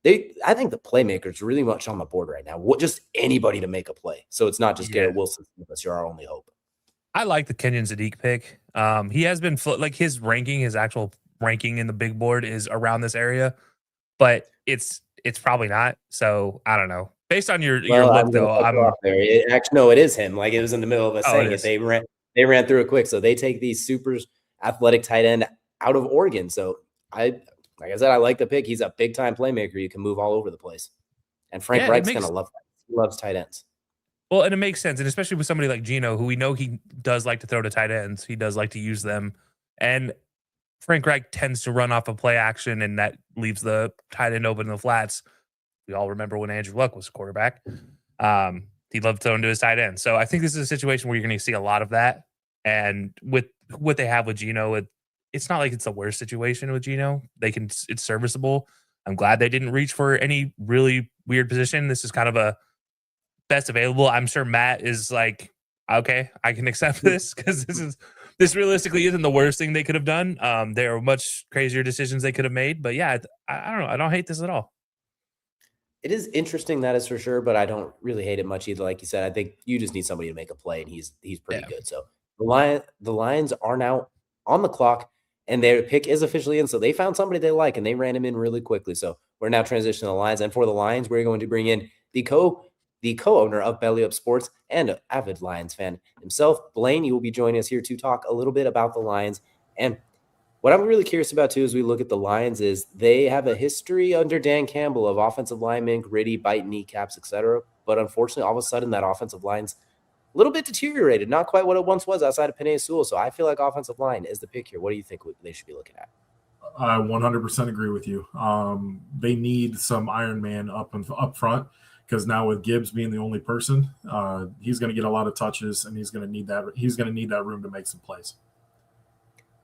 I think the playmakers are really much on the board right now. Just anybody to make a play. So it's not just Garrett Wilson unless you're our only hope. I like the Kenyon Sadiq pick. He has been his actual ranking in the big board is around this area, but it's probably not. So I don't know. Based on your lip, though, it is him. It was in the middle of us saying it. They ran through it quick. So they take these super athletic tight end out of Oregon. So like I said, I like the pick. He's a big time playmaker. You can move all over the place. And Frank Reich's going to love that. He loves tight ends. Well, and it makes sense. And especially with somebody like Geno, who we know he does like to throw to tight ends. He does like to use them. And Frank Reich tends to run off of play action, and that leaves the tight end open in the flats. We all remember when Andrew Luck was quarterback. He loved throwing to his tight end. So I think this is a situation where you're going to see a lot of that. And with what they have with Geno, it's not like it's the worst situation with Geno. It's serviceable. I'm glad they didn't reach for any really weird position. This is kind of a best available. I'm sure Matt is like, okay, I can accept this because this realistically isn't the worst thing they could have done. There are much crazier decisions they could have made, but yeah, I don't know. I don't hate this at all. It is interesting, that is for sure, but I don't really hate it much either. Like you said, I think you just need somebody to make a play, and he's pretty good. So the Lions are now on the clock, and their pick is officially in. So they found somebody they like, and they ran him in really quickly. So we're now transitioning to the Lions, and for the Lions, we're going to bring in the co-owner of Belly Up Sports and an avid Lions fan himself, Blaine. You will be joining us here to talk a little bit about the Lions. And what I'm really curious about, too, as we look at the Lions is they have a history under Dan Campbell of offensive linemen, gritty, bite kneecaps, etc. But unfortunately, all of a sudden, that offensive line's a little bit deteriorated, not quite what it once was outside of Penei Sewell. So I feel like offensive line is the pick here. What do you think they should be looking at? I 100% agree with you. They need some Iron Man up front, because now with Gibbs being the only person, he's going to get a lot of touches, and he's going to need that. He's going to need that room to make some plays.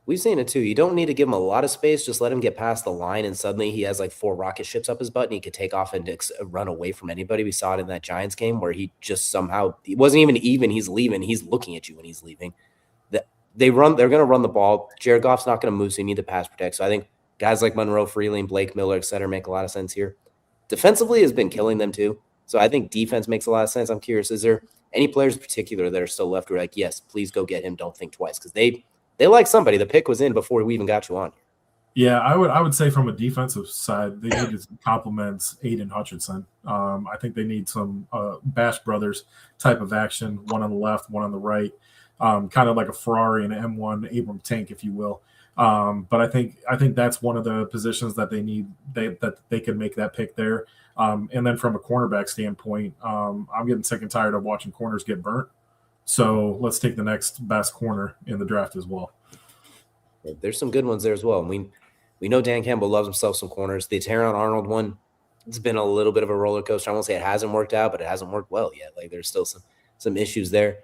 We've seen it too. You don't need to give him a lot of space. Just let him get past the line, and suddenly he has 4 rocket ships up his butt, and he could take off and run away from anybody. We saw it in that Giants game where he just somehow – he wasn't even. He's leaving. He's looking at you when he's leaving. They're going to run the ball. Jared Goff's not going to move, so you need to pass protect. So I think guys like Monroe Freeling, Blake Miller, et cetera, make a lot of sense here. Defensively has been killing them too. So I think defense makes a lot of sense. I'm curious, is there any players in particular that are still left who are like, yes, please go get him. Don't think twice. Because they like somebody. The pick was in before we even got you on. Yeah, I would say from a defensive side, they need to complement Aiden Hutchinson. I think they need some Bash Brothers type of action, one on the left, one on the right, kind of like a Ferrari and an M1 Abram tank, if you will. But I think that's one of the positions that they need that they can make that pick there. And then from a cornerback standpoint, I'm getting sick and tired of watching corners get burnt. So let's take the next best corner in the draft as well. There's some good ones there as well. We know Dan Campbell loves himself some corners. The Teron Arnold one, it's been a little bit of a roller coaster. I won't say it hasn't worked out, but it hasn't worked well yet. Like there's still some issues there.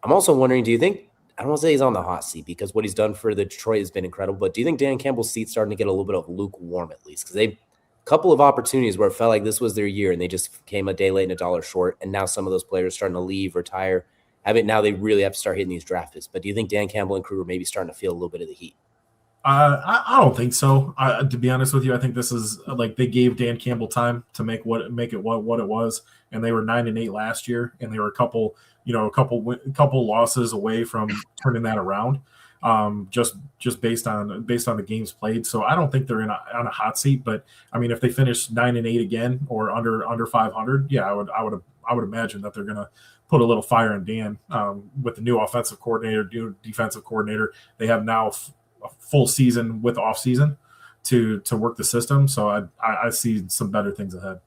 I'm also wondering, do you think, I don't want to say he's on the hot seat because what he's done for the Detroit has been incredible, but do you think Dan Campbell's seat's starting to get a little bit of lukewarm at least? Because they've a couple of opportunities where it felt like this was their year and they just came a day late and a dollar short, and now some of those players are starting to leave, retire. Now they really have to start hitting these draft picks. But do you think Dan Campbell and crew are maybe starting to feel a little bit of the heat? I don't think so. To be honest with you, I think this is like they gave Dan Campbell time to make it what it was, and they were 9-8 last year, and they were a couple losses away from turning that around, just based on the games played. So I don't think they're on a hot seat. But I mean, if they finish 9-8 again or under 500, yeah, I would imagine that they're gonna put a little fire in Dan with the new offensive coordinator, new defensive coordinator. They have now a full season with off season to work the system. So I see some better things ahead.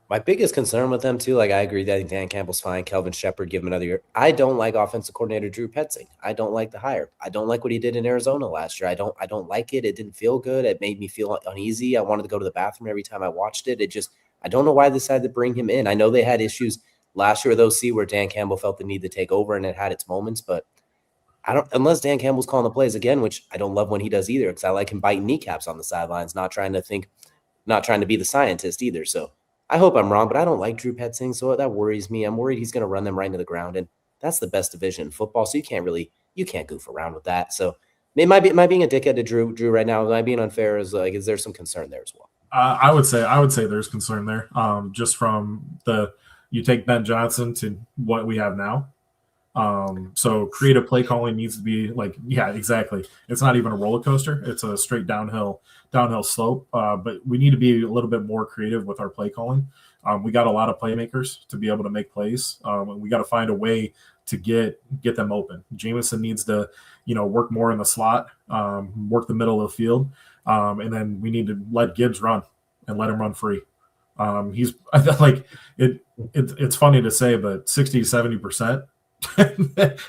My biggest concern with them too, like I agree that I think Dan Campbell's fine. Kelvin Shepard, give him another year. I don't like offensive coordinator Drew Petzing. I don't like the hire. I don't like what he did in Arizona last year. I don't like it. It didn't feel good. It made me feel uneasy. I wanted to go to the bathroom every time I watched it. I don't know why they decided to bring him in. I know they had issues last year with OC where Dan Campbell felt the need to take over and it had its moments, but unless Dan Campbell's calling the plays again, which I don't love when he does either, because I like him biting kneecaps on the sidelines, not trying to be the scientist either. So I hope I'm wrong, but I don't like Drew Petzing, so that worries me. I'm worried he's going to run them right into the ground, and that's the best division in football, so you can't goof around with that. So am I being a dickhead to Drew right now? Am I being unfair? Is there some concern there as well? I would say there's concern there. Just from you take Ben Johnson to what we have now. So creative play calling needs to be yeah, exactly. It's not even a roller coaster. It's a straight downhill slope. But we need to be a little bit more creative with our play calling. We got a lot of playmakers to be able to make plays. We got to find a way to get them open. Jameson needs to, work more in the slot, work the middle of the field. And then we need to let Gibbs run and let him run free. He's it's funny to say, but 60-70%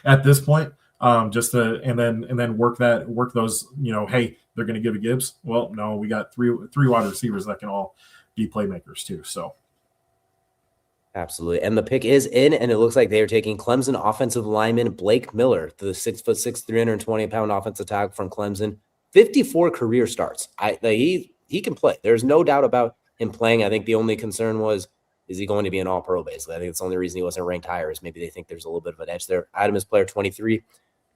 at this point, and then work those, hey, they're going to give a Gibbs. Well, no, we got three wide receivers that can all be playmakers too. So. Absolutely. And the pick is in, and it looks like they are taking Clemson offensive lineman Blake Miller, the 6'6", 320-pound offensive tackle from Clemson. 54 career starts. He can play. There's no doubt about him playing. I think the only concern was, is he going to be an all-pro, basically? I think it's the only reason he wasn't ranked higher is maybe they think there's a little bit of an edge there. Adam is player 23.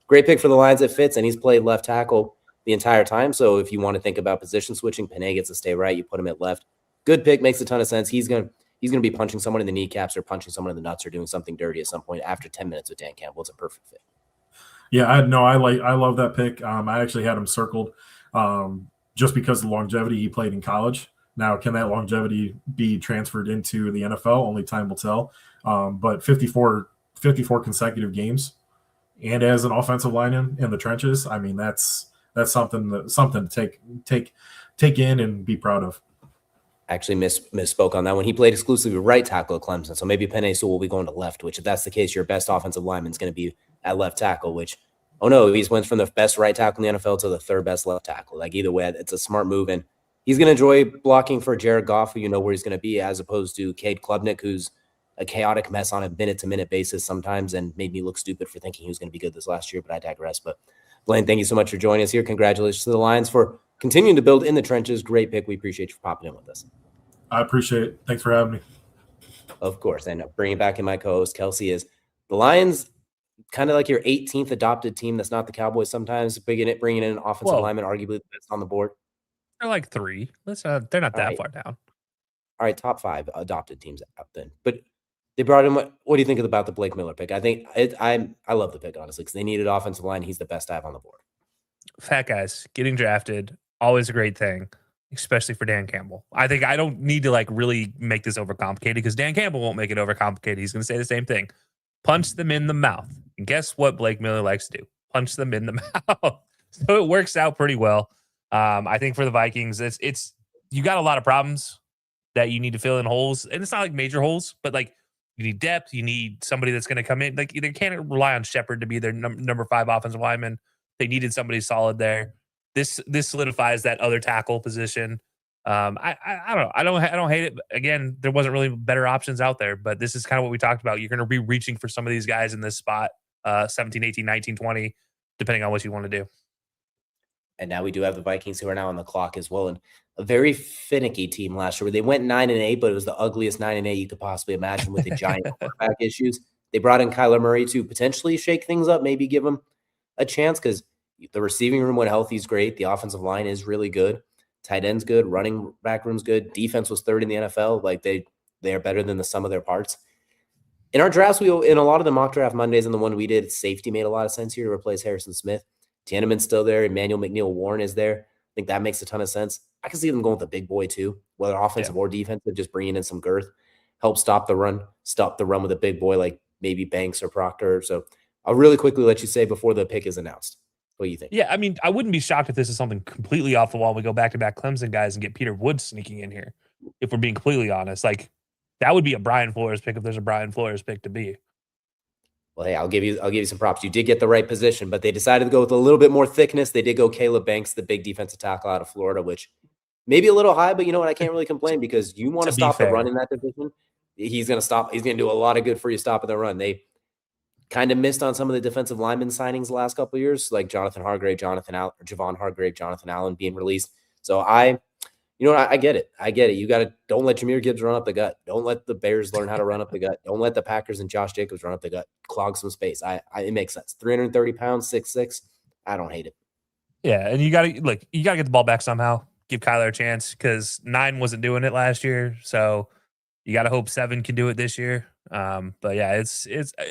Great pick for the Lions. It fits, and he's played left tackle the entire time. So if you want to think about position switching, Panay gets to stay right. You put him at left. Good pick. Makes a ton of sense. He's going to be punching someone in the kneecaps or punching someone in the nuts or doing something dirty at some point after 10 minutes with Dan Campbell. It's a perfect fit. Yeah, I love that pick. I actually had him circled just because of the longevity he played in college. Now, can that longevity be transferred into the NFL? Only time will tell. But 54 consecutive games, and as an offensive lineman in the trenches, I mean that's something to take in and be proud of. Actually misspoke on that one. He played exclusively right tackle at Clemson, so maybe Penei Sewell will be going to left, which if that's the case, your best offensive lineman is going to be at left tackle, which, oh no, he's went from the best right tackle in the NFL to the third best left tackle. Like either way, it's a smart move, and he's going to enjoy blocking for Jared Goff, who you know where he's going to be, as opposed to Cade Klubnik, who's a chaotic mess on a minute-to-minute basis sometimes and made me look stupid for thinking he was going to be good this last year, but I digress. But Blaine, thank you so much for joining us here. Congratulations to the Lions for continuing to build in the trenches. Great pick. We appreciate you for popping in with us. I appreciate it. Thanks for having me. Of course. And bringing back in my co-host, Kelcey, is the Lions, kind of like your 18th adopted team that's not the Cowboys sometimes, bringing in an offensive Whoa. lineman, arguably the best on the board. They're like 3. They're not that right. far down. All right, top 5 adopted teams out then. But they brought in what do you think about the Blake Miller pick? I think I love the pick, honestly, because they needed offensive line. He's the best I have on the board. Fat guys getting drafted, always a great thing, especially for Dan Campbell. I think I don't need to like really make this overcomplicated because Dan Campbell won't make it overcomplicated. He's going to say the same thing. Punch them in the mouth. And guess what Blake Miller likes to do? Punch them in the mouth. So it works out pretty well. I think for the Vikings, it's you got a lot of problems that you need to fill in holes. And it's not like major holes, but like you need depth. You need somebody that's going to come in. Like they can't rely on Shepard to be their number 5 offensive lineman. They needed somebody solid there. This solidifies that other tackle position. I don't know. I don't hate it. Again, there wasn't really better options out there, but this is kind of what we talked about. You're going to be reaching for some of these guys in this spot, 17, 18, 19, 20, depending on what you want to do. And now we do have the Vikings who are now on the clock as well. And a very finicky team last year where they went 9-8, but it was the ugliest 9-8 you could possibly imagine with the giant quarterback issues. They brought in Kyler Murray to potentially shake things up, maybe give him a chance because the receiving room when healthy is great. The offensive line is really good. Tight end's good. Running back room's good. Defense was 3rd in the NFL. Like they are better than the sum of their parts. In our drafts, in a lot of the mock draft Mondays and the one we did, safety made a lot of sense here to replace Harrison Smith. Tiananmen's still there. Emmanuel McNeil-Warren is there. I think that makes a ton of sense. I can see them going with the big boy too, whether offensive or defensive, just bringing in some girth, help stop the run with a big boy like maybe Banks or Proctor. So I'll really quickly let you say before the pick is announced. What do you think? Yeah, I mean, I wouldn't be shocked if this is something completely off the wall. We go back-to-back Clemson guys and get Peter Woods sneaking in here. If we're being completely honest, like that would be a Brian Flores pick if there's a Brian Flores pick to be. Well, hey, I'll give you some props. You did get the right position, but they decided to go with a little bit more thickness. They did go Caleb Banks, the big defensive tackle out of Florida, which maybe a little high, but you know what? I can't really complain because you want to stop the run in that division. He's going to stop. He's going to do a lot of good for you stopping the run. They kind of missed on some of the defensive lineman signings the last couple of years, like Javon Hargrave, Jonathan Allen being released. So I get it. You don't let Jahmyr Gibbs run up the gut. Don't let the Bears learn how to run up the gut. Don't let the Packers and Josh Jacobs run up the gut. Clog some space. It makes sense. 330 pounds, 6'6". I don't hate it. Yeah, and you got to get the ball back somehow. Give Kyler a chance because 9 wasn't doing it last year. So you got to hope 7 can do it this year. But yeah,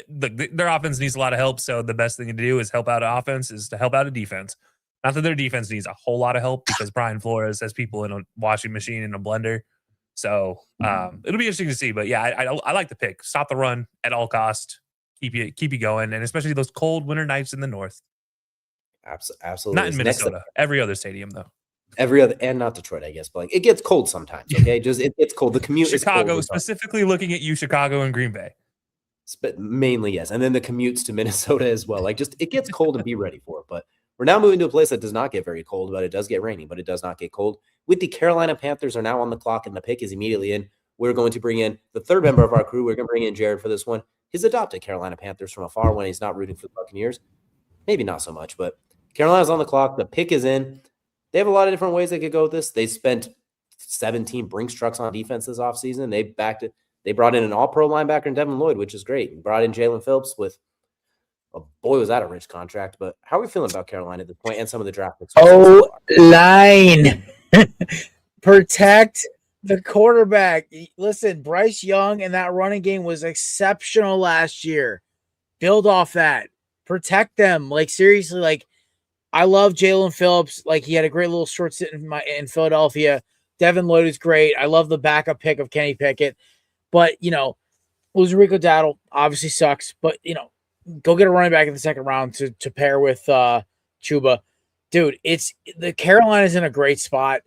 their offense needs a lot of help. So the best thing to do is help out an offense is to help out a defense. Not that their defense needs a whole lot of help because Brian Flores has people in a washing machine and a blender. So it'll be interesting to see. But yeah, I like the pick. Stop the run at all cost. Keep you going, and especially those cold winter nights in the north. Absolutely. Not in Minnesota. Every other stadium though. Every other, and not Detroit, I guess, but like it gets cold sometimes. Okay, it gets cold. The commute Chicago, is cold specifically looking at you, Chicago and Green Bay. But mainly yes, and then the commutes to Minnesota as well. Like just it gets cold and be ready for it. But we're now moving to a place that does not get very cold, but it does get rainy, but it does not get cold. With the Carolina Panthers are now on the clock, and the pick is immediately in. We're going to bring in the third member of our crew. We're going to bring in Jared for this one. His adopted Carolina Panthers from afar when he's not rooting for the Buccaneers. Maybe not so much, but Carolina's on the clock. The pick is in. They have a lot of different ways they could go with this. They spent 17 Brinks trucks on defense this offseason. They backed it. They brought in an all-pro linebacker in Devin Lloyd, which is great. And brought in Jalen Phillips with, boy, was that a rich contract. But how are we feeling about Carolina at this point and some of the draft picks? Line. Protect the quarterback. Listen, Bryce Young and that running game was exceptional last year. Build off that. Protect them. Like, seriously, like, I love Jalen Phillips. Like, he had a great little short stint in Philadelphia. Devin Lloyd is great. I love the backup pick of Kenny Pickett. But, losing Rico Dowdle obviously sucks. But, go get a running back in the second round to pair with Chuba. Dude, the Carolina's in a great spot.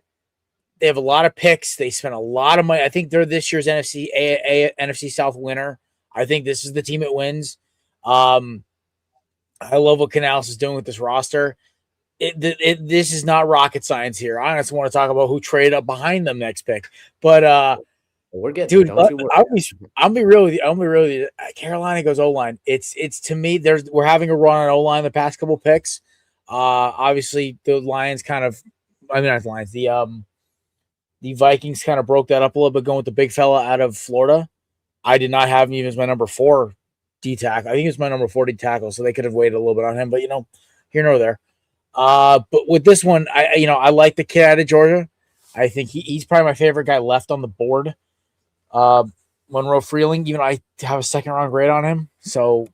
They have a lot of picks. They spent a lot of money. I think they're this year's NFC South winner. I think this is the team that wins. I love what Canales is doing with this roster. This is not rocket science here. I just want to talk about who traded up behind them next pick. But we're getting, dude, I'll be real with you. Carolina goes O-line. It's to me, we're having a run on O-line the past couple picks. Obviously the Lions the Vikings kind of broke that up a little bit going with the big fella out of Florida. I did not have him even as my number 4 D tackle. I think it's my number 40 tackle, so they could have waited a little bit on him, but here nor there. But with this one, I like the kid out of Georgia. I think he's probably my favorite guy left on the board. Monroe Freeling, even I have a second round grade on him. So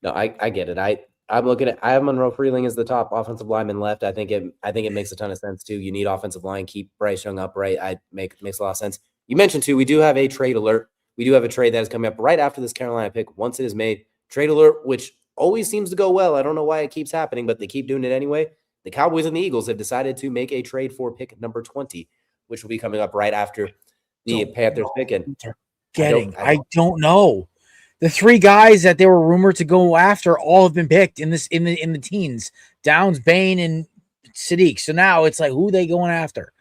no, I get it. I'm looking at. I have Monroe Freeling as the top offensive lineman left. I think it makes a ton of sense too. You need offensive line, keep Bryce Young upright. Makes a lot of sense. You mentioned too, we do have a trade alert. We do have a trade that is coming up right after this Carolina pick. Once it is made, trade alert, which always seems to go well. I don't know why it keeps happening, but they keep doing it anyway. The Cowboys and the Eagles have decided to make a trade for pick number 20, which will be coming up right after the Panthers pick. And I don't know. The three guys that they were rumored to go after all have been picked in the teens: Downs, Bain, and Sadiq. So now it's like, who are they going after?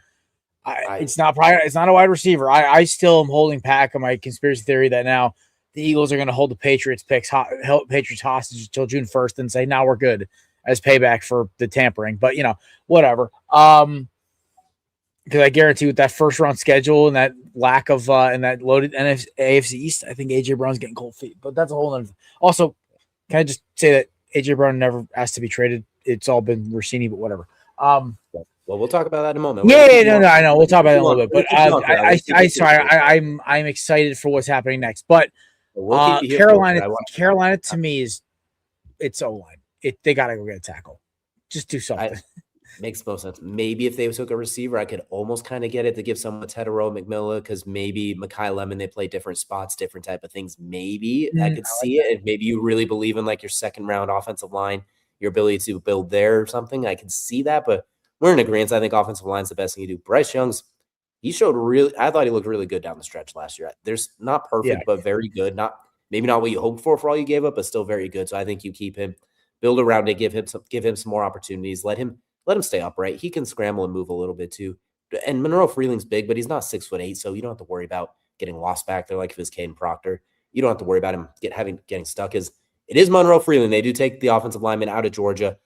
It's not a wide receiver. I still am holding back on my conspiracy theory that now the Eagles are going to hold the Patriots hostage until June 1st and say, now we're good as payback for the tampering. But whatever. Because I guarantee with that first round schedule and that lack of and that loaded AFC East, I think AJ Brown's getting cold feet. But that's a whole other thing. Also, can I just say that AJ Brown never asked to be traded? It's all been Rossini, but whatever. Well, we'll talk about that in a moment. No, I know. We'll talk about it in a little bit. But I'm excited for what's happening next. But Carolina to me it's O-line. They got to go get a tackle. Just do something. Makes most sense. Maybe if they took a receiver, I could almost kind of get it to give someone Tetero, McMillan, because maybe Mekhi Lemon, they play different spots, different type of things. Maybe I could see it. And maybe you really believe in like your second round offensive line, your ability to build there or something. I could see that, but we're in agreement. I think offensive line is the best thing you do. Bryce Young's, I thought he looked really good down the stretch last year. There's not perfect, but very good. Maybe not what you hoped for all you gave up, but still very good. So I think you keep him, build around it, give him some more opportunities. Let him stay upright. He can scramble and move a little bit too. And Monroe Freeling's big, but he's not 6'8", so you don't have to worry about getting lost back there like if it's Caden Proctor. You don't have to worry about him getting stuck. It is Monroe Freeling. They do take the offensive lineman out of Georgia.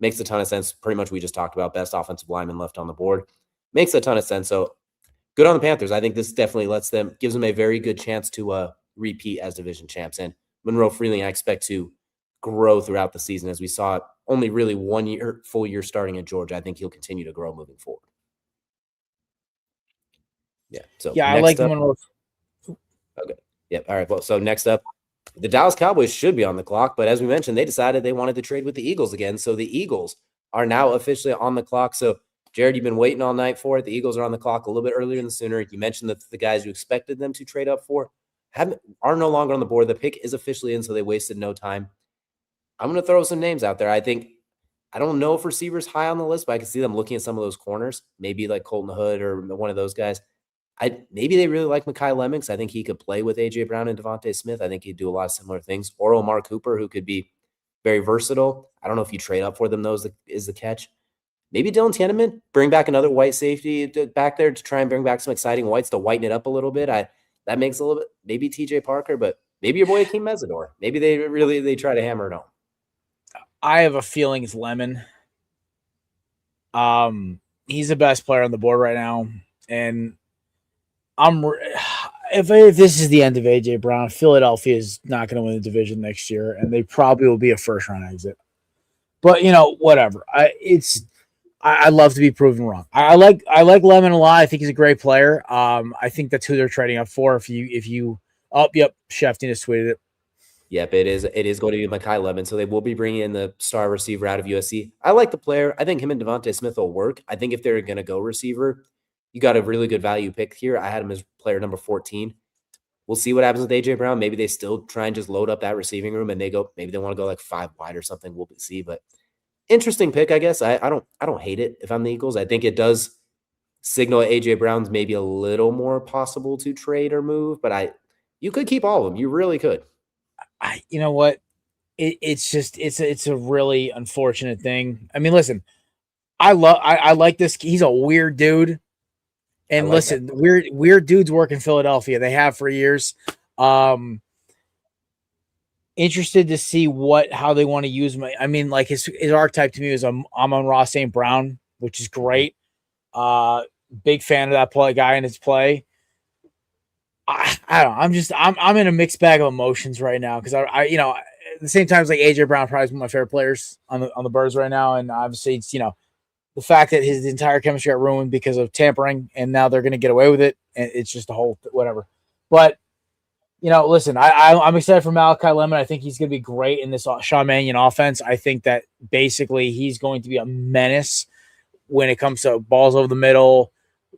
Makes a ton of sense. Pretty much we just talked about best offensive lineman left on the board. Makes a ton of sense. So good on the Panthers. I think this definitely gives them a very good chance to repeat as division champs. And Monroe Freeling, I expect to grow throughout the season, as we saw it only really 1 full year starting in Georgia. I think he'll continue to grow moving forward. Yeah. So I like Monroe. Okay. Yeah. All right. Well, so next up, the Dallas Cowboys should be on the clock, but as we mentioned, they decided they wanted to trade with the Eagles again. So the Eagles are now officially on the clock. So Jared, you've been waiting all night for it. The Eagles are on the clock a little bit earlier than sooner. You mentioned that the guys you expected them to trade up for are no longer on the board. The pick is officially in, so they wasted no time. I'm going to throw some names out there. I don't know if receivers high on the list, but I can see them looking at some of those corners, maybe like Colton Hood or one of those guys. Maybe they really like Mekhi Lemon. I think he could play with AJ Brown and Devontae Smith. I think he'd do a lot of similar things. Or Omar Cooper, who could be very versatile. I don't know if you trade up for them, though, is the catch. Maybe Dylan Tiedemann, bring back another white safety back there to try and bring back some exciting whites to whiten it up a little bit. That makes a little bit, maybe TJ Parker, but maybe your boy Akeem Mesidor. Maybe they try to hammer it home. I have a feeling it's Lemon. He's the best player on the board right now, and if this is the end of AJ Brown, Philadelphia is not going to win the division next year, and they probably will be a first round exit. But whatever. I love to be proven wrong. I like Lemon a lot. I think he's a great player. I think that's who they're trading up for. Shefty just tweeted it. Yep, it is going to be Mekhi Lemon. So they will be bringing in the star receiver out of USC. I like the player. I think him and Devontae Smith will work. I think if they're going to go receiver, you got a really good value pick here. I had him as player number 14. We'll see what happens with AJ Brown. Maybe they still try and just load up that receiving room and maybe they want to go like 5 wide or something. We'll see. But interesting pick, I guess. I don't hate it if I'm the Eagles. I think it does signal AJ Brown's maybe a little more possible to trade or move, but you could keep all of them. You really could. You know what? It's a really unfortunate thing. I mean, listen, I like this. He's a weird dude. And listen, weird dudes work in Philadelphia. They have for years. Interested to see how they want to use him. I mean, like his archetype to me is Amon-Ra St. Brown, which is great. Big fan of that guy and his play. I don't know. I'm in a mixed bag of emotions right now because I at the same time it's like AJ Brown probably is one of my favorite players on the Birds right now, and obviously it's the fact that his entire chemistry got ruined because of tampering, and now they're going to get away with it, and it's just a whole whatever. But listen, I'm excited for Malachi Lemon. I think he's going to be great in this Sean Mannion offense. I think that basically he's going to be a menace when it comes to balls over the middle,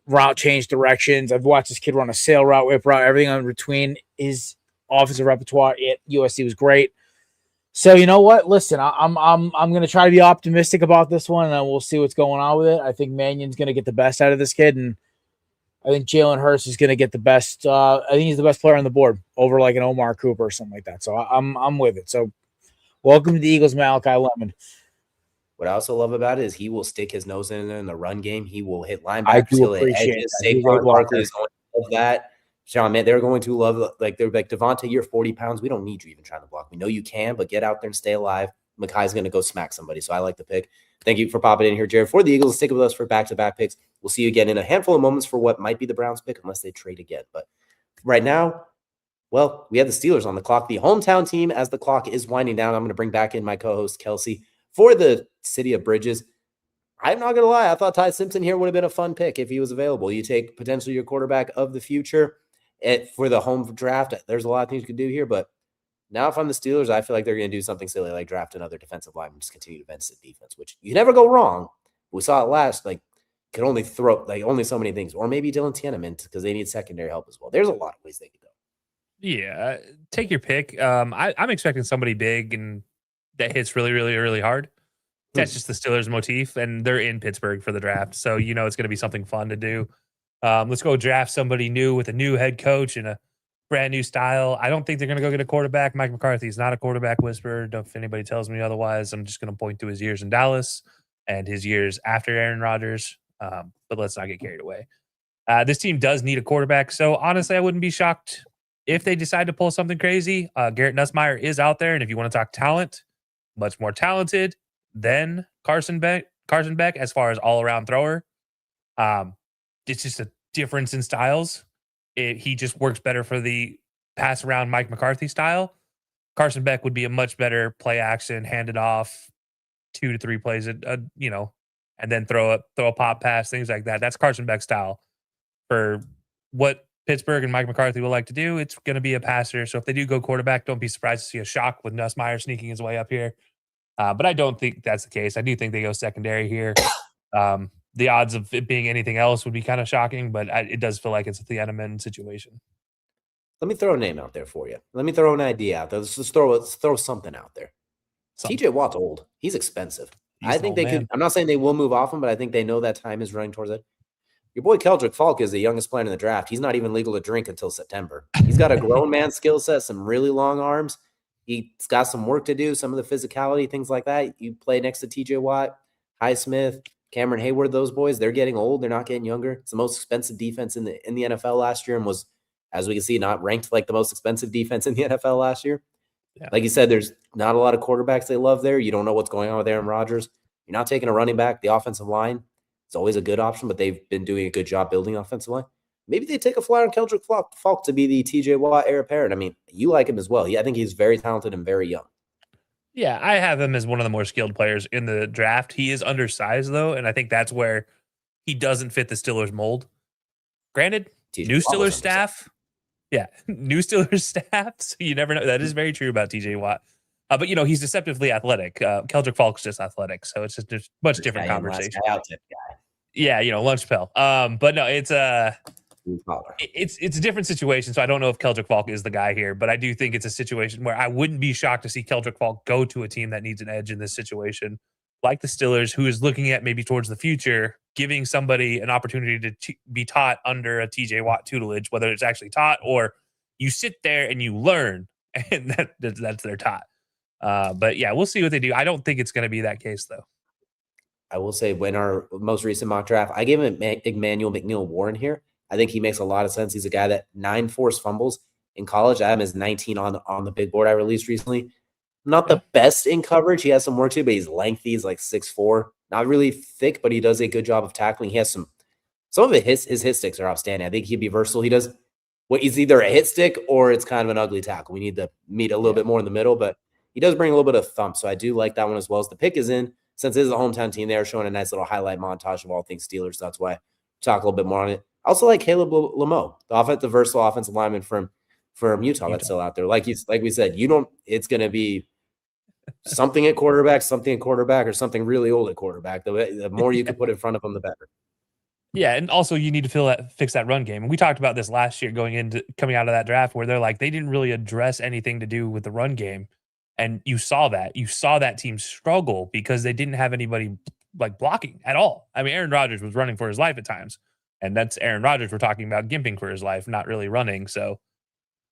route change directions. I've watched this kid run a sail route, whip route, everything in between. His offensive repertoire at USC was great. So you know what? Listen, I'm going to try to be optimistic about this one, and then we'll see what's going on with it. I think Mannion's going to get the best out of this kid, and I think Jalen Hurts is going to get the best. I think he's the best player on the board over like an Omar Cooper or something like that. So I'm with it. So welcome to the Eagles, Malachi Lemon. What I also love about it is he will stick his nose in there in the run game. He will hit linebackers. I do He'll hit appreciate edges. that. He's a Saquon blocker. Barkley is going to love that. Sean, man, they're going to love, they're like, Devontae, you're 40 pounds. We don't need you even trying to block. We know you can, but get out there and stay alive. Makai's going to go smack somebody. So I like the pick. Thank you for popping in here, Jared. For the Eagles, stick with us for back-to-back picks. We'll see you again in a handful of moments for what might be the Browns pick unless they trade again. But right now, well, we have the Steelers on the clock, the hometown team. As the clock is winding down, I'm going to bring back in my co-host, Kelcey, for the City of Bridges. I'm not going to lie. I thought Ty Simpson here would have been a fun pick if he was available. You take potentially your quarterback of the future for the home draft. There's a lot of things you could do here, but now if I'm the Steelers, I feel like they're going to do something silly like draft another defensive lineman, just continue to bench the defense, which you never go wrong. We saw it last, could only throw only so many things, or maybe Dylan Tiananmen because they need secondary help as well. There's a lot of ways they could go. Yeah, take your pick. I'm expecting somebody big and that hits really, really, really hard. That's just the Steelers' motif, and they're in Pittsburgh for the draft, so it's going to be something fun to do. Let's go draft somebody new with a new head coach and a brand new style. I don't think they're going to go get a quarterback. Mike McCarthy is not a quarterback whisperer. If anybody tells me otherwise, I'm just going to point to his years in Dallas and his years after Aaron Rodgers. But let's not get carried away. This team does need a quarterback, so honestly, I wouldn't be shocked if they decide to pull something crazy. Garrett Nussmeier is out there, and if you want to talk talent, much more talented than Carson Beck as far as all-around thrower. It's just a difference in styles. He just works better for the pass around Mike McCarthy style. Carson Beck would be a much better play action, hand it off 2 to 3 plays, and then throw a pop pass, things like that. That's Carson Beck's style. For what Pittsburgh and Mike McCarthy will like to do, it's going to be a passer. So if they do go quarterback, don't be surprised to see a shock with Nussmeier sneaking his way up here. But I don't think that's the case. I do think they go secondary here. The odds of it being anything else would be kind of shocking, but it does feel like it's a Tiananmen situation. Let me throw a name out there for you. Let me throw an idea out there. Let's just throw something out there. TJ Watt's old. He's expensive. I think they could. I'm not saying they will move off him, but I think they know that time is running towards it. Your boy Keldrick Falk is the youngest player in the draft. He's not even legal to drink until September. He's got a grown man skill set, some really long arms. He's got some work to do, some of the physicality, things like that. You play next to TJ Watt, Highsmith, Cameron Hayward, those boys, they're getting old. They're not getting younger. It's the most expensive defense in the NFL last year and was, as we can see, not ranked like the most expensive defense in the NFL last year. Yeah. Like you said, there's not a lot of quarterbacks they love there. You don't know what's going on with Aaron Rodgers. You're not taking a running back. The offensive line, it's always a good option, but they've been doing a good job building offensive line. Maybe they take a flyer on Keldrick Falk to be the TJ Watt heir apparent. I mean, you like him as well. I think he's very talented and very young. Yeah, I have him as one of the more skilled players in the draft. He is undersized, though, and I think that's where he doesn't fit the Steelers mold. Granted, new Steelers staff. Yeah, new Steelers staff, so you never know. That is very true about TJ Watt. But, he's deceptively athletic. Keldrick Falk's just athletic, so it's just a much different conversation. Yeah, lunch pill. But no, it's a different situation, so I don't know if Keldrick Falk is the guy here, but I do think it's a situation where I wouldn't be shocked to see Keldrick Falk go to a team that needs an edge in this situation, like the Steelers, who is looking at maybe towards the future, giving somebody an opportunity to be taught under a TJ Watt tutelage, whether it's actually taught or you sit there and you learn, and that's their taught. But yeah, we'll see what they do. I don't think it's going to be that case, though. I will say, when our most recent mock draft, I gave him Emmanuel McNeil Warren here. I think he makes a lot of sense. He's a guy that 9 forced fumbles in college. I have him as 19 on the big board I released recently. Not the best in coverage. He has some work to do, but he's lengthy. He's like 6'4". Not really thick, but he does a good job of tackling. He has some of his hit sticks are outstanding. I think he'd be versatile. He does what he's either a hit stick or it's kind of an ugly tackle. We need to meet a little bit more in the middle, but he does bring a little bit of thump. So I do like that one as well. As the pick is in, since it is a hometown team, they're showing a nice little highlight montage of all things Steelers. So that's why I talk a little bit more on it. I also like Caleb Lamo, the versatile offensive lineman from Utah that's still out there. Like we said, it's going to be something at quarterback, or something really old at quarterback. The more you can put in front of them, the better. Yeah, and also you need to fix that run game. And we talked about this last year coming out of that draft where they're like, they didn't really address anything to do with the run game. And you saw that. You saw that team struggle because they didn't have anybody like blocking at all. I mean, Aaron Rodgers was running for his life at times. And that's Aaron Rodgers we're talking about gimping for his life, not really running. So,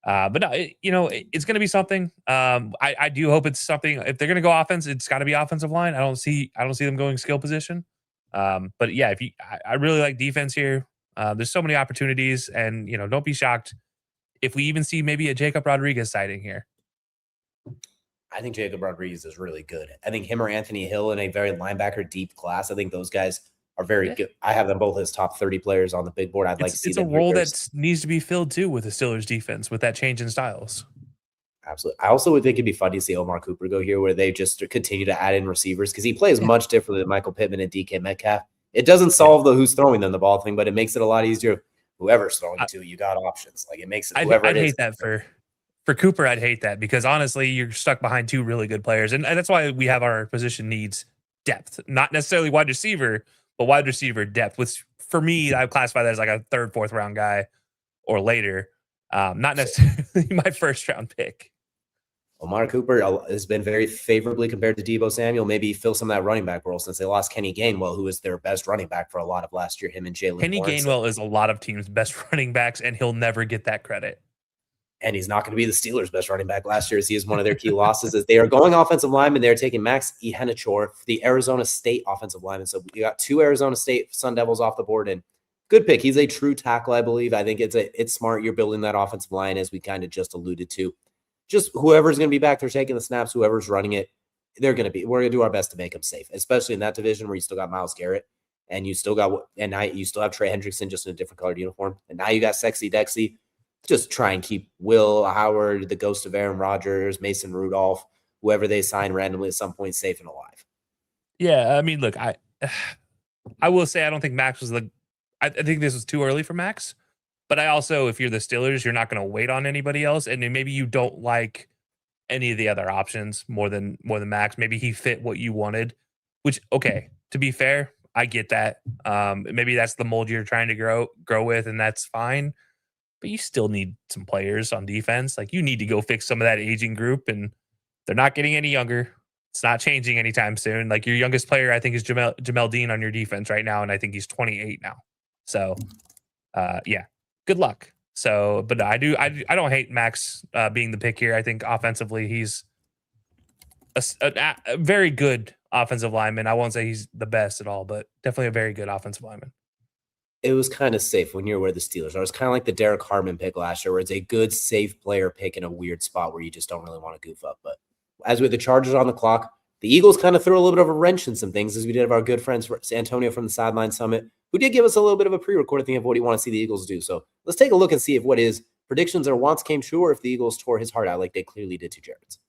but no, it's going to be something. I do hope it's something. If they're going to go offense, it's got to be offensive line. I don't see them going skill position. But yeah, I really like defense here. There's so many opportunities, and don't be shocked if we even see maybe a Jacob Rodriguez sighting here. I think Jacob Rodriguez is really good. I think him or Anthony Hill in a very linebacker deep class. I think those guys are very good. I have them both as top 30 players on the big board. I'd like to see them. It's a role that needs to be filled too with the Steelers defense with that change in styles. Absolutely. I also would think it'd be fun to see Omar Cooper go here where they just continue to add in receivers because he plays much differently than Michael Pittman and DK Metcalf. It doesn't solve the who's throwing them the ball thing, but it makes it a lot easier. Whoever's throwing it to, you got options. Like it makes it whoever I'd it is. hate that for Cooper. I'd hate that because honestly, you're stuck behind two really good players. And that's why we have our position needs depth, not necessarily wide receiver, but wide receiver depth, which for me, I classify that as like a third, fourth round guy or later. Not necessarily my first round pick. Omar Cooper has been very favorably compared to Deebo Samuel. Maybe fill some of that running back role since they lost Kenny Gainwell, who was their best running back for a lot of last year, him and Jalen Kenny Lawrence. Gainwell is a lot of teams' best running backs, and he'll never get that credit. And he's not going to be the Steelers' best running back last year, as he is one of their key losses. As they are going offensive linemen, they're taking Max Ihenachor, the Arizona State offensive lineman. So you got two Arizona State Sun Devils off the board, and good pick. He's a true tackle, I believe. I think it's smart. You're building that offensive line, as we kind of just alluded to. Just whoever's going to be back there taking the snaps, whoever's running it, we're going to do our best to make them safe, especially in that division where you still got Myles Garrett and you still have Trey Hendrickson just in a different colored uniform. And now you got Sexy Dexy. Just try and keep Will Howard, the ghost of Aaron Rodgers, Mason Rudolph, whoever they sign randomly at some point safe and alive. Yeah. I mean, look, I will say, I don't think Max was I think this was too early for Max. But I also, if you're the Steelers, you're not going to wait on anybody else. And then maybe you don't like any of the other options more than Max. Maybe he fit what you wanted, which, okay, to be fair, I get that. Maybe that's the mold you're trying to grow with, and that's fine. But you still need some players on defense. Like, you need to go fix some of that aging group, and they're not getting any younger. It's not changing anytime soon. Like, your youngest player, I think, is Jamel Dean on your defense right now, and I think he's 28 now. So, yeah. Good luck. So, but I don't hate Max being the pick here. I think offensively he's a very good offensive lineman. I won't say he's the best at all, but definitely a very good offensive lineman. It was kind of safe when you're where the Steelers are. It's kind of like the Derek Harmon pick last year, where it's a good, safe player pick in a weird spot where you just don't really want to goof up. But as with the Chargers on the clock, the Eagles kind of threw a little bit of a wrench in some things, as we did of our good friends Antonio from the Sideline Summit, who did give us a little bit of a pre-recorded thing of what he want to see the Eagles do. So let's take a look and see if what his predictions or wants came true, or if the Eagles tore his heart out like they clearly did to Jared's.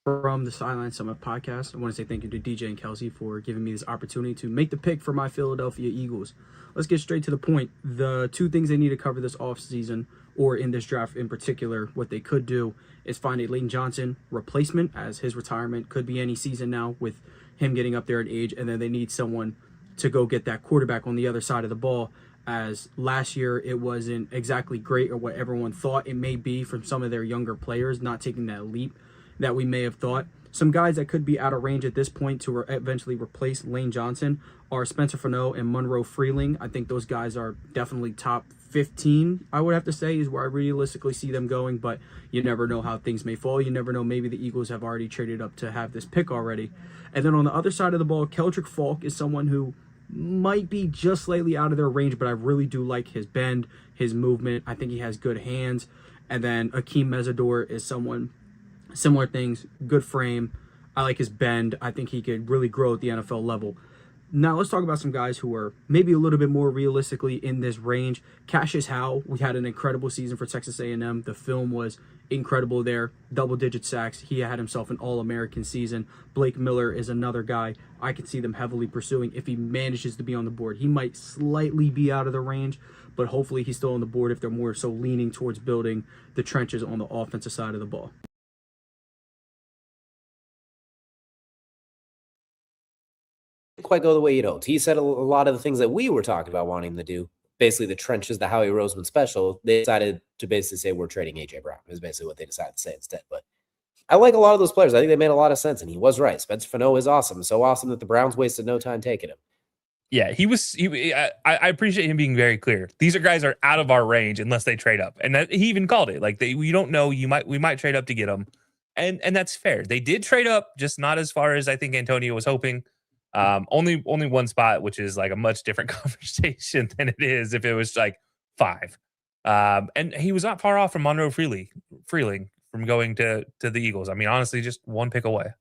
From the Sideline Summit podcast, I want to say thank you to DJ and Kelcey for giving me this opportunity to make the pick for my Philadelphia Eagles. Let's get straight to the point. The two things they need to cover this offseason, or in this draft in particular, what they could do is find a Leighton Johnson replacement, as his retirement could be any season now with him getting up there in age, and then they need someone to go get that quarterback on the other side of the ball, as last year it wasn't exactly great, or what everyone thought it may be from some of their younger players not taking that leap that we may have thought. Some guys that could be out of range at this point to eventually replace Lane Johnson are Spencer Fano and Monroe Freeling. I think those guys are definitely top 15, I would have to say, is where I realistically see them going, but you never know how things may fall. You never know, maybe the Eagles have already traded up to have this pick already. And then on the other side of the ball, Keldrick Falk is someone who might be just slightly out of their range, but I really do like his bend, his movement. I think he has good hands. And then Akeem Mesidor is someone, similar things, good frame. I like his bend. I think he could really grow at the NFL level. Now let's talk about some guys who are maybe a little bit more realistically in this range. Cassius Howe, we had an incredible season for Texas A&M. The film was incredible there. Double-digit sacks. He had himself an All-American season. Blake Miller is another guy I could see them heavily pursuing if he manages to be on the board. He might slightly be out of the range, but hopefully he's still on the board if they're more so leaning towards building the trenches on the offensive side of the ball. Quite go the way you'd hoped. He said a lot of the things that we were talking about wanting to do. Basically, the trenches, the Howie Roseman special. They decided to basically say we're trading AJ Brown. Is basically what they decided to say instead. But I like a lot of those players. I think they made a lot of sense, and he was right. Spencer Fano is awesome. So awesome that the Browns wasted no time taking him. Yeah, I appreciate him being very clear. These guys are out of our range unless they trade up, and he even called it like we don't know. We might trade up to get them, and that's fair. They did trade up, just not as far as I think Antonio was hoping. Only one spot, which is like a much different conversation than it is if it was like 5. And he was not far off from Monroe Freeling from going to the Eagles. I mean, honestly, just one pick away.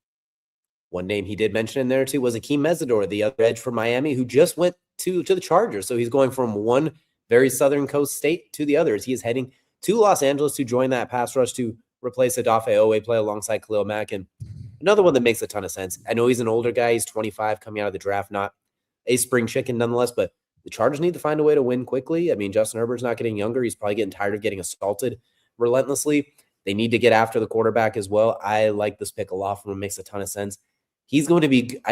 One name he did mention in there too was Akeem Mesidor, the other edge from Miami, who just went to the Chargers. So he's going from one very southern coast state to the others. He is heading to Los Angeles to join that pass rush to replace Odafe Owe, play alongside Khalil Mack. And another one that makes a ton of sense. I know he's an older guy. He's 25 coming out of the draft, not a spring chicken nonetheless, but the Chargers need to find a way to win quickly. I mean, Justin Herbert's not getting younger. He's probably getting tired of getting assaulted relentlessly. They need to get after the quarterback as well. I like this pick a lot from him. It makes a ton of sense. I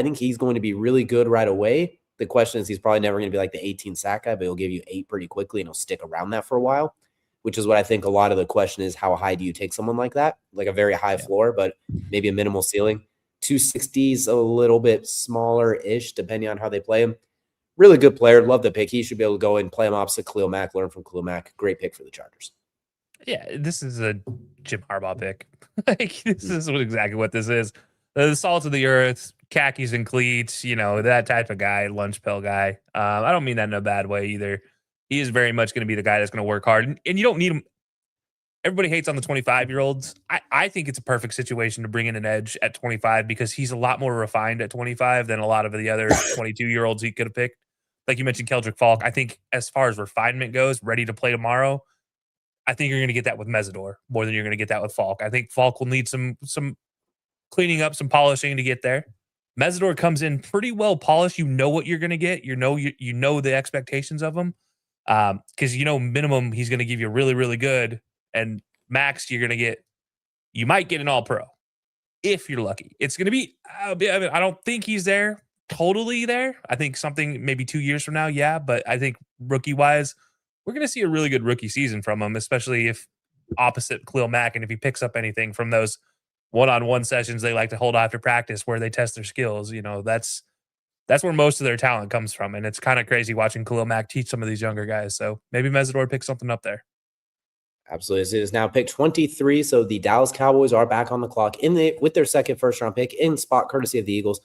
think he's going to be really good right away. The question is he's probably never going to be like the 18 sack guy, but he'll give you 8 pretty quickly and he'll stick around that for a while, which is what I think a lot of the question is, how high do you take someone like that? Like a very high floor, but maybe a minimal ceiling. 260s, a little bit smaller-ish, depending on how they play him. Really good player. Love the pick. He should be able to go and play him opposite Khalil Mack, learn from Khalil Mack. Great pick for the Chargers. Yeah, this is a Jim Harbaugh pick. Like, this is exactly what this is. The salt of the earth, khakis and cleats, that type of guy, lunch pill guy. I don't mean that in a bad way either. He is very much going to be the guy that's going to work hard. And you don't need him. Everybody hates on the 25-year-olds. I think it's a perfect situation to bring in an edge at 25 because he's a lot more refined at 25 than a lot of the other 22-year-olds he could have picked. Like you mentioned, Keldrick Falk. I think as far as refinement goes, ready to play tomorrow, I think you're going to get that with Mesidor more than you're going to get that with Falk. I think Falk will need some cleaning up, some polishing to get there. Mesidor comes in pretty well polished. You know what you're going to get. You know the expectations of him because minimum he's going to give you really, really good. And max, you might get an all-pro if you're lucky. It's going to be, I don't think he's totally there. I think something maybe 2 years from now, yeah. But I think rookie-wise, we're going to see a really good rookie season from him, especially if opposite Khalil Mack and if he picks up anything from those one-on-one sessions they like to hold after practice where they test their skills. That's where most of their talent comes from. And it's kind of crazy watching Khalil Mack teach some of these younger guys. So maybe Mesidor picks something up there. Absolutely. It is now pick 23. So the Dallas Cowboys are back on the clock with their second first-round pick in spot courtesy of the Eagles.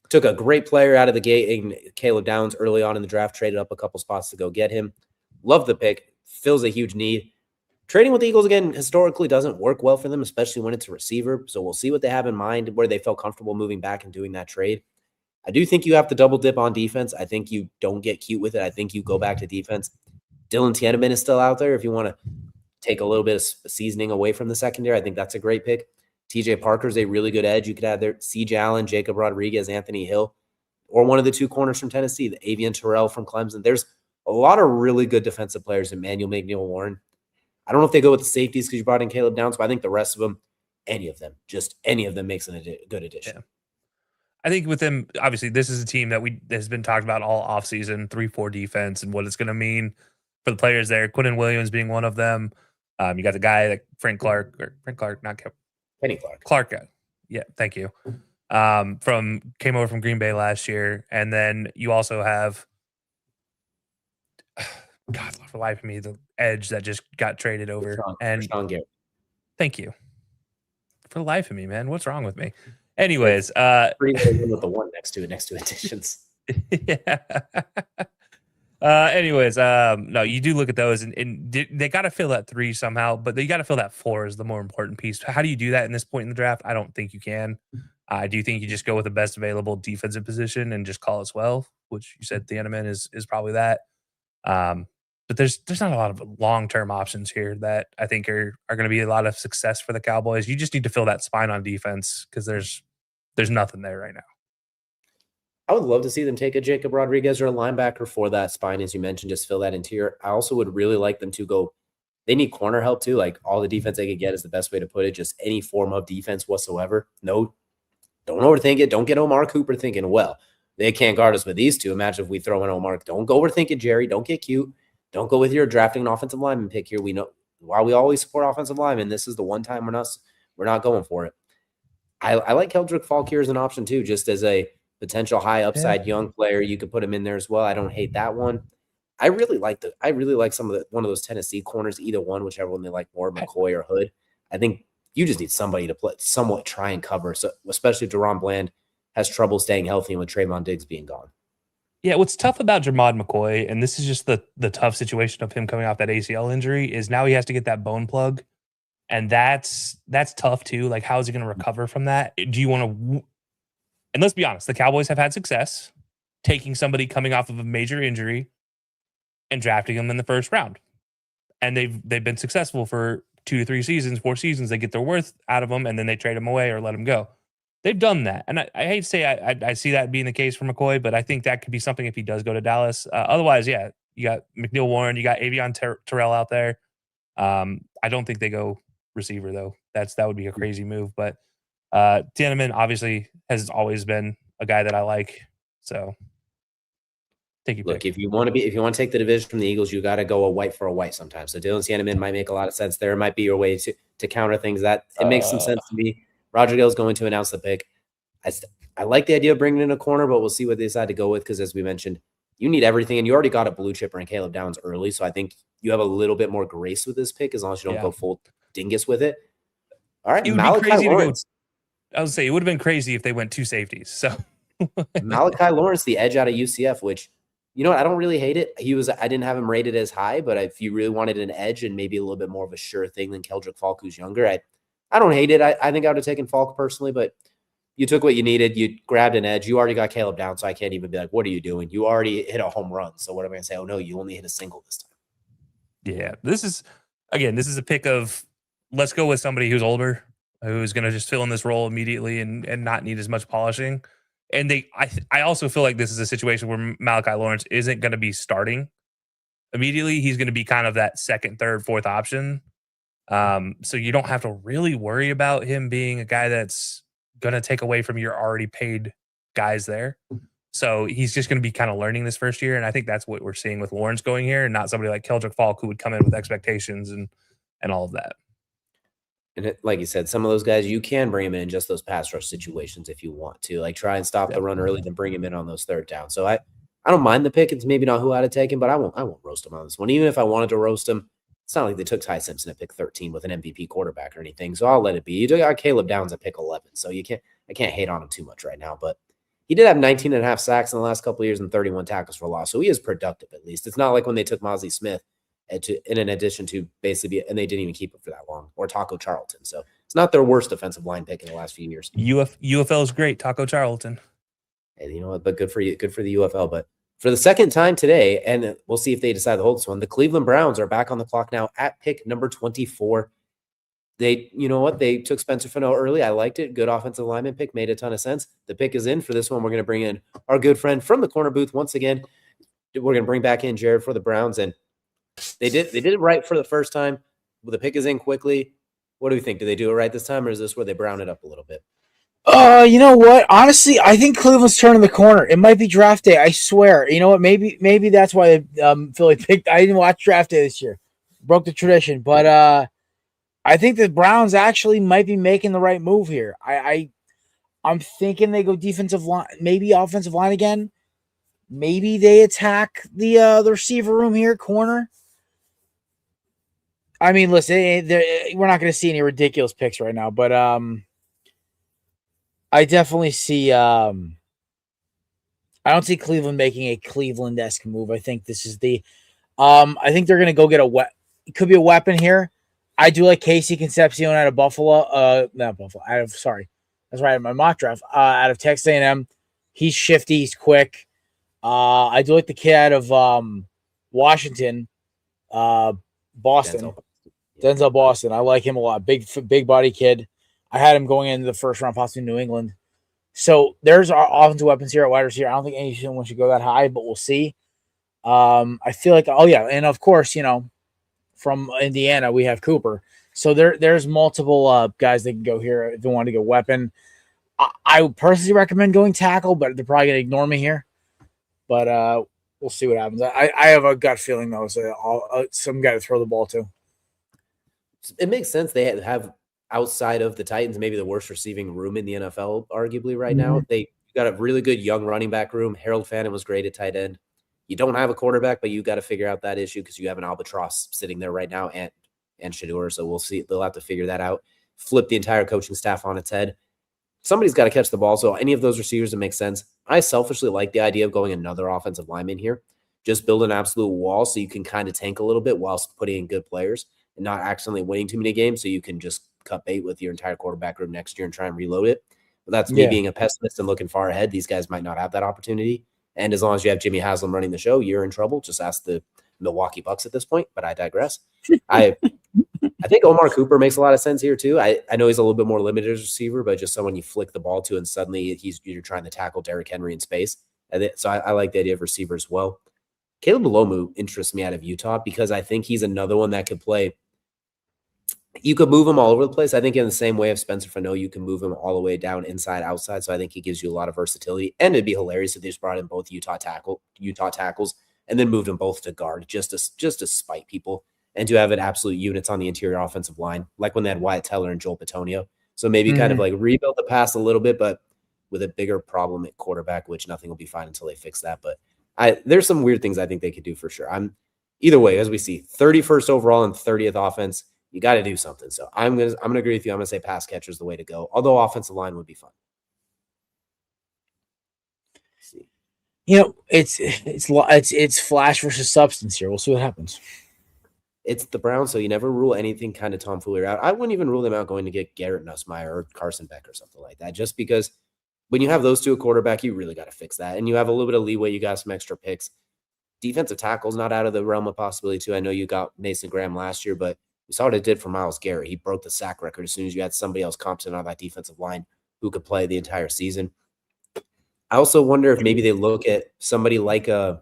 Took a great player out of the gate in Caleb Downs early on in the draft, traded up a couple spots to go get him. Love the pick. Fills a huge need. Trading with the Eagles, again, historically doesn't work well for them, especially when it's a receiver. So we'll see what they have in mind, where they felt comfortable moving back and doing that trade. I do think you have to double dip on defense. I think you don't get cute with it. I think you go back to defense. Dylan Tiedemann is still out there if you want to take a little bit of seasoning away from the secondary. I think that's a great pick. TJ Parker's a really good edge. You could have there C.J. Allen, Jacob Rodriguez, Anthony Hill, or one of the 2 corners from Tennessee, the Avian Terrell from Clemson. There's a lot of really good defensive players, Emmanuel McNeil Warren. I don't know if they go with the safeties because you brought in Caleb Downs, but I think the rest of them, any of them makes a good addition. Yeah. I think with them, obviously, this is a team that has been talked about all offseason, 3-4 defense and what it's going to mean for the players there. Quinnen Williams being one of them. You got the guy like Kenny Clark. Yeah, thank you. Came over from Green Bay last year. And then you also have, God, for life of me, the edge that just got traded over. Sean Garrett. Thank you. For the life of me, man. What's wrong with me? Anyways, with the one next to additions. Yeah. No, you do look at those and they got to fill that 3 somehow, but they got to fill that 4 is the more important piece. How do you do that in this point in the draft? I don't think you can. Do you think you just go with the best available defensive position and just call it 12, which you said Thieneman is probably that. But there's not a lot of long-term options here that I think are going to be a lot of success for the Cowboys. You just need to fill that spine on defense because there's nothing there right now. I would love to see them take a Jacob Rodriguez or a linebacker for that spine, as you mentioned, just fill that interior. I also would really like them to go. They need corner help too. Like all the defense they could get is the best way to put it. Just any form of defense whatsoever. No, don't overthink it. Don't get Omar Cooper thinking, well, they can't guard us with these two. Imagine if we throw in Omar. Don't go overthink it, Jerry. Don't get cute. Don't go with your drafting an offensive lineman pick here. We know while we always support offensive linemen, this is the one time we're not going for it. I like Keldrick Falk here as an option too, just as a potential high upside young player. You could put him in there as well. I don't hate that one. I really like one of those Tennessee corners, either one, whichever one they like more, McCoy or Hood. I think you just need somebody to play somewhat try and cover. So especially if Deron Bland has trouble staying healthy and with Trayvon Diggs being gone. Yeah, what's tough about Jermod McCoy, and this is just the tough situation of him coming off that ACL injury, is now he has to get that bone plug, and that's tough too. Like, how is he going to recover from that? Do you want to? And let's be honest, the Cowboys have had success taking somebody coming off of a major injury and drafting them in the first round, and they've been successful for 2 to 3 seasons, 4 seasons. They get their worth out of them, and then they trade them away or let them go. They've done that. And I hate to say I see that being the case for McCoy, but I think that could be something if he does go to Dallas. Otherwise, yeah, you got McNeil Warren, you got Avion Terrell out there. I don't think they go receiver, though. That would be a crazy move. But Thieneman obviously has always been a guy that I like. So take your pick. If you want to take the division from the Eagles, you got to go a white for a white sometimes. So Dylan Thieneman might make a lot of sense there. It might be your way to counter things. That it makes some sense to me. Roger Goodell's going to announce the pick. I like the idea of bringing in a corner, but we'll see what they decide to go with because, as we mentioned, you need everything, and you already got a blue chipper in Caleb Downs early, so I think you have a little bit more grace with this pick as long as you don't go full dingus with it. All right, Malachi Lawrence. I would say it would have been crazy if they went 2 safeties. So Malachi Lawrence, the edge out of UCF, which, you know what, I don't really hate it. I didn't have him rated as high, but if you really wanted an edge and maybe a little bit more of a sure thing than Keldrick Falk, who's younger, I don't hate it. I think I would have taken Falk personally, but you took what you needed. You grabbed an edge. You already got Caleb down, so I can't even be like, what are you doing? You already hit a home run. So what am I going to say? Oh, no, you only hit a single this time. Yeah, this is a pick of let's go with somebody who's older, who's going to just fill in this role immediately and not need as much polishing. And I also feel like this is a situation where Malachi Lawrence isn't going to be starting immediately. He's going to be kind of that second, third, fourth option. So you don't have to really worry about him being a guy that's going to take away from your already paid guys there. So he's just going to be kind of learning this first year. And I think that's what we're seeing with Lawrence going here and not somebody like Keldrick Falk who would come in with expectations and all of that. And like you said, some of those guys, you can bring them in just those pass rush situations if you want to, like try and stop the run early, then bring him in on those third downs. So I don't mind the pick. It's maybe not who I'd have taken, but I won't roast him on this one. Even if I wanted to roast him, it's not like they took Ty Simpson at pick 13 with an MVP quarterback or anything. So I'll let it be. You got Caleb Downs at pick 11. So I can't hate on him too much right now, but he did have 19 and a half sacks in the last couple of years and 31 tackles for loss. So he is productive at least. It's not like when they took Mosley Smith in addition to basically and they didn't even keep it for that long, or Taco Charlton. So it's not their worst defensive line pick in the last few years. UFL is great. Taco Charlton. Hey, you know what? But good for you. Good for the UFL. But for the second time today, and we'll see if they decide to hold this one, the Cleveland Browns are back on the clock now at pick number 24. You know what? They took Spencer Fano early. I liked it. Good offensive lineman pick. Made a ton of sense. The pick is in for this one. We're going to bring in our good friend from the corner booth once again. We're going to bring back in Jared for the Browns, and they did it right for the first time. The pick is in quickly. What do we think? Do they do it right this time, or is this where they brown it up a little bit? You know what? Honestly, I think Cleveland's turning the corner. It might be draft day. I swear. You know what? Maybe that's why Philly picked. I didn't watch draft day this year. Broke the tradition, but I think the Browns actually might be making the right move here. I'm thinking they go defensive line, maybe offensive line again. Maybe they attack the receiver room here, corner. I mean, listen, we're not going to see any ridiculous picks right now, but I definitely see. I don't see Cleveland making a Cleveland-esque move. I think this is the. I think they're going to go get it could be a weapon here. I do like Casey Concepcion out of Buffalo. Not Buffalo. That's right, my mock draft out of Texas A&M. He's shifty. He's quick. I do like the kid out of Washington, Boston. Denzel Boston. I like him a lot. Big body kid. I had him going into the first round, possibly New England. So there's our offensive weapons here at wide receiver. I don't think anyone should go that high, but we'll see. I feel like, and of course, from Indiana we have Cooper. So there's multiple guys that can go here if they want to go weapon. I would personally recommend going tackle, but they're probably gonna ignore me here. But we'll see what happens. I have a gut feeling though, so some guy to throw the ball to. It makes sense. They have outside of the Titans, maybe the worst receiving room in the NFL, arguably right now. They got a really good young running back room. Harold Fannin was great at tight end. You don't have a quarterback, but you got to figure out that issue because you have an albatross sitting there right now and Shador. So we'll see. They'll have to figure that out. Flip the entire coaching staff on its head. Somebody's got to catch the ball. So any of those receivers that make sense. I selfishly like the idea of going another offensive lineman here. Just build an absolute wall so you can kind of tank a little bit whilst putting in good players and not accidentally winning too many games so you can just cut bait with your entire quarterback room next year and try and reload it. But that's me being a pessimist and looking far ahead. These guys might not have that opportunity. And as long as you have Jimmy Haslam running the show, you're in trouble. Just ask the Milwaukee Bucks at this point, but I digress. I think Omar Cooper makes a lot of sense here too. I know he's a little bit more limited as a receiver, but just someone you flick the ball to and suddenly you're trying to tackle Derrick Henry in space. So I like the idea of receiver as well. Caleb Lomu interests me out of Utah because I think he's another one that could play. You could move him all over the place. I think in the same way of Spencer Fano, you can move him all the way down, inside, outside. So I think he gives you a lot of versatility. And it'd be hilarious if they just brought in both Utah tackles and then moved them both to guard just to spite people and to have an absolute units on the interior offensive line, like when they had Wyatt Teller and Joel Petonio. So maybe kind of like rebuild the pass a little bit, but with a bigger problem at quarterback, which nothing will be fine until they fix that. But there's some weird things I think they could do for sure. Either way, as we see, 31st overall and 30th offense. You got to do something. So I'm gonna agree with you. I'm gonna say pass catcher is the way to go. Although offensive line would be fun. Let's see. It's flash versus substance here. We'll see what happens. It's the Browns, so you never rule anything kind of tomfoolery out. I wouldn't even rule them out going to get Garrett Nussmeier or Carson Beck or something like that. Just because when you have those two at quarterback, you really got to fix that. And you have a little bit of leeway. You got some extra picks. Defensive tackle's not out of the realm of possibility too. I know you got Mason Graham last year, but we saw what it did for Myles Garrett. He broke the sack record as soon as you had somebody else competent on that defensive line who could play the entire season. I also wonder if maybe they look at somebody like the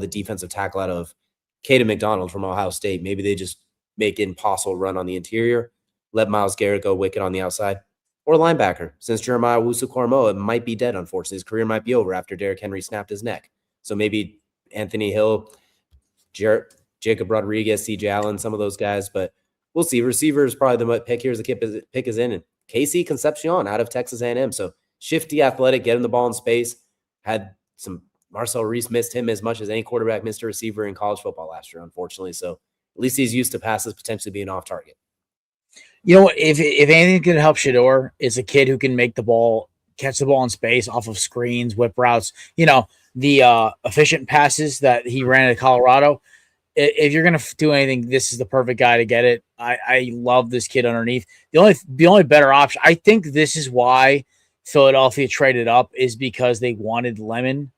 defensive tackle out of Caden McDonald from Ohio State. Maybe they just make an impossible run on the interior, let Myles Garrett go wicked on the outside, or linebacker. Since Jeremiah Owusu-Koramoah might be dead, unfortunately. His career might be over after Derrick Henry snapped his neck. So maybe Anthony Hill, Jacob Rodriguez, C.J. Allen, some of those guys, but we'll see. Receiver is probably the pick here as the pick is in. And Casey Concepcion out of Texas A&M. So shifty, athletic, get him the ball in space. Had some Marcel Reese missed him as much as any quarterback missed a receiver in college football last year, unfortunately. So at least he's used to passes potentially being off target. If anything can help Shador, is a kid who can make the ball, catch the ball in space off of screens, whip routes, the efficient passes that he ran at Colorado. If you're going to do anything, this is the perfect guy to get it. I love this kid underneath. The only better option, I think this is why Philadelphia traded up, is because they wanted Lemon.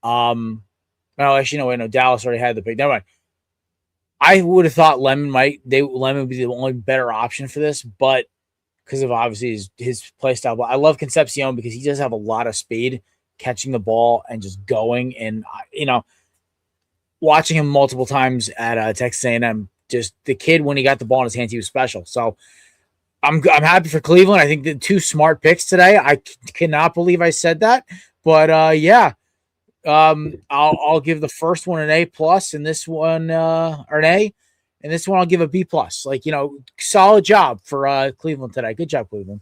Dallas already had the pick. Never mind. I would have thought Lemon would be the only better option for this, but because of obviously his play style. But I love Concepcion because he does have a lot of speed, catching the ball and just going. And watching him multiple times at Texas A&M, just the kid, when he got the ball in his hands, he was special. So I'm happy for Cleveland. I think the two smart picks today. I cannot believe I said that, but I'll give the first one an A+, and this one or an A, and this one I'll give a B+. Solid job for Cleveland today. Good job, Cleveland.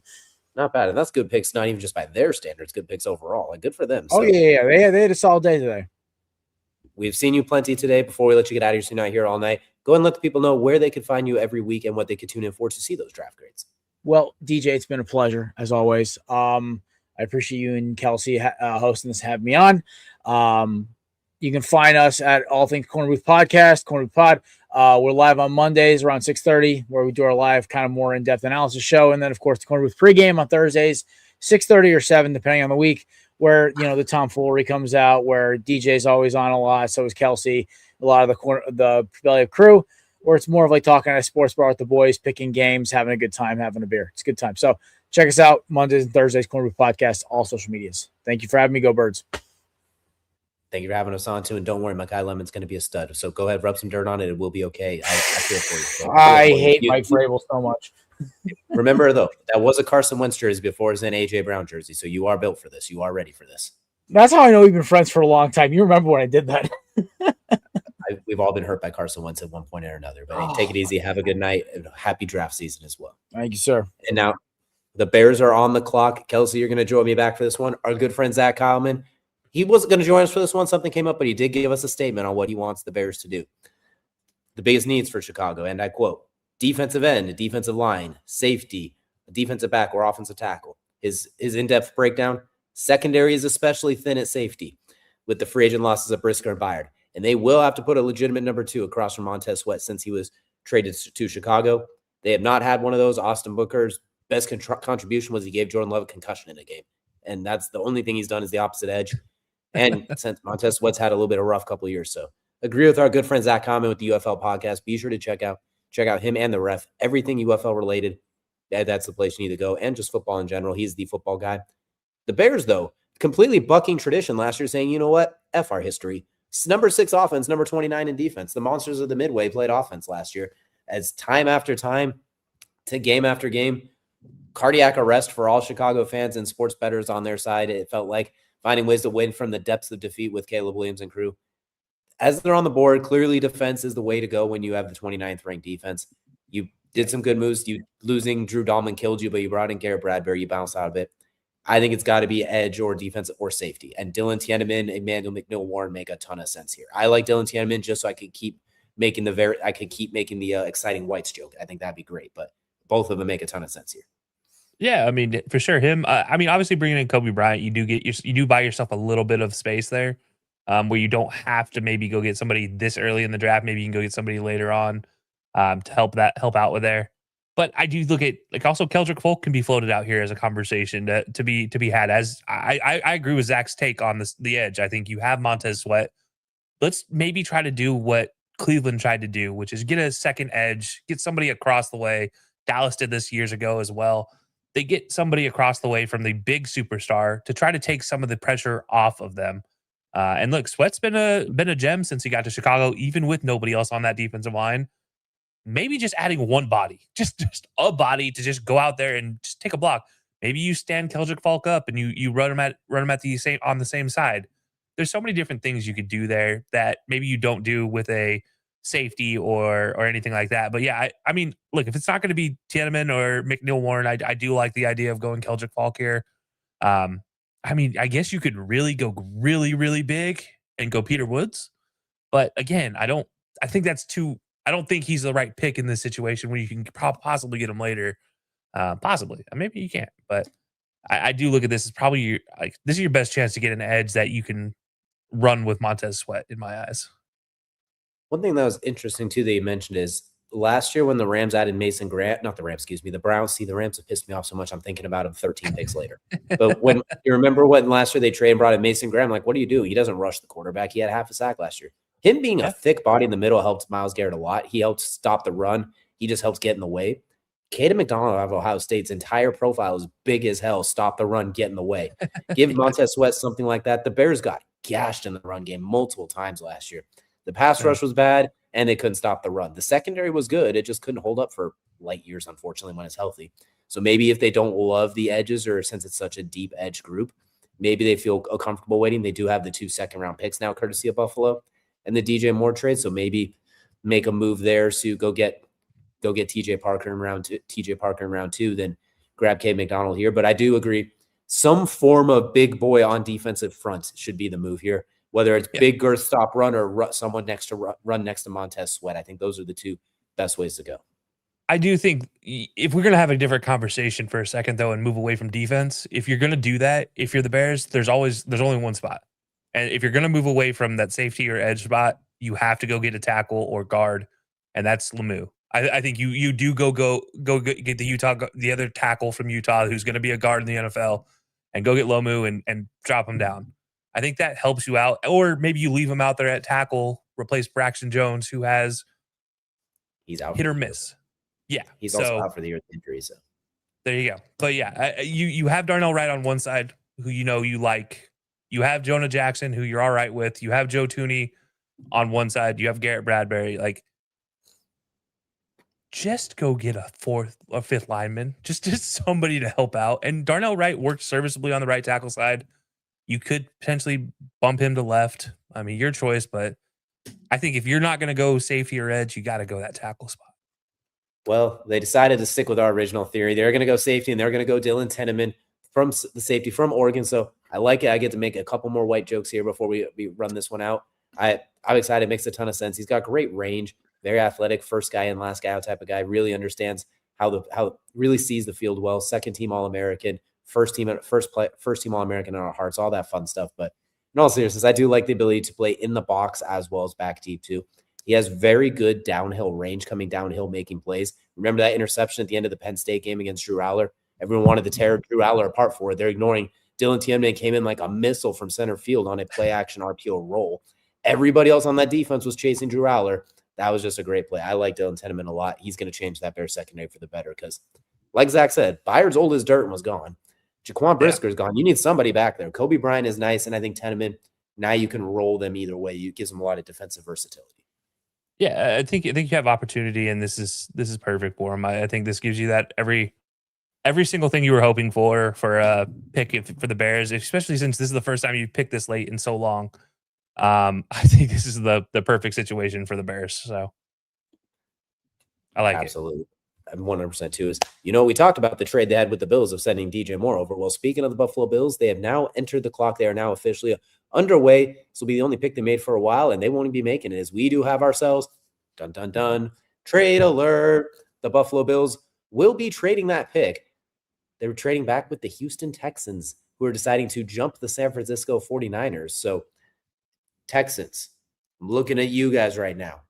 Not bad, and that's good picks. Not even just by their standards, good picks overall. Like good for them. So. Oh yeah, they had a solid day today. We've seen you plenty today. Before we let you get out of here, so you're not here all night, go and let the people know where they could find you every week and what they could tune in for to see those draft grades. Well, DJ, it's been a pleasure as always. I appreciate you and Kelcey hosting this, having me on. You can find us at All Things Corner Booth Podcast, Corner Booth Pod. We're live on Mondays around 6:30, where we do our live kind of more in-depth analysis show. And then, of course, the Corner Booth pregame on Thursdays, 6:30 or 7, depending on the week, where the tomfoolery comes out, where DJ's always on a lot, so is Kelcey, a lot of the Belly Up crew, or it's more of like talking at a sports bar with the boys, picking games, having a good time, having a beer. It's a good time. So check us out Mondays and Thursdays, Corner Booth Podcast, all social medias. Thank you for having me. Go Birds. Thank you for having us on too. And don't worry, my guy Lemon's going to be a stud. So go ahead, rub some dirt on it. It will be okay. I feel for you. So I hate Mike Vrabel so much. Remember, though, that was a Carson Wentz jersey before it was an A.J. Brown jersey. So you are built for this. You are ready for this. That's how I know we've been friends for a long time. You remember when I did that. We've all been hurt by Carson Wentz at one point or another. But hey, take it easy. Have a good night. And happy draft season as well. Thank you, sir. And now the Bears are on the clock. Kelcey, you're going to join me back for this one. Our good friend Zach Kyleman. He wasn't going to join us for this one. Something came up, but he did give us a statement on what he wants the Bears to do. The biggest needs for Chicago, and I quote, defensive end, a defensive line, safety, a defensive back, or offensive tackle. His in-depth breakdown, secondary is especially thin at safety with the free agent losses of Brisker and Byard. And they will have to put a legitimate number 2 across from Montez Sweat since he was traded to Chicago. They have not had one of those. Austin Booker's best contribution was he gave Jordan Love a concussion in a game. And that's the only thing he's done is the opposite edge. And since Montez Sweat's had a little bit of a rough couple of years. So agree with our good friend Zach Kyleman with the UFL podcast. Be sure to check out him and the ref. Everything UFL related, that's the place you need to go. And just football in general. He's the football guy. The Bears, though, completely bucking tradition last year, saying, you know what? F our history. It's number 6 offense, number 29 in defense. The Monsters of the Midway played offense last year. As time after time, to game after game, cardiac arrest for all Chicago fans and sports bettors on their side. It felt like finding ways to win from the depths of defeat with Caleb Williams and crew. As they're on the board, clearly defense is the way to go when you have the 29th ranked defense. You did some good moves. Losing Drew Dahlman killed you, but you brought in Garrett Bradbury. You bounced out a bit. I think it's got to be edge or defense or safety. And Dylan Tienneman, Emmanuel McNeil-Warren make a ton of sense here. I like Dylan Tienneman just so I could keep making the exciting whites joke. I think that'd be great. But both of them make a ton of sense here. Yeah, I mean, for sure. Him, obviously bringing in Kobe Bryant, you do buy yourself a little bit of space there, where you don't have to maybe go get somebody this early in the draft. Maybe you can go get somebody later on to help out with there. But I do look at also Keldrick Folk can be floated out here as a conversation to be had. As I agree with Zach's take on the edge. I think you have Montez Sweat. Let's maybe try to do what Cleveland tried to do, which is get a second edge, get somebody across the way. Dallas did this years ago as well. They get somebody across the way from the big superstar to try to take some of the pressure off of them. And look, Sweat's been a gem since he got to Chicago, even with nobody else on that defensive line. Maybe just adding one body, just a body to just go out there and just take a block. Maybe you stand Keldrick Falk up and you run him at the same side. There's so many different things you could do there that maybe you don't do with a safety or anything like that. But yeah, I mean, look, if it's not going to be Tienneman or McNeil-Warren, I do like the idea of going Keldrick Falk here. I mean, I guess you could really go really, really big and go Peter Woods. But again, I don't think he's the right pick in this situation when you can possibly get him later. Possibly. Maybe you can't. But I do look at this as probably this is your best chance to get an edge that you can run with Montez Sweat in my eyes. One thing that was interesting, too, that you mentioned is last year when the Rams added Mason Grant, not the Rams, excuse me, the Browns. See, the Rams have pissed me off so much I'm thinking about him 13 picks later. But when you remember when last year they traded and brought in Mason Grant, I'm like, what do you do? He doesn't rush the quarterback. He had half a sack last year. Him being a thick body in the middle helped Myles Garrett a lot. He helped stop the run. He just helps get in the way. Caden McDonald of Ohio State's entire profile is big as hell. Stop the run, get in the way. Give Montez Sweat something like that. The Bears got gashed in the run game multiple times last year. The pass rush was bad, and they couldn't stop the run. The secondary was good. It just couldn't hold up for light years, unfortunately, when it's healthy. So maybe if they don't love the edges or since it's such a deep edge group, maybe they feel comfortable waiting. They do have the 2 second-round picks now, courtesy of Buffalo, and the DJ Moore trade. So maybe make a move there to go get TJ Parker in round 2, then grab Cade McDonald here. But I do agree, some form of big boy on defensive front should be the move here. Whether it's big girth stop run or someone run next to Montez Sweat. I think those are the 2 best ways to go. I do think if we're going to have a different conversation for a second, though, and move away from defense, if you're going to do that, if you're the Bears, there's only one spot. And if you're going to move away from that safety or edge spot, you have to go get a tackle or guard, and that's Lemieux. I think you do go get the other tackle from Utah who's going to be a guard in the NFL, and go get Lomu and drop him down. I think that helps you out, or maybe you leave him out there at tackle, replace Braxton Jones, who has he's out hit or miss. Yeah, he's so also out for the year with injury. So there you go. But yeah, you have Darnell Wright on one side, who you like. You have Jonah Jackson, who you're all right with. You have Joe Tooney on one side. You have Garrett Bradbury. Like, just go get a fourth or fifth lineman, just somebody to help out. And Darnell Wright worked serviceably on the right tackle side. You could potentially bump him to left. I mean, your choice, but I think if you're not going to go safety or edge, you got to go that tackle spot. Well, they decided to stick with our original theory. They're going to go safety, and they're going to go Dylan Tenneman from the safety from Oregon. So I like it. I get to make a couple more white jokes here before we run this one out. I'm excited. It makes a ton of sense. He's got great range, very athletic, first guy in, last guy out type of guy. Really understands how really sees the field well. Second team All-American, first team All-American in our hearts, all that fun stuff. But in all seriousness, I do like the ability to play in the box as well as back deep too. He has very good downhill range, coming downhill, making plays. Remember that interception at the end of the Penn State game against Drew Aller? Everyone wanted to tear Drew Aller apart for it. They're ignoring Dylan Tenneman came in like a missile from center field on a play action RPO roll. Everybody else on that defense was chasing Drew Aller. That was just a great play. I like Dylan Tenneman a lot. He's going to change that Bears secondary for the better because, like Zach said, Byard's old as dirt and was gone. Jaquan Brisker's gone. You need somebody back there. Kobe Bryant is nice, and I think Tenneman, now you can roll them either way. It gives them a lot of defensive versatility. Yeah, I think you have opportunity, and this is perfect for him. I think this gives you that every single thing you were hoping for a pick for the Bears, especially since this is the first time you've picked this late in so long. I think this is the perfect situation for the Bears. So I like Absolutely. I'm 100% too. We talked about the trade they had with the Bills of sending DJ Moore over. Well, speaking of the Buffalo Bills, they have now entered the clock. They are now officially underway. This will be the only pick they made for a while, and they won't be making it as we do have ourselves. Dun, dun, dun. Trade alert. The Buffalo Bills will be trading that pick. They were trading back with the Houston Texans, who are deciding to jump the San Francisco 49ers. So, Texans, I'm looking at you guys right now.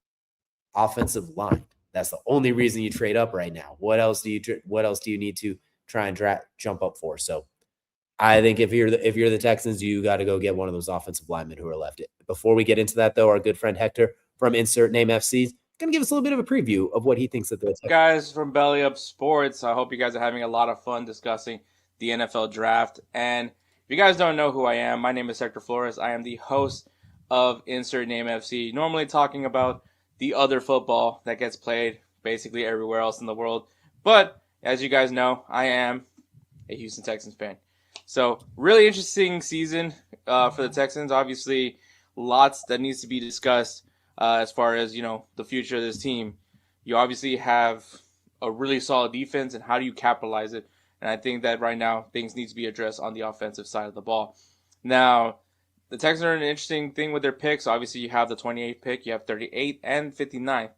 Offensive line. That's the only reason you trade up right now. What else do you need to try and jump up for? So, I think if you're the Texans, you got to go get one of those offensive linemen who are left. Before we get into that, though, our good friend Hector from Insert Name FC is going to give us a little bit of a preview of what he thinks that the guys from Belly Up Sports. I hope you guys are having a lot of fun discussing the NFL draft. And if you guys don't know who I am, my name is Hector Flores. I am the host of Insert Name FC, normally talking about the other football that gets played basically everywhere else in the world. But as you guys know, I am a Houston Texans fan. So really interesting season for the Texans. Obviously, lots that needs to be discussed as far as, the future of this team. You obviously have a really solid defense, and how do you capitalize it? And I think that right now things need to be addressed on the offensive side of the ball. Now, the Texans are an interesting thing with their picks. Obviously, you have the 28th pick, you have 38th and 59th,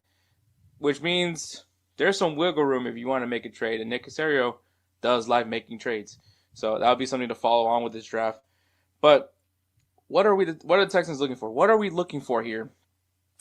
which means there's some wiggle room if you want to make a trade. And Nick Caserio does like making trades. So that would be something to follow on with this draft. But what are the Texans looking for? What are we looking for here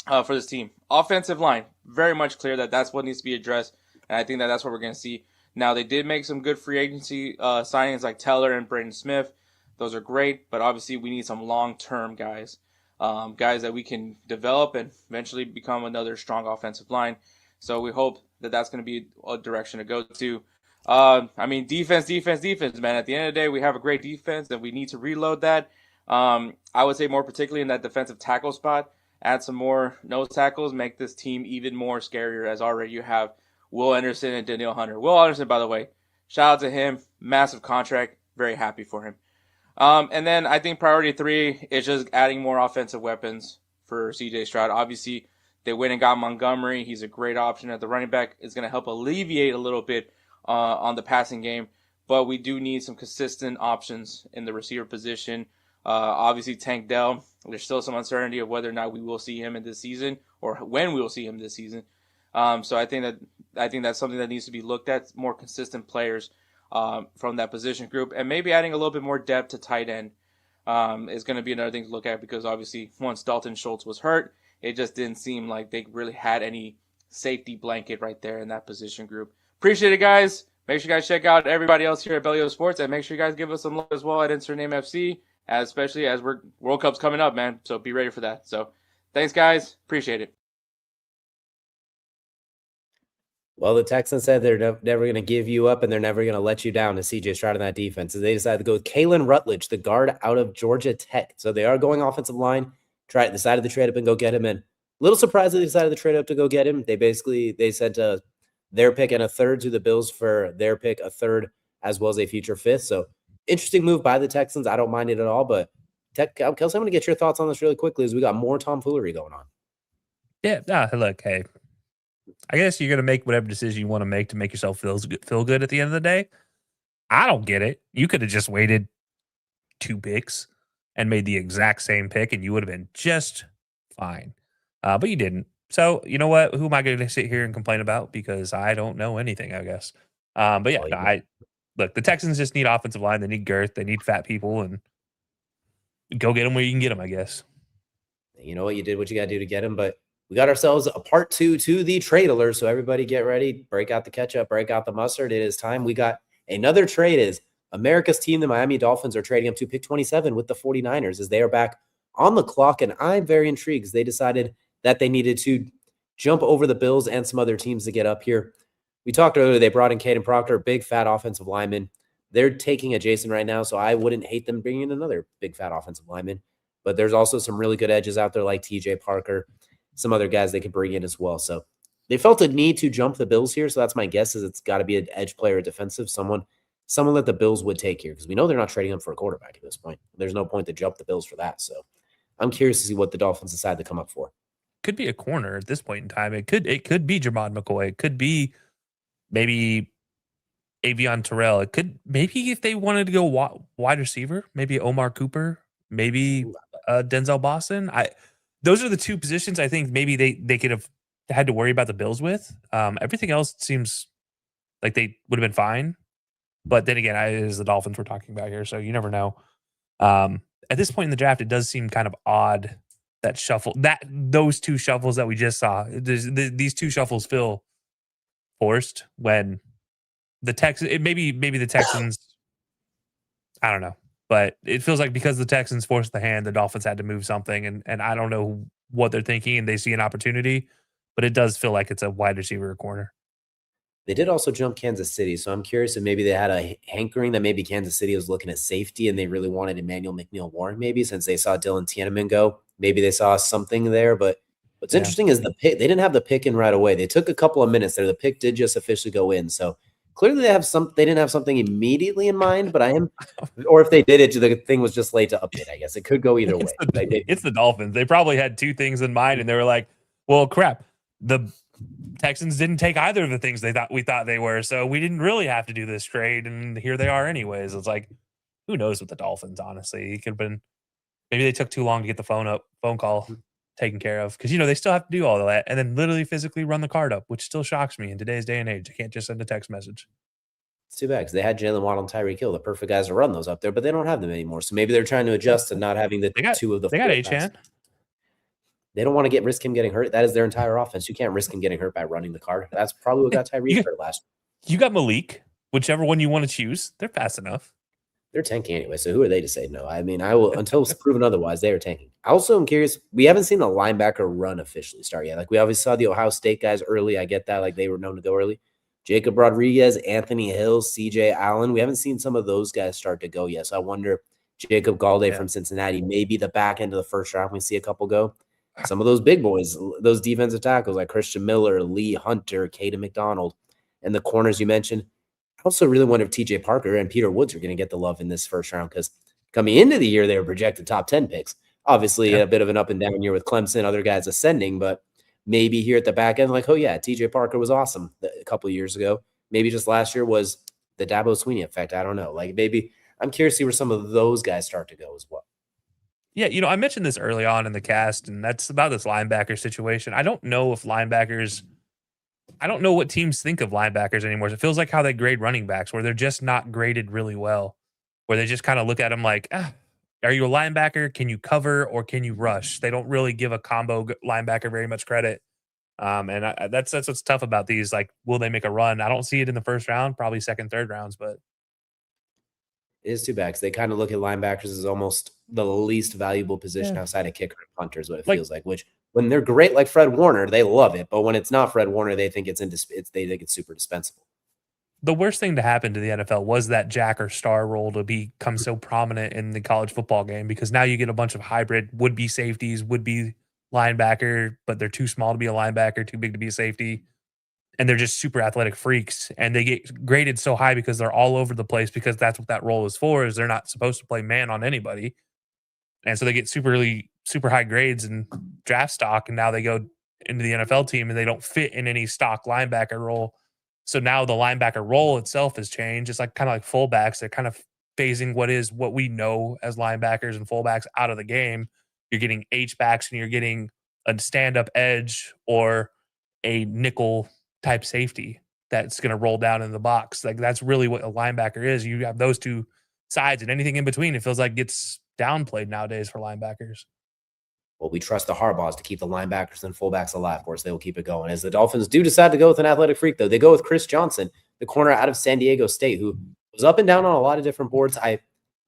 for this team? Offensive line, very much clear that that's what needs to be addressed. And I think that that's what we're going to see. Now, they did make some good free agency signings like Teller and Braden Smith. Those are great, but obviously we need some long-term guys, guys that we can develop and eventually become another strong offensive line. So we hope that that's going to be a direction to go to. Defense, man. At the end of the day, we have a great defense, and we need to reload that. I would say more particularly in that defensive tackle spot, add some more nose tackles, make this team even more scarier, as already you have Will Anderson and Danielle Hunter. Will Anderson, by the way, shout out to him. Massive contract. Very happy for him. And then I think priority 3 is just adding more offensive weapons for CJ Stroud. Obviously, they went and got Montgomery. He's a great option at the running back. It's going to help alleviate a little bit on the passing game. But we do need some consistent options in the receiver position. Obviously, Tank Dell, there's still some uncertainty of whether or not we will see him in this season or when we will see him this season. So I think that's something that needs to be looked at, more consistent players from that position group, and maybe adding a little bit more depth to tight end is going to be another thing to look at, because obviously once Dalton Schultz was hurt, it just didn't seem like they really had any safety blanket right there in that position group. Appreciate it, guys. Make sure you guys check out everybody else here at Bellio Sports, and make sure you guys give us some love as well at Insert Name FC, especially as World Cup's coming up, man. So be ready for that. So thanks, guys. Appreciate it. Well, the Texans said they're never going to give you up and they're never going to let you down to CJ Stroud in that defense. So they decided to go with Kalen Rutledge, the guard out of Georgia Tech. So they are going offensive line. Decided to trade up and go get him. And a little surprised that they decided to trade up to go get him. They said their pick and a third to the Bills for their pick, a third, as well as a future fifth. So interesting move by the Texans. I don't mind it at all. But Kelcey, I'm going to get your thoughts on this really quickly as we got more tomfoolery going on. Yeah, look, hey, I guess you're going to make whatever decision you want to make yourself feel good at the end of the day. I don't get it. You could have just waited 2 picks and made the exact same pick, and you would have been just fine. But you didn't. So, you know what? Who am I going to sit here and complain about? Because I don't know anything, I guess. But yeah, look, the Texans just need offensive line. They need girth. They need fat people, and go get them where you can get them, I guess. You know what? You did what you got to do to get them, but we got ourselves a part 2 to the trade alert. So everybody get ready. Break out the ketchup. Break out the mustard. It is time. We got another trade. Is America's team, the Miami Dolphins, are trading up to pick 27 with the 49ers as they are back on the clock. And I'm very intrigued because they decided that they needed to jump over the Bills and some other teams to get up here. We talked earlier. They brought in Caden Proctor, big fat offensive lineman. They're taking a Jason right now, so I wouldn't hate them bringing in another big fat offensive lineman. But there's also some really good edges out there like TJ Parker, some other guys they could bring in as well. So they felt a need to jump the Bills here. So that's my guess, is it's got to be an edge player, defensive, someone that the Bills would take here, because we know they're not trading them for a quarterback at this point. There's no point to jump the Bills for that. So I'm curious to see what the Dolphins decide to come up for. Could be a corner at this point in time. It could be Jermod McCoy. It could be maybe Avion Terrell. It could maybe, if they wanted to go wide receiver, maybe Omar Cooper, maybe Denzel Boston. Those are the 2 positions I think maybe they could have had to worry about the Bills with. Everything else seems like they would have been fine. But then again, it is the Dolphins we're talking about here, so you never know. At this point in the draft, it does seem kind of odd that those 2 shuffles that we just saw. These 2 shuffles feel forced when the Texans. Maybe the Texans. I don't know. But it feels like because the Texans forced the hand, the Dolphins had to move something. And I don't know what they're thinking, and they see an opportunity. But it does feel like it's a wide receiver or corner. They did also jump Kansas City. So I'm curious if maybe they had a hankering that maybe Kansas City was looking at safety and they really wanted Emmanuel McNeil-Warren, maybe, since they saw Dylan Tiananmen go. Maybe they saw something there. But what's interesting is the pick. They didn't have the pick in right away. They took a couple of minutes there. The pick did just officially go in. So clearly they didn't have something immediately in mind, but or if they did it, the thing was just late to update, I guess. It could go either way. It's the Dolphins. They probably had 2 things in mind, and they were like, well, crap. The Texans didn't take either of the things we thought they were, so we didn't really have to do this trade, and here they are anyways. It's like, who knows with the Dolphins, honestly. It could have been, maybe they took too long to get the phone call taken care of, because they still have to do all of that and then literally physically run the card up, which still shocks me in today's day and age. I can't just send a text message. It's too bad, because they had Jalen Waddle and Tyreek Hill, the perfect guys to run those up there, but they don't have them anymore. So maybe they're trying to adjust to not having 2 of the. They got Achane. They don't want to risk him getting hurt. That is their entire offense. You can't risk him getting hurt by running the card. That's probably what got Tyreek hurt last year. You got Malik, whichever one you want to choose. They're fast enough. They're tanking anyway, so who are they to say no? I mean, I will, until it's proven otherwise, they are tanking. I also am curious. We haven't seen the linebacker run officially start yet. Like, we obviously saw the Ohio State guys early. I get that. Like, they were known to go early. Jacob Rodriguez, Anthony Hill, CJ Allen. We haven't seen some of those guys start to go yet. So I wonder, Jacob Galde from Cincinnati, maybe the back end of the first round, we see a couple go. Some of those big boys, those defensive tackles like Christian Miller, Lee Hunter, Caden McDonald, and the corners you mentioned. I also really wonder if TJ Parker and Peter Woods are going to get the love in this first round, because coming into the year, they were projected top 10 picks. Obviously, a bit of an up and down year with Clemson, other guys ascending, but maybe here at the back end, like, oh yeah, TJ Parker was awesome a couple of years ago. Maybe just last year was the Dabo Sweeney effect. I don't know. Like, maybe I'm curious to see where some of those guys start to go as well. Yeah, I mentioned this early on in the cast, and that's about this linebacker situation. I don't know if I don't know what teams think of linebackers anymore. It feels like how they grade running backs, where they're just not graded really well, where they just kind of look at them like, are you a linebacker? Can you cover or can you rush? They don't really give a combo linebacker very much credit. And that's what's tough about these. Like, will they make a run? I don't see it in the first round, probably second, third rounds, but it is too bad because they kind of look at linebackers as almost the least valuable position outside of kicker and punter is what it feels like. Which when they're great, like Fred Warner, they love it. But when it's not Fred Warner, they think they think it's super dispensable. The worst thing to happen to the NFL was that jack or star role to become so prominent in the college football game, because now you get a bunch of hybrid would-be safeties, would-be linebacker, but they're too small to be a linebacker, too big to be a safety, and they're just super athletic freaks, and they get graded so high because they're all over the place, because that's what that role is for, is they're not supposed to play man on anybody. And so they get super high grades and draft stock, and now they go into the NFL team and they don't fit in any stock linebacker role. So now the linebacker role itself has changed. It's like kind of like fullbacks. They're kind of phasing what we know as linebackers and fullbacks out of the game. You're getting H-backs and you're getting a stand-up edge or a nickel type safety that's going to roll down in the box. Like, that's really what a linebacker is. You have those two sides, and anything in between, it feels like gets downplayed nowadays for linebackers. Well, we trust the Harbaughs to keep the linebackers and fullbacks alive. Of course, they will keep it going. As the Dolphins do decide to go with an athletic freak, though, they go with Chris Johnson, the corner out of San Diego State, who was up and down on a lot of different boards. I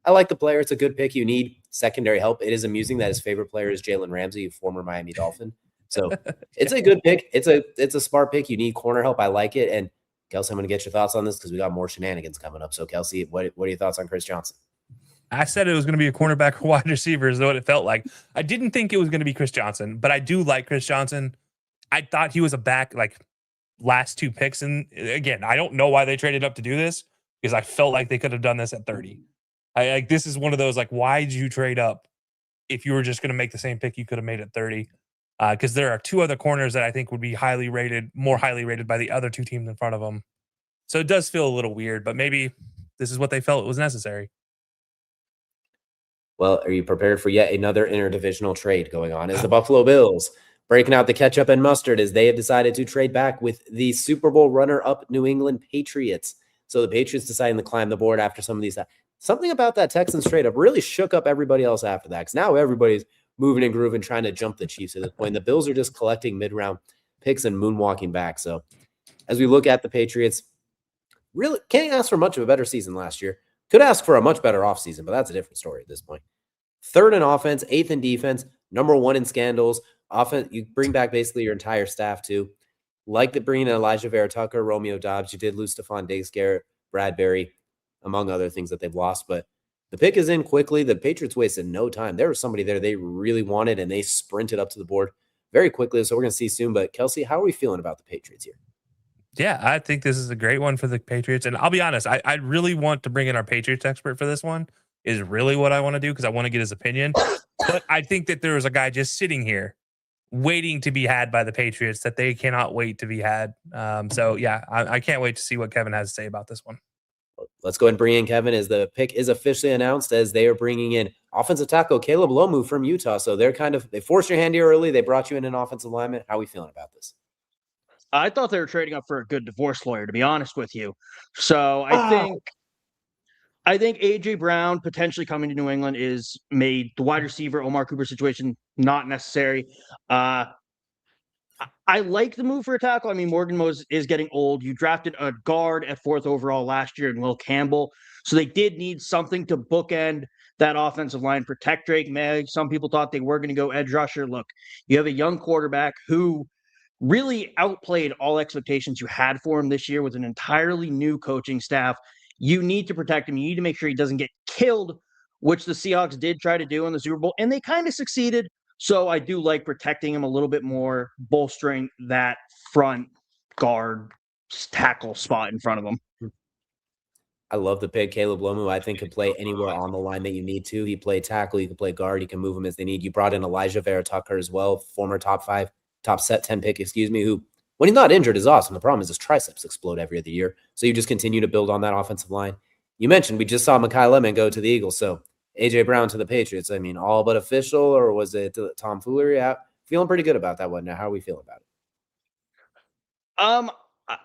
like the player. It's a good pick. You need secondary help. It is amusing that his favorite player is Jalen Ramsey, former Miami Dolphin. So it's a good pick. It's a smart pick. You need corner help. I like it. And Kelcey, I'm going to get your thoughts on this because we got more shenanigans coming up. So Kelcey, what are your thoughts on Chris Johnson? I said it was going to be a cornerback or wide receiver is what it felt like. I didn't think it was going to be Chris Johnson, but I do like Chris Johnson. I thought he was a back like last two picks. And again, I don't know why they traded up to do this, because I felt like they could have done this at 30. This is one of those, like, why did you trade up if you were just going to make the same pick you could have made at 30? Because there are two other corners that I think would be more highly rated by the other two teams in front of them. So it does feel a little weird, but maybe this is what they felt was necessary. Well, are you prepared for yet another interdivisional trade going on? As the Buffalo Bills breaking out the ketchup and mustard, as they have decided to trade back with the Super Bowl runner-up New England Patriots. So the Patriots deciding to climb the board after some of these. Something about that Texans trade up really shook up everybody else after that, because now everybody's moving and grooving, trying to jump the Chiefs at this point. The Bills are just collecting mid-round picks and moonwalking back. So as we look at the Patriots, really can't ask for much of a better season last year. Could ask for a much better offseason, but that's a different story at this point. 3rd in offense, 8th in defense, number 1 in scandals. Offense, you bring back basically your entire staff too. Like the bringing in Elijah Vera Tucker, Romeo Dobbs. You did lose Stephon Diggs, Garrett Bradbury, among other things that they've lost. But the pick is in quickly. The Patriots wasted no time. There was somebody there they really wanted, and they sprinted up to the board very quickly. So we're going to see soon. But Kelcey, how are we feeling about the Patriots here? Yeah, I think this is a great one for the Patriots. And I'll be honest, I really want to bring in our Patriots expert for this one, is really what I want to do, because I want to get his opinion. But I think that there is a guy just sitting here waiting to be had by the Patriots that they cannot wait to be had. So, yeah, I can't wait to see what Kevin has to say about this one. Let's go ahead and bring in Kevin, as the pick is officially announced, as they are bringing in offensive tackle Caleb Lomu from Utah. So they forced your hand here early. They brought you in an offensive lineman. How are we feeling about this? I thought they were trading up for a good divorce lawyer, to be honest with you. So I think A.J. Brown potentially coming to New England is made the wide receiver Omar Cooper situation not necessary. I like the move for a tackle. I mean, Morgan Moses is getting old. You drafted a guard at 4th overall last year in Will Campbell. So they did need something to bookend that offensive line, protect Drake May. Some people thought they were going to go edge rusher. Look, you have a young quarterback who really outplayed all expectations you had for him this year with an entirely new coaching staff. You need to protect him. You need to make sure he doesn't get killed, which the Seahawks did try to do in the Super Bowl, and they kind of succeeded. So I do like protecting him a little bit more, bolstering that front guard tackle spot in front of him. I love the pick. Caleb Lomu, I think, could play anywhere on the line that you need to. He played tackle. He can play guard. He can move him as they need. You brought in Elijah Vera Tucker as well, former top 10 pick, who, when he's not injured, is awesome. The problem is his triceps explode every other year. So you just continue to build on that offensive line. You mentioned we just saw Mekhi Lemon go to the Eagles. So A.J. Brown to the Patriots. I mean, all but official, or was it tomfoolery? Feeling pretty good about that one. Now, how are we feeling about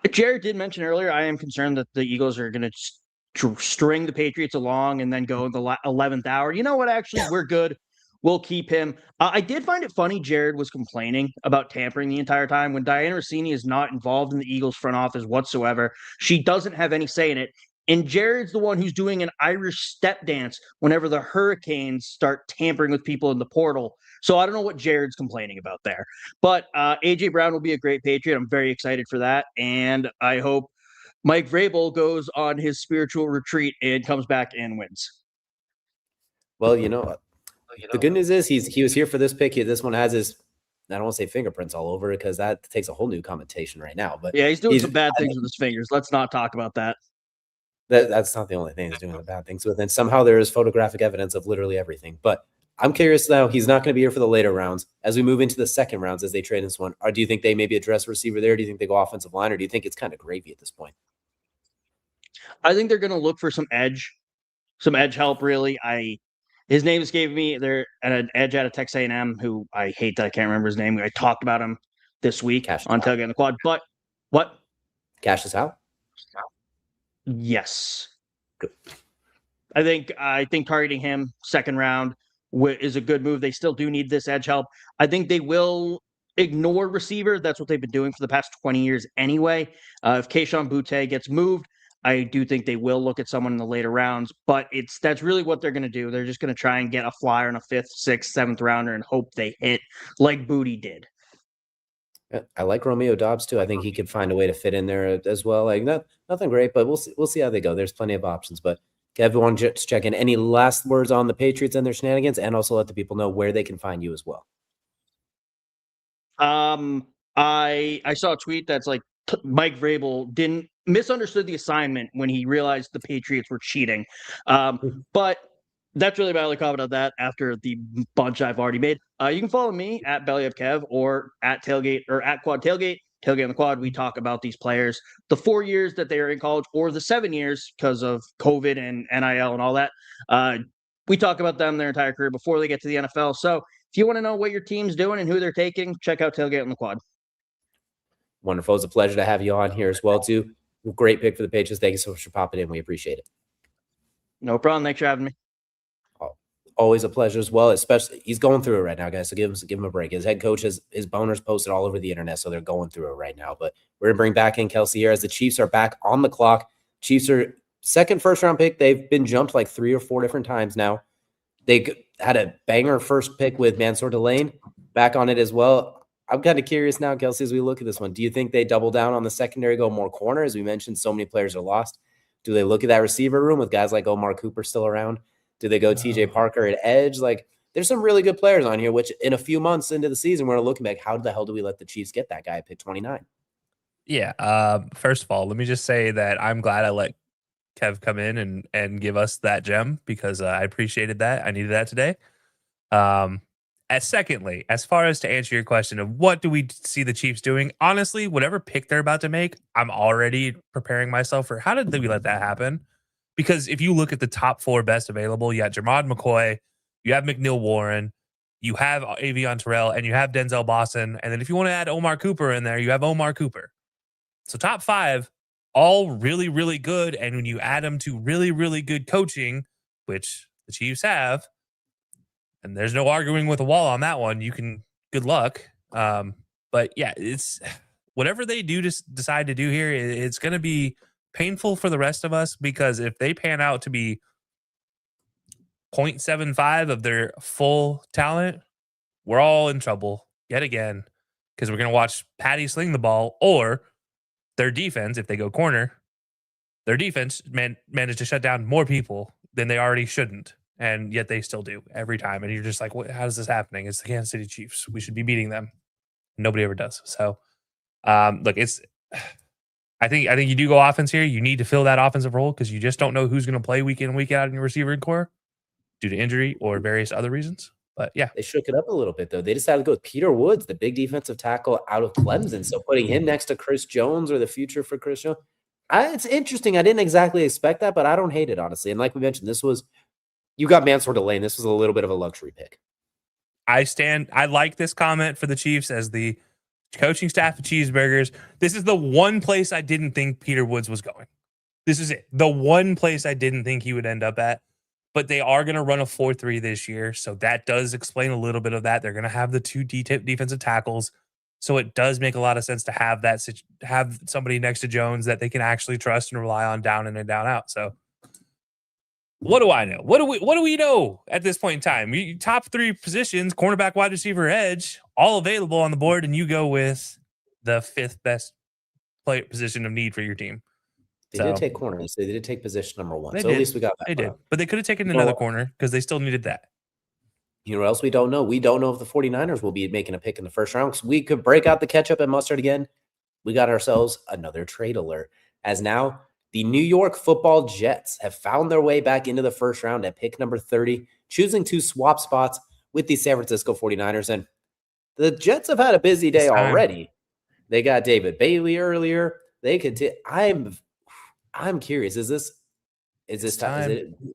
it? Jared did mention earlier, I am concerned that the Eagles are going to string the Patriots along and then go in the 11th hour. You know what? Actually, we're good. will keep him. I did find it funny Jared was complaining about tampering the entire time when Diana Rossini is not involved in the Eagles front office whatsoever. She doesn't have any say in it. And Jared's the one who's doing an Irish step dance whenever the Hurricanes start tampering with people in the portal. So I don't know what Jared's complaining about there. But AJ Brown will be a great Patriot. I'm very excited for that. And I hope Mike Vrabel goes on his spiritual retreat and comes back and wins. Well, the good news is he was here for this pick. This one has his, I don't want to say fingerprints all over it because that takes a whole new connotation right now. But yeah, he's doing some bad things with his fingers. Let's not talk about that. That's not the only thing he's doing the bad things with. And somehow there is photographic evidence of literally everything. But I'm curious now, he's not going to be here for the later rounds. As we move into the second rounds, as they trade this one, do you think they maybe address receiver there? Do you think they go offensive line, or do you think it's kind of gravy at this point? I think they're going to look for some edge help, really. His name escaped me. They're at an edge out of Texas A&M, who I hate that I can't remember his name. I talked about him this week on Tailgate in the Quad. But what? Cassius Howe? Yes. Good. I think targeting him second round is a good move. They still do need this edge help. I think they will ignore receiver. That's what they've been doing for the past 20 years anyway. If Keyshawn Boutte gets moved, I do think they will look at someone in the later rounds, but that's really what they're going to do. They're just going to try and get a flyer in a 5th, 6th, 7th rounder and hope they hit like Booty did. I like Romeo Dobbs too. I think he could find a way to fit in there as well. Like nothing great, but we'll see how they go. There's plenty of options. But everyone just check in. Any last words on the Patriots and their shenanigans, and also let the people know where they can find you as well. I saw a tweet that's like Mike Vrabel misunderstood the assignment when he realized the Patriots were cheating. But that's really my only comment on that after the bunch I've already made. You can follow me at Belly of Kev or at Tailgate or at Quad Tailgate on the Quad. We talk about these players, the 4 years that they are in college or the 7 years because of COVID and NIL and all that. We talk about them their entire career before they get to the NFL. So if you want to know what your team's doing and who they're taking, check out Tailgate on the Quad. Wonderful. It's a pleasure to have you on here as well, too. Great pick for the Patriots. Thank you so much for popping in. We appreciate it. No problem. Thanks for having me. Always a pleasure as well, especially he's going through it right now, guys. So give him a break. His head coach his boners posted all over the internet, so they're going through it right now. But we're going to bring back in Kelcey here as the Chiefs are back on the clock. Chiefs are second first-round pick. They've been jumped like 3 or 4 different times now. They had a banger first pick with Mansour Delane back on it as well. I'm kind of curious now, Kelcey, as we look at this one. Do you think they double down on the secondary, go more corner? As we mentioned, so many players are lost. Do they look at that receiver room with guys like Omar Cooper still around? Do they go TJ Parker at edge? Like, there's some really good players on here, which in a few months into the season, we're looking back, how the hell do we let the Chiefs get that guy at pick 29? Yeah. First of all, let me just say that I'm glad I let Kev come in and give us that gem because I appreciated that. I needed that today. Secondly, as far as to answer your question of what do we see the Chiefs doing, honestly, whatever pick they're about to make, I'm already preparing myself for how did we let that happen? Because if you look at the top 4 best available, you got Jamad McCoy, you have McNeil Warren, you have Avion Terrell, and you have Denzel Boston. And then if you want to add Omar Cooper in there, you have Omar Cooper. So top 5, all really, really good. And when you add them to really, really good coaching, which the Chiefs have, and there's no arguing with a wall on that one, good luck. But yeah, it's whatever they do decide to do here, it's going to be painful for the rest of us because if they pan out to be 0.75 of their full talent, we're all in trouble yet again because we're going to watch Patty sling the ball or their defense, if they go corner, their defense managed to shut down more people than they already shouldn't. And yet they still do every time. And you're just like, how is this happening? It's the Kansas City Chiefs. We should be beating them. Nobody ever does. So look, I think you do go offense here. You need to fill that offensive role because you just don't know who's going to play week in and week out in your receiver core due to injury or various other reasons. But yeah, they shook it up a little bit though. They decided to go with Peter Woods, the big defensive tackle out of Clemson. So putting him next to Chris Jones or the future for Chris Jones, it's interesting. I didn't exactly expect that, but I don't hate it honestly. And like we mentioned, you got Mansour Delane. This was a little bit of a luxury pick. I like this comment for the Chiefs as the coaching staff of Cheeseburgers. This is the one place I didn't think Peter Woods was going. This is it. The one place I didn't think he would end up at. but they are going to run a 4-3 this year. So that does explain a little bit of that. They're going to have the two defensive tackles. So it does make a lot of sense to have somebody next to Jones that they can actually trust and rely on down in and down out. So what do I know? What do we know at this point in time? Top 3 positions, cornerback, wide receiver, edge, all available on the board, and you go with the 5th best player position of need for your team. They did take corners. They did take position number 1. So did. at least we got that. They did. But they could have taken another corner because they still needed that. You know what else we don't know? We don't know if the 49ers will be making a pick in the first round, because we could break out the ketchup and mustard again. We got ourselves another trade alert, as now the New York Football Jets have found their way back into the first round at pick number 30, choosing to swap spots with the San Francisco 49ers. And the Jets have had a busy day already. They got David Bailey earlier. They could. I'm curious. Is this time? Do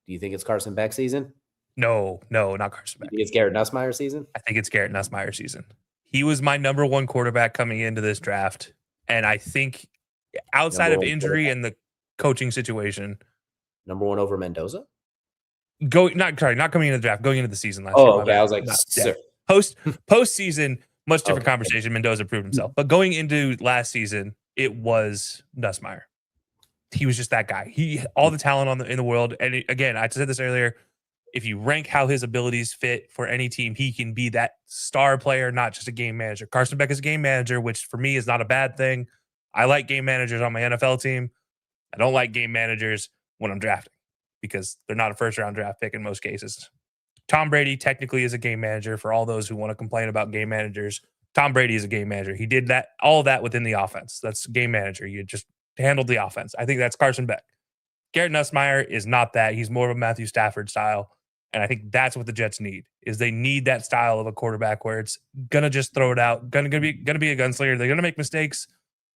you think it's Carson Beck season? No, not Carson Beck. You think it's Garrett Nussmeier season? I think it's Garrett Nussmeier season. He was my number 1 quarterback coming into this draft. And I think outside of injury and the coaching situation. Number 1 over Mendoza? Not coming into the draft, going into the season last year. Oh, okay. I was like, postseason, much different conversation. Mendoza proved himself. But going into last season, it was Nussmeier. He was just that guy. All the talent in the world. And again, I said this earlier. If you rank how his abilities fit for any team, he can be that star player, not just a game manager. Carson Beck is a game manager, which for me is not a bad thing. I like game managers on my NFL team. I don't like game managers when I'm drafting because they're not a first-round draft pick in most cases. Tom Brady technically is a game manager. For all those who want to complain about game managers, Tom Brady is a game manager. He did all that within the offense. That's game manager. You just handled the offense. I think that's Carson Beck. Garrett Nussmeier is not that. He's more of a Matthew Stafford style. And I think that's what the Jets need, is they need that style of a quarterback where it's going to just throw it out, going to be a gunslinger. They're going to make mistakes.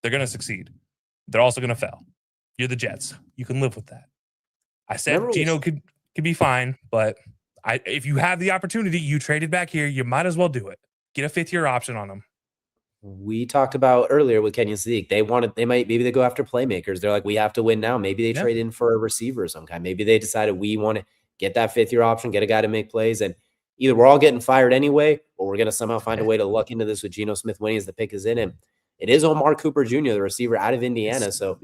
They're going to succeed. They're also going to fail. You're the Jets. You can live with that. I said Geno could be fine, but if you have the opportunity, you traded back here, you might as well do it. Get a 5th-year option on them. We talked about earlier with Kenyon Sadiq. Maybe they go after playmakers. They're like, we have to win now. Maybe they trade in for a receiver of some kind. Maybe they decided we want to get that 5th-year option, get a guy to make plays, and either we're all getting fired anyway, or we're going to somehow find a way to luck into this with Geno Smith winning as the pick is in him. It is Omar Cooper Jr., the receiver out of Indiana. So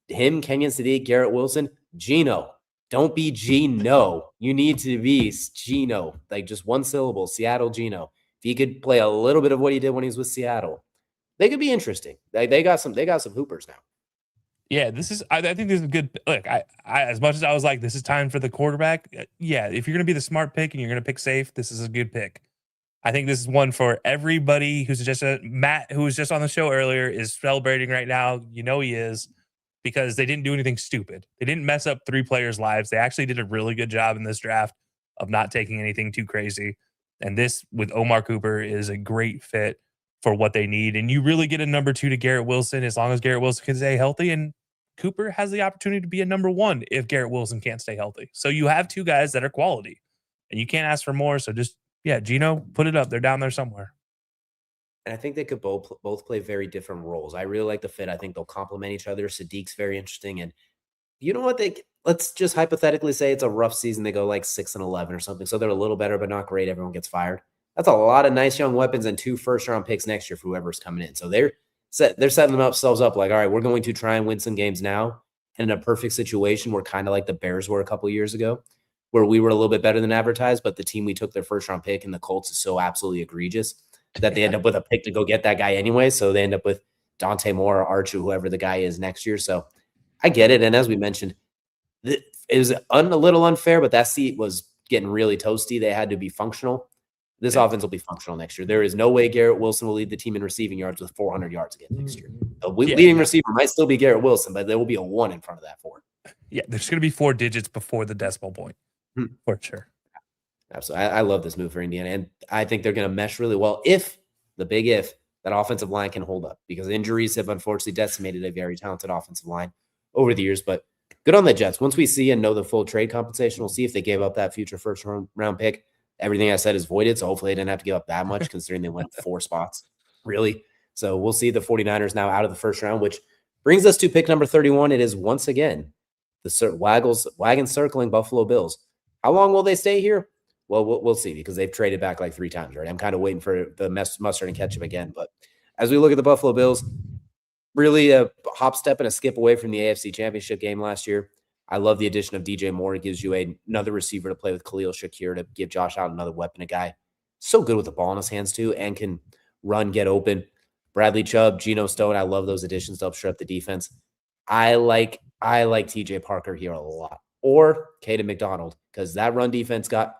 him, Kenyon Sadiq, Garrett Wilson, Geno. Don't be Geno. You need to be Geno, like just one syllable, Seattle Geno. If he could play a little bit of what he did when he was with Seattle, they could be interesting. They got some hoopers now. Yeah, I think this is a good look. I as much as I was like, this is time for the quarterback. Yeah, if you're going to be the smart pick and you're going to pick safe, this is a good pick. I think this is one for everybody who's just Matt, who was just on the show earlier, is celebrating right now. You know he is, because they didn't do anything stupid. They didn't mess up 3 players' lives. They actually did a really good job in this draft of not taking anything too crazy. And this with Omar Cooper is a great fit for what they need. And you really get a number 2 to Garrett Wilson as long as Garrett Wilson can stay healthy. And Cooper has the opportunity to be a number 1 if Garrett Wilson can't stay healthy. So you have 2 guys that are quality, and you can't ask for more. So just, Geno, put it up. They're down there somewhere. And I think they could both play very different roles. I really like the fit. I think they'll complement each other. Sadiq's very interesting. And you know what? Let's just hypothetically say it's a rough season. They go like 6-11 or something. So they're a little better, but not great. Everyone gets fired. That's a lot of nice young weapons and 2 first-round picks next year for whoever's coming in. So they're setting themselves up like, all right, we're going to try and win some games now. And in a perfect situation, we're kind of like the Bears were a couple years ago, where we were a little bit better than advertised, but the team we took their first-round pick and the Colts is so absolutely egregious that they end up with a pick to go get that guy anyway. So they end up with Dante Moore or Archer, whoever the guy is next year. So I get it. And as we mentioned, it was a little unfair, but that seat was getting really toasty. They had to be functional. This offense will be functional next year. There is no way Garrett Wilson will lead the team in receiving yards with 400 yards again next year. The leading receiver might still be Garrett Wilson, but there will be a 1 in front of that 4. Yeah, there's going to be 4 digits before the decimal point, for sure. Absolutely. I love this move for Indiana, and I think they're going to mesh really well if that offensive line can hold up, because injuries have unfortunately decimated a very talented offensive line over the years. But good on the Jets. Once we see and know the full trade compensation, we'll see if they gave up that future first-round pick. Everything I said is voided, so hopefully they didn't have to give up that much considering they went 4 spots, really. So we'll see the 49ers now out of the first round, which brings us to pick number 31. It is once again wagon circling Buffalo Bills. How long will they stay here? Well, we'll see, because they've traded back like 3 times already. I'm kind of waiting for the mustard and ketchup again. But as we look at the Buffalo Bills, really a hop, step, and a skip away from the AFC Championship game last year. I love the addition of DJ Moore. It gives you another receiver to play with, Khalil Shakir, to give Josh Allen another weapon. A guy so good with the ball in his hands too, and can run, get open. Bradley Chubb, Geno Stone. I love those additions to help shore up the defense. I like TJ Parker here a lot, or Caden McDonald, because that run defense got.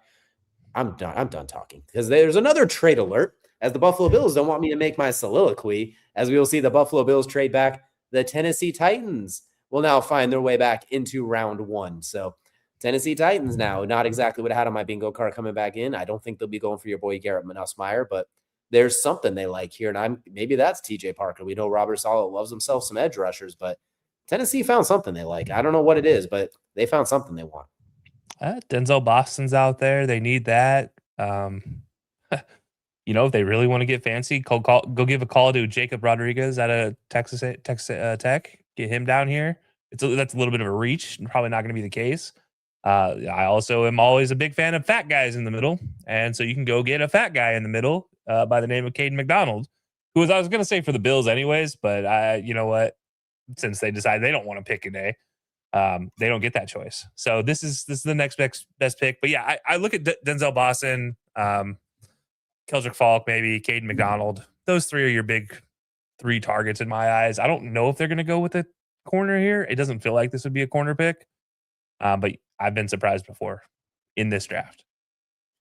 I'm done talking, because there's another trade alert, as the Buffalo Bills don't want me to make my soliloquy, as we will see the Buffalo Bills trade back. The Tennessee Titans will now find their way back into round 1. So Tennessee Titans now, not exactly what I had on my bingo card coming back in. I don't think they'll be going for your boy Garrett Nussmeier, but there's something they like here, and maybe that's TJ Parker. We know Robert Saleh loves himself some edge rushers, but Tennessee found something they like. I don't know what it is, but they found something they want. Denzel Boston's out there. They need that. If they really want to get fancy, go give a call to Jacob Rodriguez out of Texas Tech. Get him down here. That's a little bit of a reach. Probably not going to be the case. I also am always a big fan of fat guys in the middle, and so you can go get a fat guy in the middle by the name of Caden McDonald, who I was going to say for the Bills anyways, but you know what? Since they decide they don't want to pick a day, they don't get that choice. So this is the next best pick. But yeah, I look at Denzel Boston, Keldrick Falk, maybe Caden McDonald. Those 3 are your big 3 targets in my eyes. I don't know if they're going to go with a corner here. It doesn't feel like this would be a corner pick, but I've been surprised before in this draft.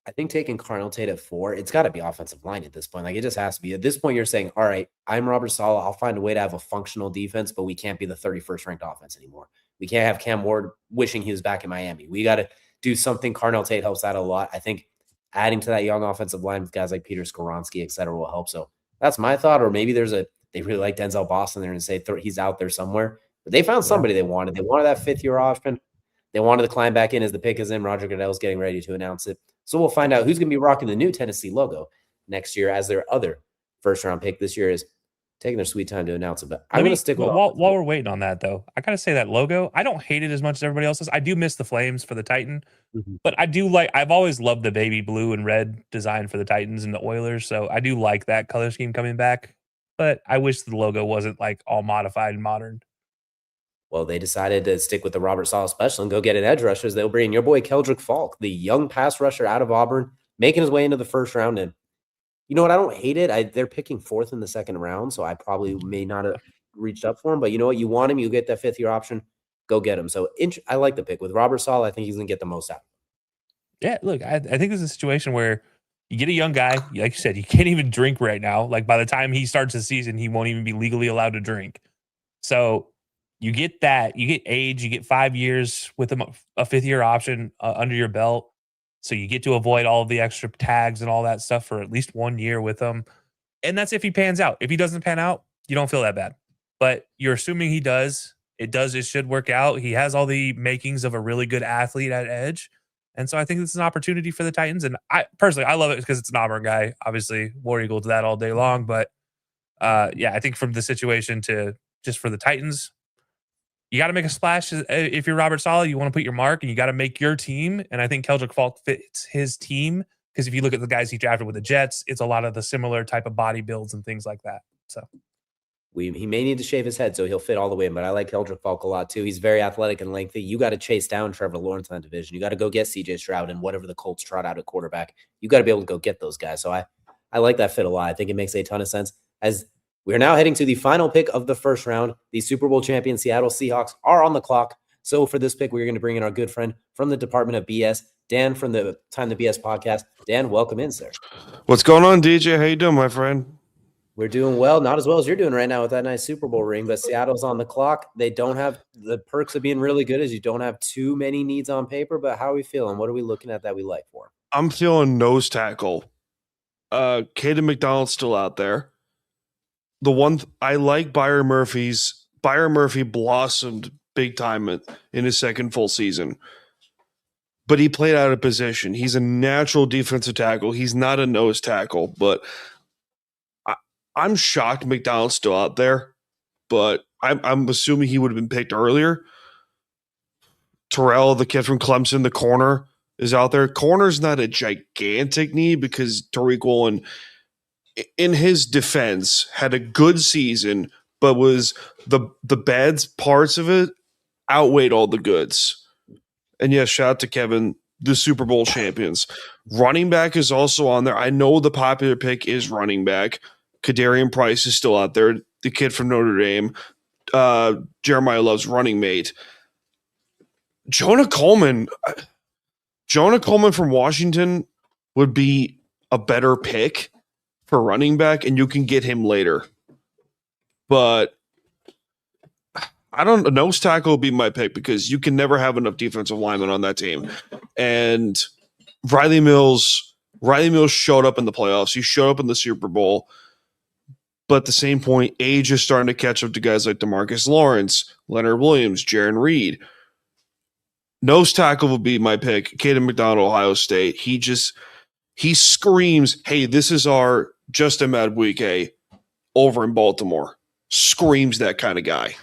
I think taking Carnell Tate at 4, it's got to be offensive line at this point. Like, it just has to be. At this point, you're saying, all right, I'm Robert Saleh. I'll find a way to have a functional defense, but we can't be the 31st ranked offense anymore. We can't have Cam Ward wishing he was back in Miami. We got to do something. Carnell Tate helps out a lot. I think adding to that young offensive line with guys like Peter Skoronski, et cetera, will help. So that's my thought. Or maybe they really like Denzel Boston there and say he's out there somewhere. But they found somebody they wanted. They wanted that 5th-year option. They wanted to climb back in as the pick is in. Roger Goodell's getting ready to announce it. So we'll find out who's going to be rocking the new Tennessee logo next year as their other first-round pick. This year is taking their sweet time to announce it. But I'm going to stick with while we're waiting on that, though. I got to say that logo, I don't hate it as much as everybody else does. I do miss the flames for the Titan, but I've always loved the baby blue and red design for the Titans and the Oilers. So I do like that color scheme coming back, but I wish the logo wasn't like all modified and modern. Well, they decided to stick with the Robert Saleh special and go get an edge rusher. They'll bring your boy Keldrick Falk, the young pass rusher out of Auburn, making his way into the first round. And you know what? I don't hate it. They're picking 4th in the second round, so I probably may not have reached up for him. But you know what? You want him, you get that 5th-year option, go get him. So I like the pick. With Robert Saleh, I think he's going to get the most out. Yeah, look, I think this is a situation where you get a young guy, like you said, he can't even drink right now. Like by the time he starts the season, he won't even be legally allowed to drink. So you get that, you get age, you get 5 years with a 5th-year option under your belt. So you get to avoid all of the extra tags and all that stuff for at least 1 year with him. And that's if he pans out. If he doesn't pan out, you don't feel that bad. But you're assuming he does. It should work out. He has all the makings of a really good athlete at edge. And so I think this is an opportunity for the Titans. And I love it because it's an Auburn guy. Obviously, War Eagle to that all day long. But I think from the situation to just for the Titans, you got to make a splash. If you're Robert Saleh, you want to put your mark and you got to make your team. And I think Keldrick Falk fits his team because if you look at the guys he drafted with the Jets, it's a lot of the similar type of body builds and things like that. So he may need to shave his head so he'll fit all the way in, but I like Keldrick Falk a lot too. He's very athletic and lengthy. You got to chase down Trevor Lawrence in that division. You got to go get CJ Stroud and whatever the Colts trot out at quarterback. You got to be able to go get those guys. So I like that fit a lot. I think it makes a ton of sense. As we're now heading to the final pick of the first round. The Super Bowl champion Seattle Seahawks are on the clock. So for this pick, we're going to bring in our good friend from the Department of BS, Dan from the Time to BS podcast. Dan, welcome in, sir. What's going on, DJ? How you doing, my friend? We're doing well. Not as well as you're doing right now with that nice Super Bowl ring, but Seattle's on the clock. They don't have the perks of being really good as you don't have too many needs on paper, but how are we feeling? What are we looking at that we like for? I'm feeling nose tackle. Caden McDonald's still out there. The one I like Byron Murphy's. Byron Murphy blossomed big time in his second full season, but he played out of position. He's a natural defensive tackle. He's not a nose tackle, but I'm shocked McDonald's still out there, but I'm assuming he would have been picked earlier. Terrell, the kid from Clemson, the corner, is out there. Corner's not a gigantic need because Tariq Woolen, in his defense, had a good season, but was the bad parts of it outweighed all the goods. And yes, shout out to Kevin, the Super Bowl champions. Running back is also on there. I know the popular pick is running back. Kadarian Price is still out there. The kid from Notre Dame. Jeremiah Love's running mate. Jonah Coleman from Washington would be a better pick for running back, and you can get him later. But nose tackle would be my pick because you can never have enough defensive linemen on that team. And Riley Mills showed up in the playoffs. He showed up in the Super Bowl. But at the same point, age is starting to catch up to guys like DeMarcus Lawrence, Leonard Williams, Jaron Reed. Nose tackle would be my pick. Caden McDonald, Ohio State. He screams, hey, this is our Justin Madubuike over in Baltimore. Screams that kind of guy.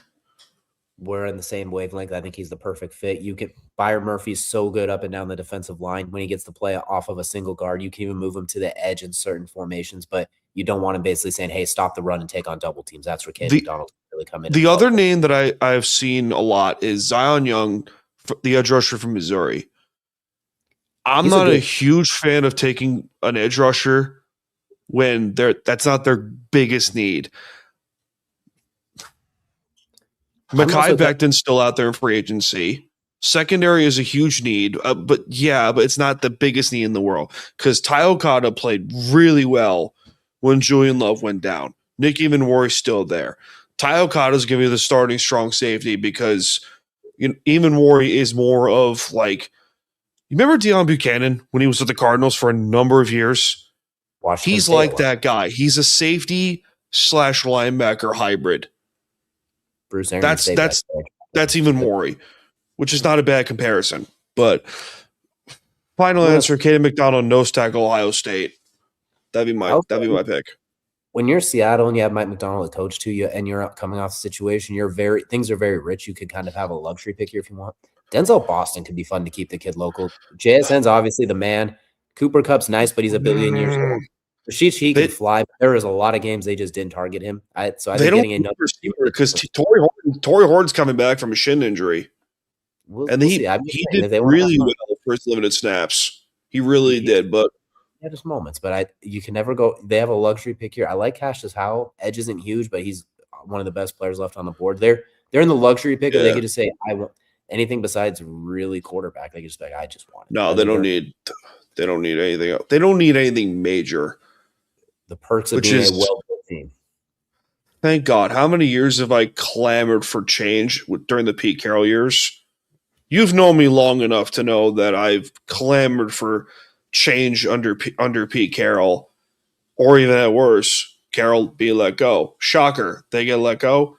We're in the same wavelength. I think he's the perfect fit. Byron Murphy's so good up and down the defensive line. When he gets to play off of a single guard, you can even move him to the edge in certain formations, but you don't want him basically saying, hey, stop the run and take on double teams. That's where Caden McDonald really come in. The other name that I've seen a lot is Zion Young, the edge rusher from Missouri. I'm not a huge fan of taking an edge rusher when that's not their biggest need. Mekhi Becton's still out there in free agency. Secondary is a huge need, but it's not the biggest need in the world because Ty Okada played really well when Julian Love went down. Nick Evenwarry's still there. Ty Okada's going to be the starting strong safety because Evenwarry is more of like, you remember Deion Buchanan when he was with the Cardinals for a number of years? He's like that guy. He's a safety / linebacker hybrid. Bruce That's Evenwarry, which is not a bad comparison. But final answer: Caden McDonald, nose tackle, Ohio State. That'd be my pick. When you're Seattle and you have Mike McDonald, a coach to you, and you're coming off the situation, things are very rich. You could kind of have a luxury pick here if you want. Denzel Boston could be fun to keep the kid local. JSN's obviously the man. Cooper Kupp's nice, but he's a billion years old. He can fly. But there is a lot of games they just didn't target him. I think getting another receiver because Torrey Horton's coming back from a shin injury, he did really well for his limited snaps. He really did, but yeah, just moments. But you can never go. They have a luxury pick here. I like Cassius Howell. Edge isn't huge, but he's one of the best players left on the board. They're in the luxury pick. They get to say I want anything besides really quarterback. They can just be like, I just want it. No, they don't need anything else. They don't need anything major. The perks of being a well-built team. Thank God. How many years have I clamored for change during the Pete Carroll years? You've known me long enough to know that I've clamored for change under Pete Carroll, or even at worse, Carroll be let go. Shocker. They get let go.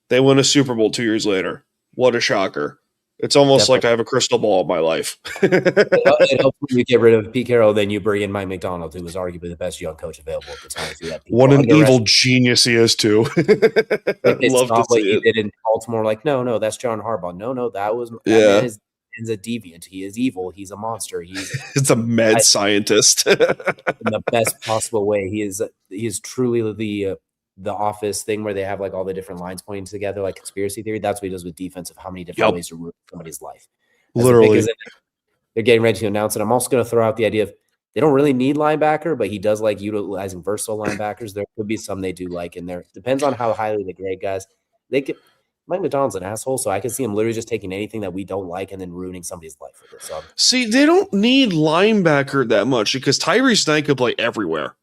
They win a Super Bowl 2 years later. What a shocker. It's almost like I have a crystal ball in my life. It helps when you get rid of Pete Carroll, then you bring in Mike McDonald, who was arguably the best young coach available at the time. What an evil genius he is, too. Love to see it. Did in Baltimore, like, no, that's John Harbaugh. No, that man is a deviant. He is evil. He's a monster. It's a mad scientist. In the best possible way. He is truly the Office thing where they have like all the different lines pointing together, like conspiracy theory. That's what he does with defense, of how many different ways to ruin somebody's life. Literally. They're getting ready to announce it. I'm also going to throw out the idea of they don't really need linebacker, but he does like utilizing versatile linebackers. There could be some they do like in there. Depends on how highly they grade guys. Mike McDonald's an asshole, so I can see him literally just taking anything that we don't like and then ruining somebody's life with it. So see, they don't need linebacker that much because Tyrese Knight could play everywhere.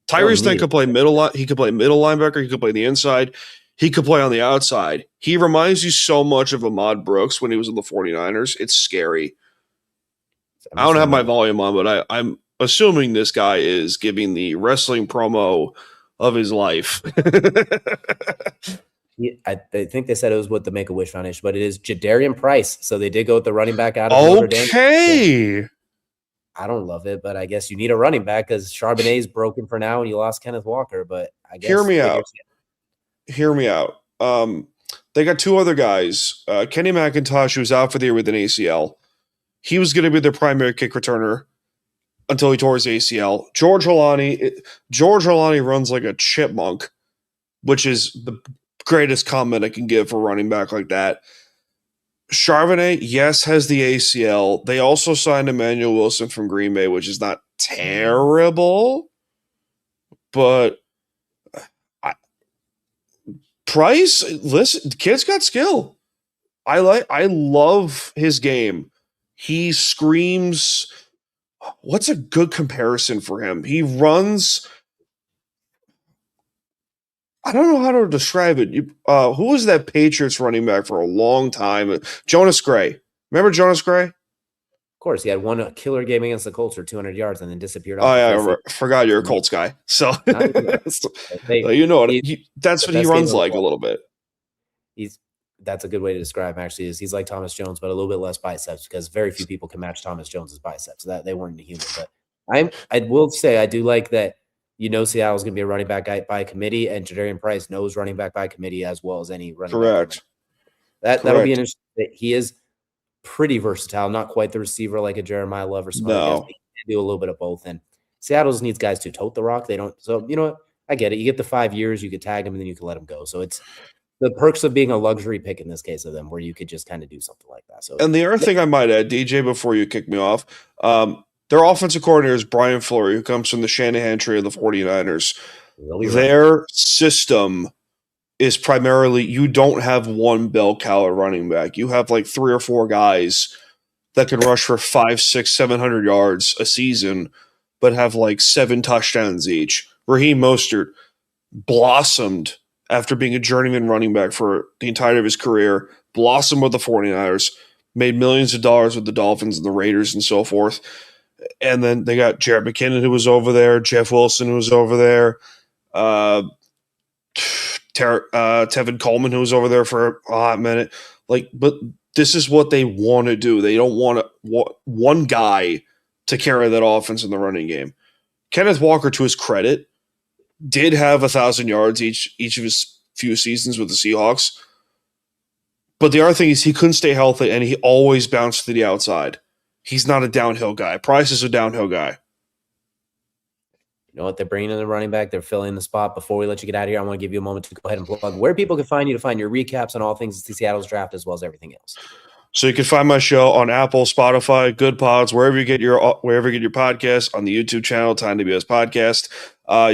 Tyrese Knight could play middle. He could play middle linebacker. He could play the inside. He could play on the outside. He reminds you so much of Ahmad Brooks when he was in the 49ers. It's scary. I don't have my volume on, but I'm assuming this guy is giving the wrestling promo of his life. I think they said it was with the Make-A-Wish Foundation, but it is Jadarian Price. So they did go with the running back out of Notre Dame. Okay. I don't love it, but I guess you need a running back because Charbonnet's broken for now and you lost Kenneth Walker. But I guess Hear me out. They got two other guys. Kenny McIntosh, who's out for the year with an ACL. He was going to be their primary kick returner until he tore his ACL. George Holani runs like a chipmunk, which is the greatest comment I can give for running back like that. Charbonnet, yes, has the ACL. They also signed Emmanuel Wilson from Green Bay, which is not terrible, but Price, listen, the kid's got skill. I love his game. He screams. What's a good comparison for him? He runs. I don't know how to describe it. Who was that Patriots running back for a long time? Jonas Gray. Remember Jonas Gray? Of course, he had one killer game against the Colts for 200 yards and then disappeared. Oh, yeah, I forgot you're a Colts guy. So, you know what? That's what he runs like a little bit. That's a good way to describe him, actually, is he's like Thomas Jones, but a little bit less biceps, because very few people can match Thomas Jones's biceps. That they weren't human. But I will say I do like that. Seattle's going to be a running back by committee, and Jadarian Price knows running back by committee as well as any running Correct. back. That'll be interesting. He is pretty versatile, not quite the receiver like a Jeremiah Love or something. No. He can do a little bit of both. And Seattle needs guys to tote the rock. They don't. So, you know what? I get it. You get the 5 years, you could tag him, and then you can let him go. So it's the perks of being a luxury pick in this case of them, where you could just kind of do something like that. So, and the other thing I might add, DJ, before you kick me off, their offensive coordinator is Brian Fleury, who comes from the Shanahan tree of the 49ers. Really Their system is primarily you don't have one bell cow at running back. You have like 3 or 4 guys that can rush for 500, 600, 700 yards a season, but have like 7 touchdowns each. Raheem Mostert blossomed after being a journeyman running back for the entirety of his career, blossomed with the 49ers, made millions of dollars with the Dolphins and the Raiders and so forth. And then they got Jarrett McKinnon, who was over there, Jeff Wilson, who was over there, Tevin Coleman, who was over there for a hot minute. But this is what they want to do. They don't want one guy to carry that offense in the running game. Kenneth Walker, to his credit, did have 1,000 yards each of his few seasons with the Seahawks. But the other thing is he couldn't stay healthy, and he always bounced to the outside. He's not a downhill guy. Price is a downhill guy. You know what? They're bringing in the running back. They're filling the spot. Before we let you get out of here, I want to give you a moment to go ahead and plug where people can find you to find your recaps on all things Seattle's draft as well as everything else. So you can find my show on Apple, Spotify, Good Pods, wherever you get your podcasts, on the YouTube channel, Time to BS Podcast.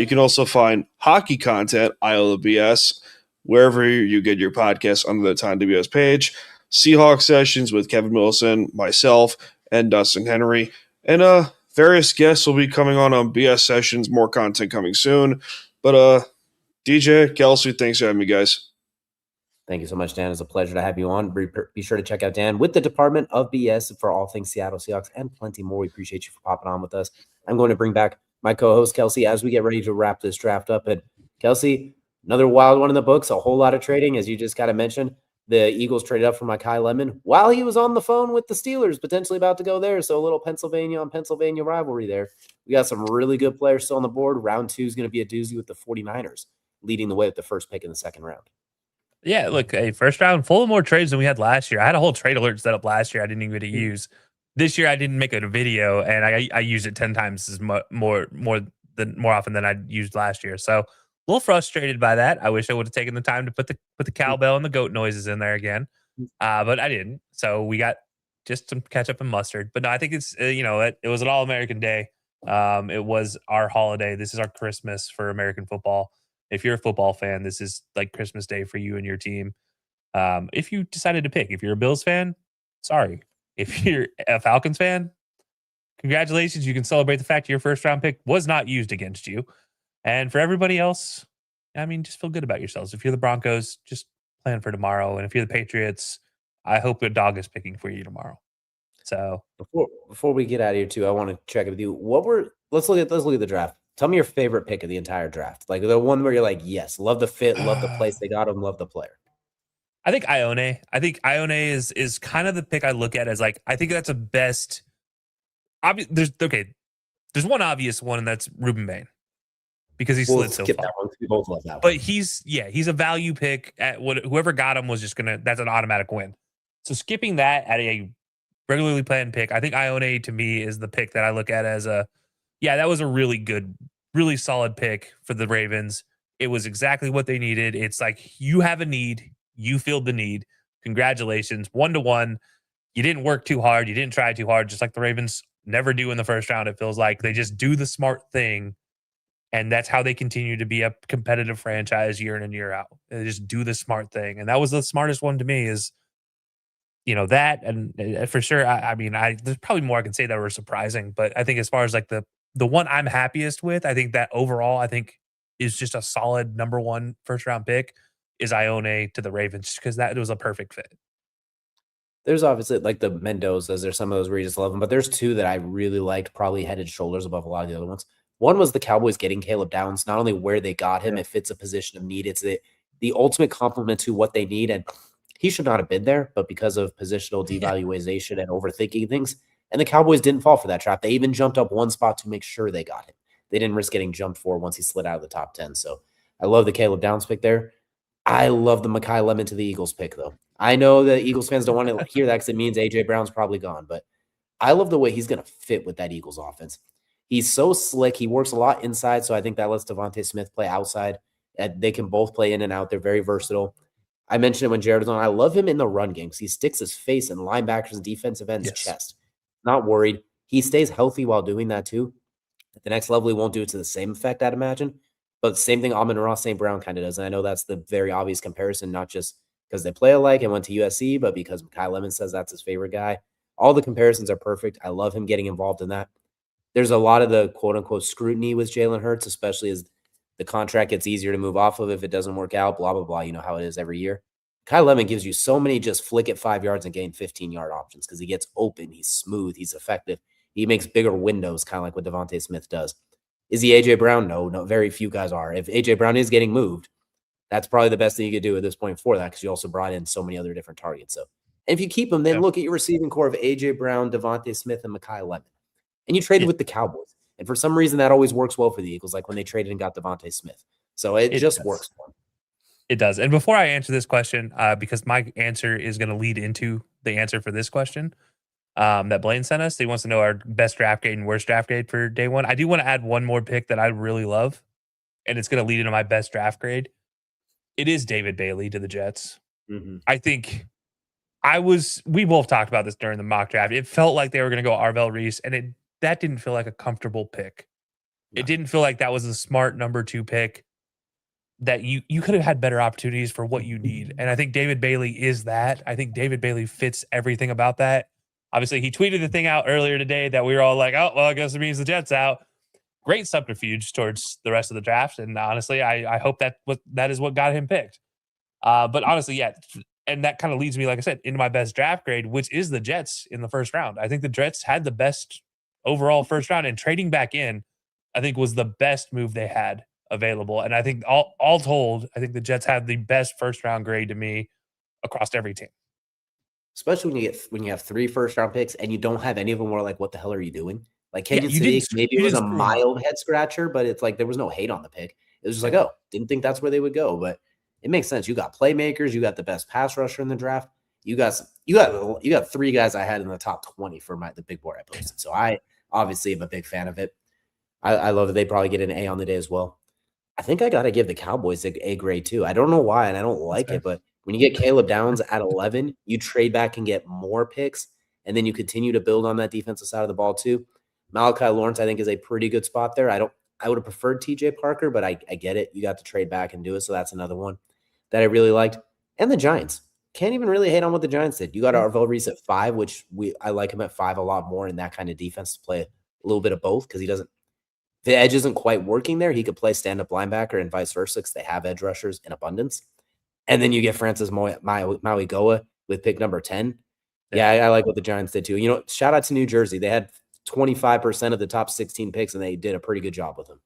You can also find hockey content, Isle of BS, wherever you get your podcasts under the Time to BS page. Seahawks sessions with Kevin Wilson, myself, and Dustin Henry. And various guests will be coming on BS sessions, more content coming soon. But DJ, Kelcey, thanks for having me, guys. Thank you so much, Dan. It's a pleasure to have you on. Be sure to check out Dan with the Department of BS for all things Seattle Seahawks and plenty more. We appreciate you for popping on with us. I'm going to bring back my co-host, Kelcey, as we get ready to wrap this draft up. And Kelcey, another wild one in the books, a whole lot of trading, as you just kind of mentioned. The Eagles traded up for Mekhi Lemon while he was on the phone with the Steelers, potentially about to go there. So a little Pennsylvania on Pennsylvania rivalry there. We got some really good players still on the board. Round 2 is going to be a doozy with the 49ers leading the way with the first pick in the second round. Yeah, look, a first round full of more trades than we had last year. I had a whole trade alert set up last year I didn't even get to use. This year I didn't make it a video, and I used it 10 times as more often than I used last year. So a little frustrated by that. I wish I would have taken the time to put the cowbell and the goat noises in there again, but I didn't. So we got just some ketchup and mustard. But no, I think it's it was an all-American day. It was our holiday. This is our Christmas for American football. If you're a football fan, this is like Christmas Day for you and your team. If you decided to pick, if you're a Bills fan, sorry. If you're a Falcons fan, congratulations. You can celebrate the fact your first round pick was not used against you. And for everybody else, I mean, just feel good about yourselves. If you're the Broncos, just plan for tomorrow. And if you're the Patriots, I hope a dog is picking for you tomorrow. So before we get out of here too, I want to check with you. Let's look at the draft. Tell me your favorite pick of the entire draft. Like the one where you're like, yes, love the fit, love the place they got him, love the player. I think Ione. I think Ione is kind of the pick I look at as like, I think that's a best. There's one obvious one, and that's Ruben Bain. because he We'll slid so skip far. that one. We both love that But one. he's a value pick. At whoever got him was just that's an automatic win. So skipping that at a regularly planned pick, I think Ione to me is the pick that I look at as that was a really good, really solid pick for the Ravens. It was exactly what they needed. It's like you have a need, you filled the need. Congratulations, 1-1. You didn't work too hard, you didn't try too hard, just like the Ravens never do in the first round. It feels like they just do the smart thing. And that's how they continue to be a competitive franchise year in and year out. They just do the smart thing. And that was the smartest one to me is, that. And for sure, I mean, there's probably more I can say that were surprising. But I think as far as like the one I'm happiest with, I think that overall, I think is just a solid number one first round pick is Ione to the Ravens because that was a perfect fit. There's obviously like the Mendozas. There's some of those where you just love them. But there's two that I really liked, probably head and shoulders above a lot of the other ones. One was the Cowboys getting Caleb Downs. Not only where they got him, it fits a position of need. It's the ultimate complement to what they need. And he should not have been there, but because of positional devaluation and overthinking things, and the Cowboys didn't fall for that trap. They even jumped up one spot to make sure they got him. They didn't risk getting jumped for once he slid out of the top 10. So I love the Caleb Downs pick there. I love the Mekhi Lemon to the Eagles pick, though. I know that Eagles fans don't want to hear that because it means A.J. Brown's probably gone, but I love the way he's going to fit with that Eagles offense. He's so slick. He works a lot inside, so I think that lets Devontae Smith play outside. They can both play in and out. They're very versatile. I mentioned it when Jared was on. I love him in the run game because he sticks his face in linebackers and defensive ends' chest. Not worried. He stays healthy while doing that too. At the next level, he won't do it to the same effect, I'd imagine. But the same thing Amon-Ra St. Brown kind of does. And I know that's the very obvious comparison, not just because they play alike and went to USC, but because Mekhi Lemon says that's his favorite guy. All the comparisons are perfect. I love him getting involved in that. There's a lot of the quote-unquote scrutiny with Jalen Hurts, especially as the contract gets easier to move off of if it doesn't work out, blah, blah, blah. You know how it is every year. Kyle Lemon gives you so many just flick it 5 yards and gain 15-yard options because he gets open, he's smooth, he's effective. He makes bigger windows, kind of like what Devontae Smith does. Is he A.J. Brown? No, very few guys are. If A.J. Brown is getting moved, that's probably the best thing you could do at this point for that because you also brought in so many other different targets. So, and if you keep him, then look at your receiving core of A.J. Brown, Devontae Smith, and Mekhi Lemon. And you traded with the Cowboys. And for some reason, that always works well for the Eagles, like when they traded and got Devontae Smith. So it just works for them. It does. And before I answer this question, because my answer is going to lead into the answer for this question that Blaine sent us. He wants to know our best draft grade and worst draft grade for day one. I do want to add one more pick that I really love, and it's going to lead into my best draft grade. It is David Bailey to the Jets. Mm-hmm. I think we both talked about this during the mock draft. It felt like they were going to go Arvell Reese, and that didn't feel like a comfortable pick. No. It didn't feel like that was a smart number 2 pick. That you could have had better opportunities for what you need. And I think David Bailey is that. I think David Bailey fits everything about that. Obviously, he tweeted the thing out earlier today that we were all like, oh, well, I guess it means the Jets out. Great subterfuge towards the rest of the draft. And honestly, I hope that is what got him picked. But honestly, yeah. And that kind of leads me, like I said, into my best draft grade, which is the Jets in the first round. I think the Jets had the best overall first round, and trading back in, I think was the best move they had available. And I think all told, I think the Jets had the best first round grade to me across every team. Especially when you have 3 first round picks and you don't have any of them where like, what the hell are you doing? Like Kenyon City, maybe it was a mild head scratcher, but it's like there was no hate on the pick. It was just like, oh, didn't think that's where they would go. But it makes sense. You got playmakers, you got the best pass rusher in the draft. You got 3 guys I had in the top 20 for the big board I posted. So I obviously am a big fan of it. I love that they probably get an A on the day as well. I think I got to give the Cowboys a grade too. I don't know why, and I don't like it, but when you get Caleb Downs at 11, you trade back and get more picks, and then you continue to build on that defensive side of the ball too. Malachi Lawrence, I think, is a pretty good spot there. I would have preferred TJ Parker, but I get it. You got to trade back and do it, so that's another one that I really liked. And the Giants. Can't even really hate on what the Giants did. You got Arvell Reese at 5, which I like him at 5 a lot more in that kind of defense to play a little bit of both because he doesn't. The edge isn't quite working there. He could play stand-up linebacker and vice versa because they have edge rushers in abundance. And then you get Francis Maui-Goa with pick number 10. Yeah, I like what the Giants did too. You know, shout out to New Jersey. They had 25% of the top 16 picks, and they did a pretty good job with them.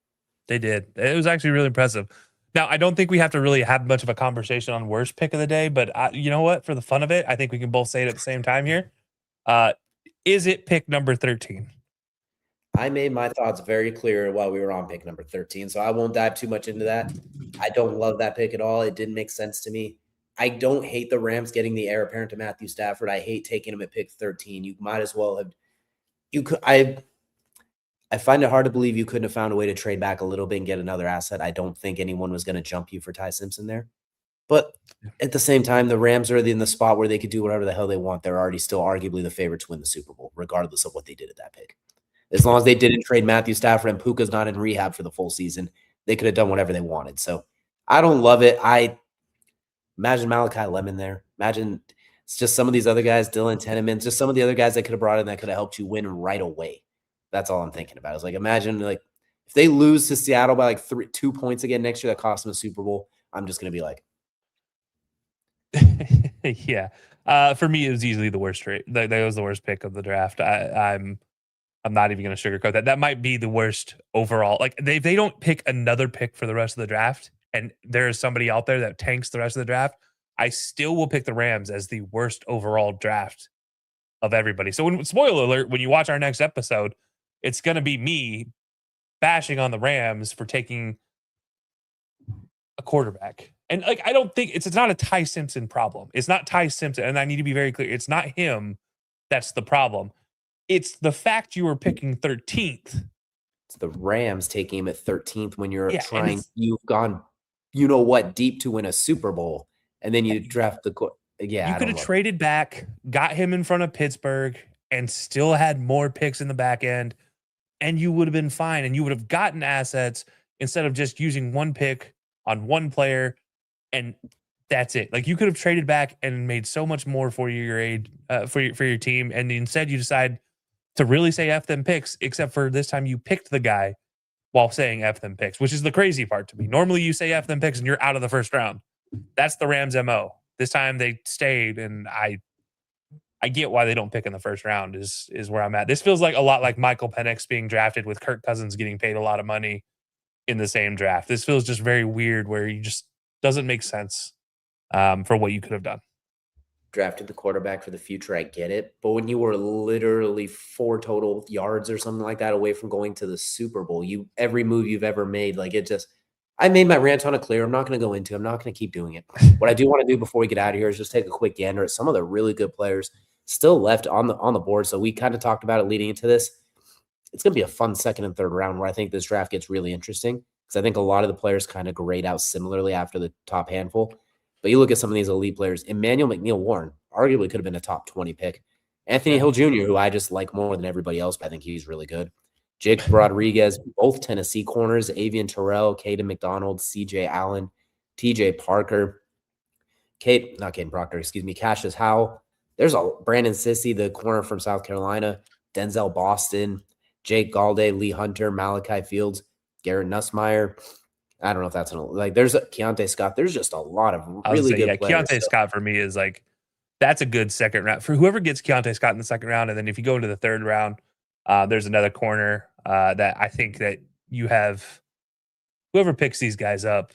They did. It was actually really impressive. Now, I don't think we have to really have much of a conversation on worst pick of the day, but you know what? For the fun of it, I think we can both say it at the same time here. Is it pick number 13? I made my thoughts very clear while we were on pick number 13, so I won't dive too much into that. I don't love that pick at all. It didn't make sense to me. I don't hate the Rams getting the heir apparent to Matthew Stafford. I hate taking him at pick 13. You might as well have you could I find it hard to believe you couldn't have found a way to trade back a little bit and get another asset. I don't think anyone was going to jump you for Ty Simpson there. But at the same time, the Rams are in the spot where they could do whatever the hell they want. They're already still arguably the favorite to win the Super Bowl, regardless of what they did at that pick. As long as they didn't trade Matthew Stafford and Puka's not in rehab for the full season, they could have done whatever they wanted. So I don't love it. I imagine Malachi Lemon there. Imagine it's just some of these other guys, Dylan Tenemans, just some of the other guys that could have brought in that could have helped you win right away. That's all I'm thinking about. It's like, imagine like if they lose to Seattle by like 2 points again next year, that costs them a Super Bowl. I'm just going to be like, yeah. For me, it was easily the worst trade. That was the worst pick of the draft. I'm not even going to sugarcoat that. That might be the worst overall. Like they don't pick another pick for the rest of the draft, and there is somebody out there that tanks the rest of the draft, I still will pick the Rams as the worst overall draft of everybody. So spoiler alert, when you watch our next episode, it's going to be me bashing on the Rams for taking a quarterback. And like, I don't think it's not a Ty Simpson problem. It's not Ty Simpson. And I need to be very clear. It's not him. That's the problem. It's the fact you were picking 13th. It's the Rams taking him at 13th when you're trying, you've gone, you know what, deep to win a Super Bowl. And then you draft the, you could have traded back, got him in front of Pittsburgh, and still had more picks in the back end, and you would have been fine. And you would have gotten assets instead of just using one pick on one player, and that's it. Like you could have traded back and made so much more for your aid, for your team, and instead you decide to really say F them picks, except for this time you picked the guy while saying F them picks, which is the crazy part to me. Normally you say F them picks and you're out of the first round. That's the Rams' MO. This time they stayed, and I get why they don't pick in the first round is where I'm at. This feels like a lot like Michael Penix being drafted with Kirk Cousins getting paid a lot of money in the same draft. This feels just very weird where you just doesn't make sense for what you could have done. Drafted the quarterback for the future, I get it. But when you were literally 4 total yards or something like that away from going to the Super Bowl, every move you've ever made, like it just, I made my rant on it clear. I'm not going to go into it. I'm not going to keep doing it. What I do want to do before we get out of here is just take a quick gander at some of the really good players still left on the board. So we kind of talked about it leading into this. It's going to be a fun second and third round where I think this draft gets really interesting because I think a lot of the players kind of grade out similarly after the top handful. But you look at some of these elite players, Emmanuel McNeil-Warren arguably could have been a top 20 pick. Anthony Hill Jr., who I just like more than everybody else, but I think he's really good. Jake Rodriguez, both Tennessee corners, Avian Terrell, Caden McDonald, CJ Allen, TJ Parker, Cassius Howell. There's Brandon Sissy, the corner from South Carolina, Denzel Boston, Jake Galde, Lee Hunter, Malachi Fields, Garrett Nussmeier. I don't know if that's there's Keontae Scott. There's just a lot of really good players. Keontae Scott for me is like, that's a good second round for whoever gets Keontae Scott in the second round. And then if you go into the third round, there's another corner that I think that you have, whoever picks these guys up,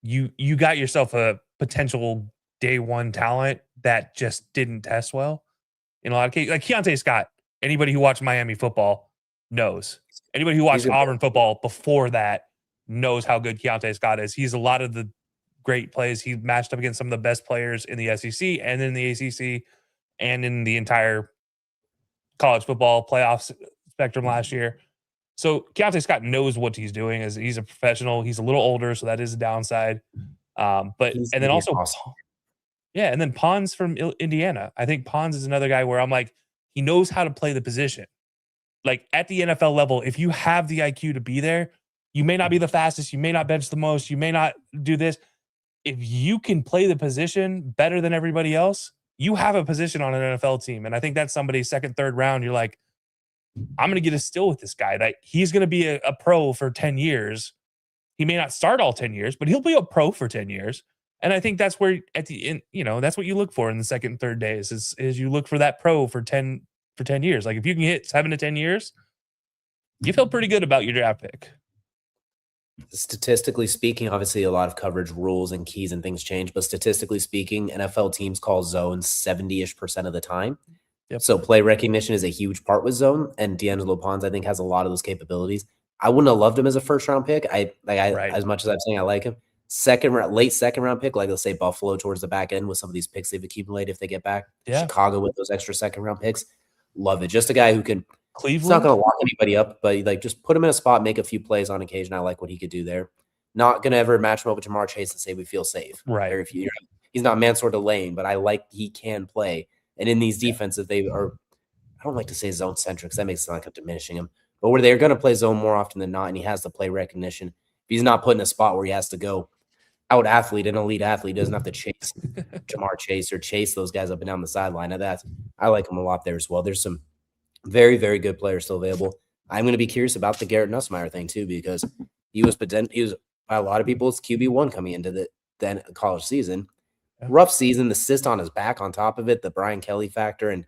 you got yourself a potential day one talent that just didn't test well in a lot of cases. Like Keontae Scott, anybody who watched Miami football knows. Anybody who watched Auburn football before that knows how good Keontae Scott is. He's a lot of the great plays. He matched up against some of the best players in the SEC and in the ACC and in the entire college football playoffs spectrum last year. So Keontae Scott knows what he's doing. As he's a professional. He's a little older, so that is a downside. And then also, awesome. And then Pons from Indiana. I think Pons is another guy where I'm like, he knows how to play the position. Like at the NFL level, if you have the IQ to be there, you may not be the fastest, you may not bench the most, you may not do this. If you can play the position better than everybody else, you have a position on an NFL team. And I think that's somebody second, third round. You're like, I'm going to get a still with this guy. That he's going to be a pro for 10 years. He may not start all 10 years, but he'll be a pro for 10 years. And I think that's where at the end, that's what you look for in the second and third days is you look for that pro for 10 years. Like if you can hit 7 to 10 years, you feel pretty good about your draft pick. Statistically speaking, obviously a lot of coverage rules and keys and things change, but statistically speaking, NFL teams call zones 70-ish% of the time. Yep. So play recognition is a huge part with zone, and D'Angelo Pons, I think, has a lot of those capabilities. I wouldn't have loved him as a first-round pick. As much as I'm saying I like him, late second-round pick, like let's say Buffalo towards the back end with some of these picks they've accumulated if they get back. Yeah. Chicago with those extra second-round picks, love it. Just a guy who can. Cleveland. It's not going to lock anybody up, but like just put him in a spot, make a few plays on occasion. I like what he could do there. Not going to ever match him up with Jamar Chase and say we feel safe. Right. Very few. He's not Mansour Delane, but I like he can play. And in these defenses, they are. I don't like to say zone centric because that makes it sound like I'm diminishing him. But where they're going to play zone more often than not, and he has the play recognition. If he's not put in a spot where he has to go out athlete, an elite athlete, doesn't have to chase Jamar Chase or chase those guys up and down the sideline. I like him a lot there as well. There's some very, very good players still available. I'm going to be curious about the Garrett Nussmeier thing too, because he was by a lot of people's QB1 coming into the college season. Yeah. Rough season, the cyst on his back on top of it, the Brian Kelly factor, and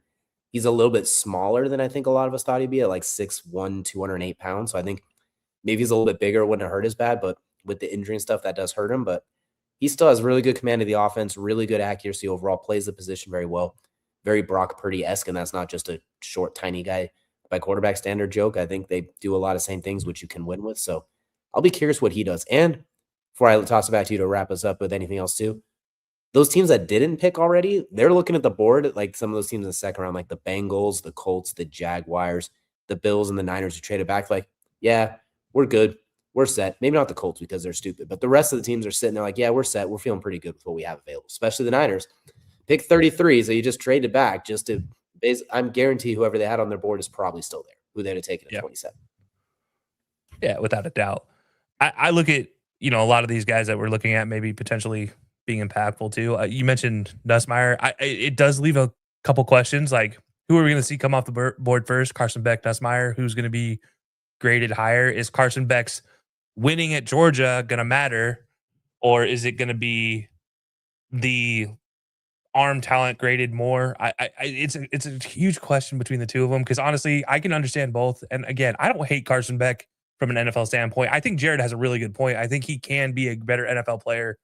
he's a little bit smaller than I think a lot of us thought he'd be at like 6'1", 208 pounds. So I think maybe he's a little bit bigger. It wouldn't have hurt as bad, but with the injury and stuff, that does hurt him. But he still has really good command of the offense, really good accuracy overall, plays the position very well. Very Brock Purdy-esque, and that's not just a short, tiny guy by quarterback standard joke. I think they do a lot of same things, which you can win with. So I'll be curious what he does. And before I toss it back to you to wrap us up with anything else too, those teams that didn't pick already, they're looking at the board, like some of those teams in the second round, like the Bengals, the Colts, the Jaguars, the Bills, and the Niners who traded back. Like, yeah, we're good. We're set. Maybe not the Colts because they're stupid, but the rest of the teams are sitting there like, yeah, we're set. We're feeling pretty good with what we have available, especially the Niners. Pick 33, so you just traded back just to – I'm guarantee whoever they had on their board is probably still there, who they'd have taken at 27. Yeah, without a doubt. I look at, a lot of these guys that we're looking at maybe potentially – being impactful too. You mentioned Nussmeier. It does leave a couple questions, like who are we going to see come off the board first? Carson Beck, Nussmeier. Who's going to be graded higher? Is Carson Beck's winning at Georgia going to matter, or is it going to be the arm talent graded more? It's a huge question between the two of them, because honestly, I can understand both. And again, I don't hate Carson Beck from an NFL standpoint. I think Jared has a really good point. I think he can be a better NFL player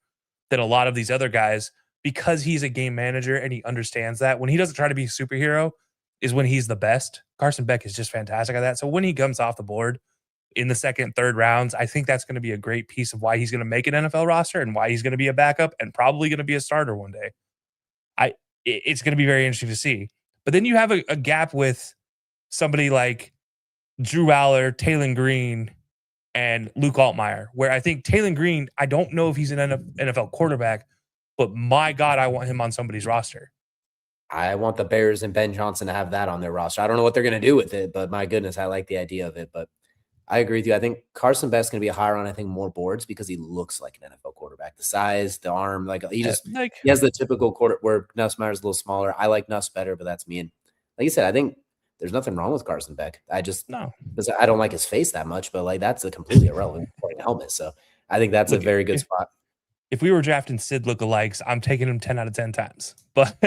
than a lot of these other guys because he's a game manager and he understands that. When he doesn't try to be a superhero is when he's the best. Carson Beck is just fantastic at that. So when he comes off the board in the second, third rounds, I think that's going to be a great piece of why he's going to make an NFL roster and why he's going to be a backup and probably going to be a starter one day. It's going to be very interesting to see. But then you have a gap with somebody like Drew Aller, Taylon Green, and Luke Altmaier, where I think Taylon Green, I don't know if he's an NFL quarterback, but my God, I want him on somebody's roster. I want the Bears and Ben Johnson to have that on their roster. I don't know what they're going to do with it, but my goodness, I like the idea of it. But I agree with you. I think Carson Beck's going to be higher on, more boards because he looks like an NFL quarterback. The size, the arm, he has the typical quarter where Nussmeier's a little smaller. I like Nuss better, but that's me. And like you said, I think there's nothing wrong with Carson Beck. Because I don't like his face that much, but that's a completely irrelevant helmet. So I think that's a very good spot. If we were drafting Sid lookalikes, I'm taking him 10 out of 10 times. But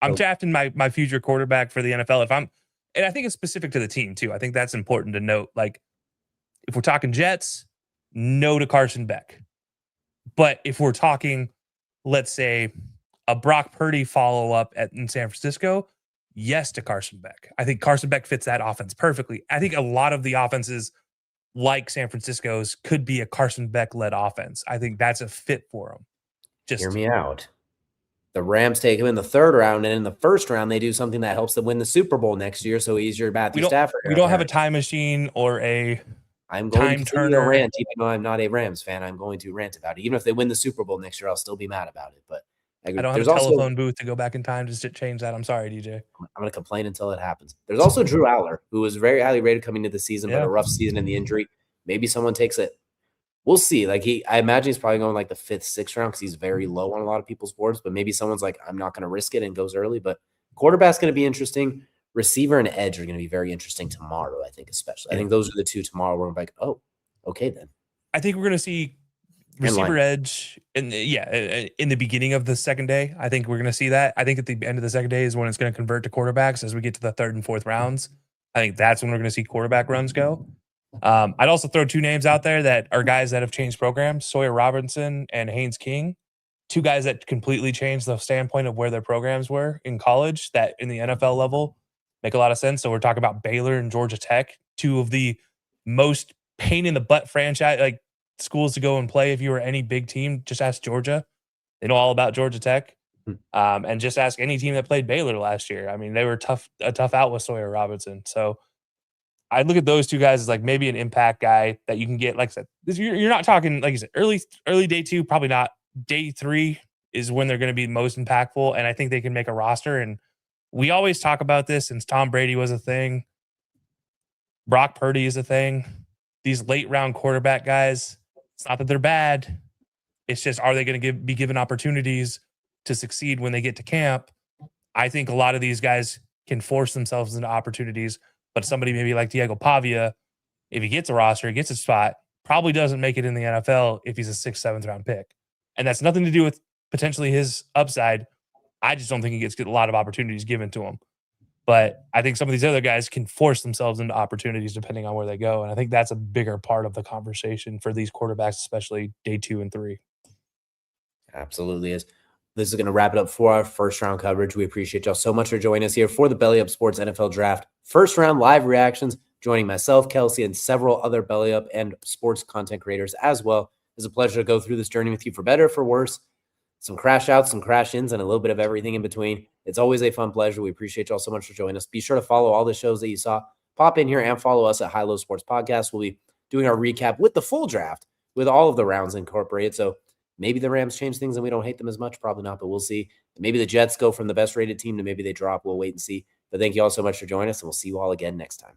I'm drafting my future quarterback for the NFL. And I think it's specific to the team too. I think that's important to note. Like if we're talking Jets, no to Carson Beck. But if we're talking, let's say, a Brock Purdy follow-up in San Francisco, yes to Carson Beck. I think Carson Beck fits that offense perfectly. I think a lot of the offenses like San Francisco's could be a Carson Beck-led offense. I think that's a fit for him. Hear me out. The Rams take him in the third round, and in the first round, they do something that helps them win the Super Bowl next year, so he's your Matthew Stafford. We don't have a time machine or I'm going to rant, even though I'm not a Rams fan. I'm going to rant about it. Even if they win the Super Bowl next year, I'll still be mad about it. But I don't have a telephone booth to go back in time to change that. I'm sorry, DJ. I'm going to complain until it happens. There's also Drew Aller, who was very highly rated coming into the season, but a rough season in the injury. Maybe someone takes it. We'll see. I imagine he's probably going the 5th, 6th round because he's very low on a lot of people's boards. But maybe someone's like, I'm not going to risk it and goes early. But quarterback's going to be interesting. Receiver and edge are going to be very interesting tomorrow, I think, especially. I think those are the two tomorrow where we're like, oh, okay then. I think we're going to see receiver edge in the beginning of the second day. I think we're going to see that. I think at the end of the second day is when it's going to convert to quarterbacks as we get to the 3rd and 4th rounds. I think that's when we're going to see quarterback runs go. I'd also throw 2 names out there that are guys that have changed programs, Sawyer Robinson and Haynes King. two guys that completely changed the standpoint of where their programs were in college that in the NFL level make a lot of sense. So we're talking about Baylor and Georgia Tech, two of the most pain in the butt franchise, like schools to go and play if you were any big team. Just ask Georgia. They know all about Georgia Tech. And just ask any team that played Baylor last year. I mean, they were a tough out with Sawyer Robinson. So I look at those two guys as like maybe an impact guy that you can get. Like I said, you're not talking, like you said, early day 2, probably not. Day 3 is when they're going to be most impactful. And I think they can make a roster. And we always talk about this since Tom Brady was a thing. Brock Purdy is a thing. These late round quarterback guys, it's not that they're bad. It's just, are they going to be given opportunities to succeed when they get to camp? I think a lot of these guys can force themselves into opportunities, but somebody maybe like Diego Pavia, if he gets a roster, he gets a spot, probably doesn't make it in the NFL if he's a 6th, 7th round pick. And that's nothing to do with potentially his upside. I just don't think he gets a lot of opportunities given to him. But I think some of these other guys can force themselves into opportunities depending on where they go. And I think that's a bigger part of the conversation for these quarterbacks, especially day 2 and 3. Absolutely is. This is going to wrap it up for our first round coverage. We appreciate y'all so much for joining us here for the Belly Up Sports NFL Draft first round live reactions, joining myself, Kelcey, and several other Belly Up and sports content creators as well. It's a pleasure to go through this journey with you for better or for worse. Some crash outs, some crash ins, and a little bit of everything in between. It's always a fun pleasure. We appreciate y'all so much for joining us. Be sure to follow all the shows that you saw. Pop in here and follow us at High Low Sports Podcast. We'll be doing our recap with the full draft with all of the rounds incorporated. So maybe the Rams change things and we don't hate them as much. Probably not, but we'll see. Maybe the Jets go from the best rated team to maybe they drop. We'll wait and see. But thank you all so much for joining us, and we'll see you all again next time.